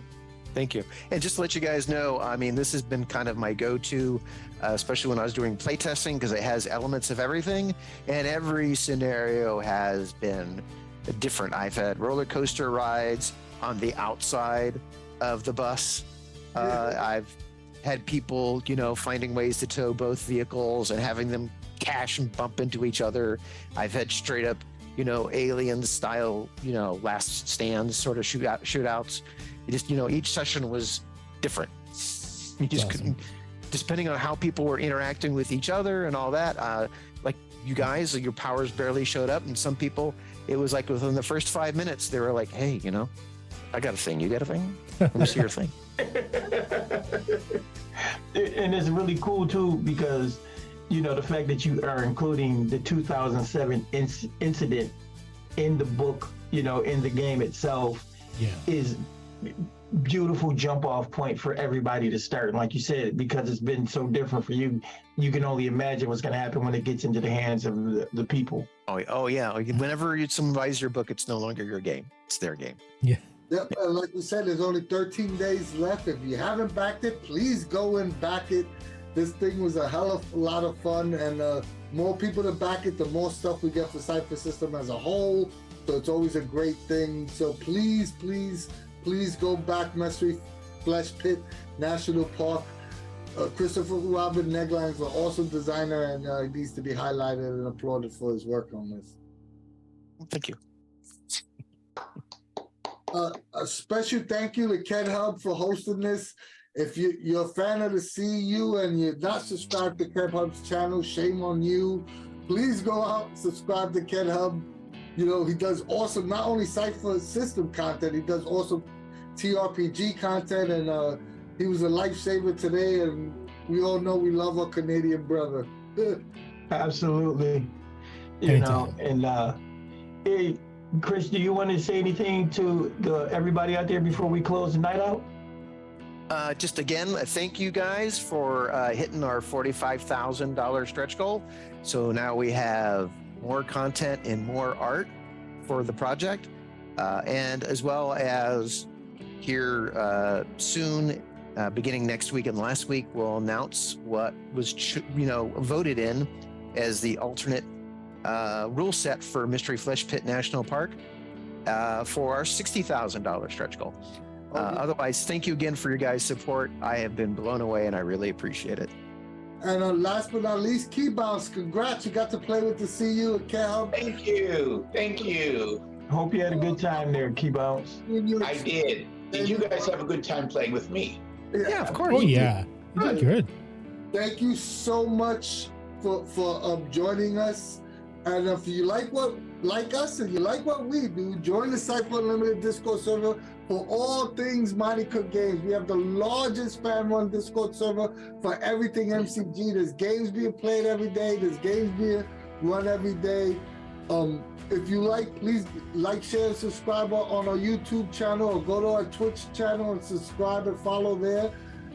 Thank you. And just to let you guys know, I mean, this has been kind of my go-to, especially when I was doing playtesting, because it has elements of everything, and every scenario has been different. I've had roller coaster rides on the outside of the bus. I've had people, finding ways to tow both vehicles and having them crash and bump into each other. I've had straight up, alien style, last stands sort of shootouts. Each session was different. You just couldn't, depending on how people were interacting with each other and all that. Like you guys, your powers barely showed up, and some people, it was like within the first 5 minutes, they were like, "Hey, I got a thing. You got a thing? Let me see your thing." And it's really cool too because the fact that you are including the 2007 incident in the book, in the game itself, is beautiful jump off point for everybody to start. And like you said, because it's been so different for you, you can only imagine what's going to happen when it gets into the hands of the people. Oh yeah. Whenever someone buys your book, it's no longer your game. It's their game. Yeah. Yep, like we said, there's only 13 days left. If you haven't backed it, please go and back it. This thing was a hell of a lot of fun, and more people to back it, the more stuff we get for Cypher System as a whole. So it's always a great thing. So please go back Mystery Flesh Pit National Park. Christopher Robin Negelein is an awesome designer, and he needs to be highlighted and applauded for his work on this. Thank you. A special thank you to Qedhup for hosting this. If you're a fan of the CU and you're not subscribed to Qedhup's channel, shame on you. Please go out and subscribe to Qedhup. He does awesome, not only Cypher System content, he does awesome TRPG content, and he was a lifesaver today, and we all know we love our Canadian brother. Absolutely. Hey, Chris, do you want to say anything to everybody out there before we close the night out? Just again, thank you guys for hitting our $45,000 stretch goal. So now we have more content and more art for the project, and as well as here soon, beginning next week and last week, we'll announce what was voted in as the alternate rule set for Mystery Flesh Pit National Park for our $60,000 stretch goal. Otherwise, thank you again for your guys' support. I have been blown away, and I really appreciate it. And last but not least, Keybounce, congrats. You got to play with the CU at Qedhup. Thank you. Hope you had a good time there, Keybounce. I did. Did you guys have a good time playing with me? Yeah, of course. Oh yeah, you did good. Thank you so much for joining us. And if you like us and you like what we do, join the Cypher Unlimited Discord server for all things Mighty Cook Games. We have the largest fan-run Discord server for everything MCG. There's games being played every day. There's games being run every day. If you like, please like, share, and subscribe on our YouTube channel, or go to our Twitch channel and subscribe and follow there.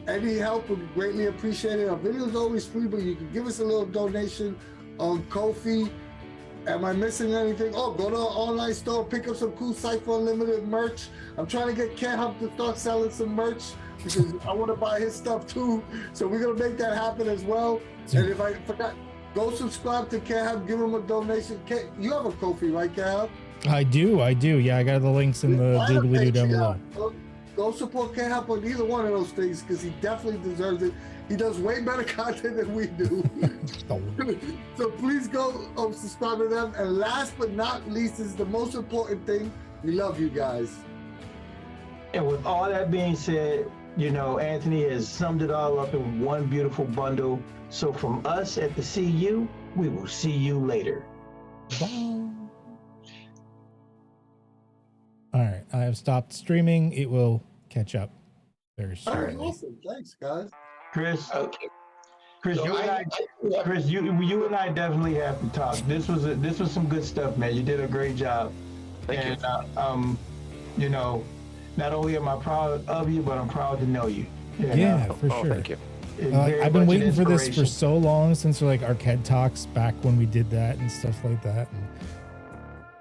Any help would be greatly appreciated. Our video is always free, but you can give us a little donation on Ko-fi. Am I missing anything? Oh, go to our online store, pick up some cool Cypher Unlimited merch. I'm trying to get Qedhup to start selling some merch because I want to buy his stuff too. So we're going to make that happen as well. And if I forgot, go subscribe to Qedhup, give him a donation. You have a Ko-fi, right, Qedhup? I do. Yeah, I got the links in the doobly-doo down below. Go support Qedhup on either one of those things because he definitely deserves it. He does way better content than we do. So please go subscribe to them. And last but not least is the most important thing. We love you guys. And with all that being said, Anthony has summed it all up in one beautiful bundle. So from us at the CU, we will see you later. Bye. All right, I have stopped streaming. It will catch up very soon. All right, awesome. Thanks, guys. Chris. Okay. Chris, So you and I, Chris, you and I definitely have to talk. This was some good stuff, man. You did a great job. Thank you. You know, not only am I proud of you, but I'm proud to know you. Yeah, for sure. Thank you. I've been waiting for this for so long, since like our KED talks back when we did that and stuff like that.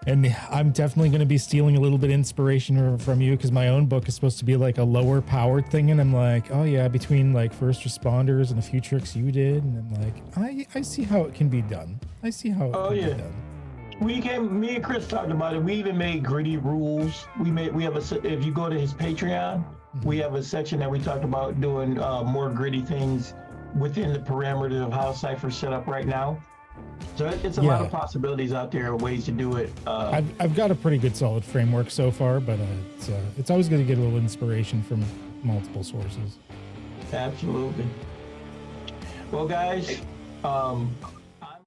And I'm definitely going to be stealing a little bit of inspiration from you, because my own book is supposed to be like a lower powered thing. And I'm like, oh yeah, between like first responders and a few tricks you did. And I'm like, I see how it can be done. I see how it can be done. Me and Chris talked about it. We even made gritty rules. If you go to his Patreon, we have a section that we talked about doing more gritty things within the parameters of how Cypher's set up right now. So it's a lot of possibilities out there, ways to do it. I've got a pretty good solid framework so far, but it's always going to get a little inspiration from multiple sources. Absolutely. Well, guys,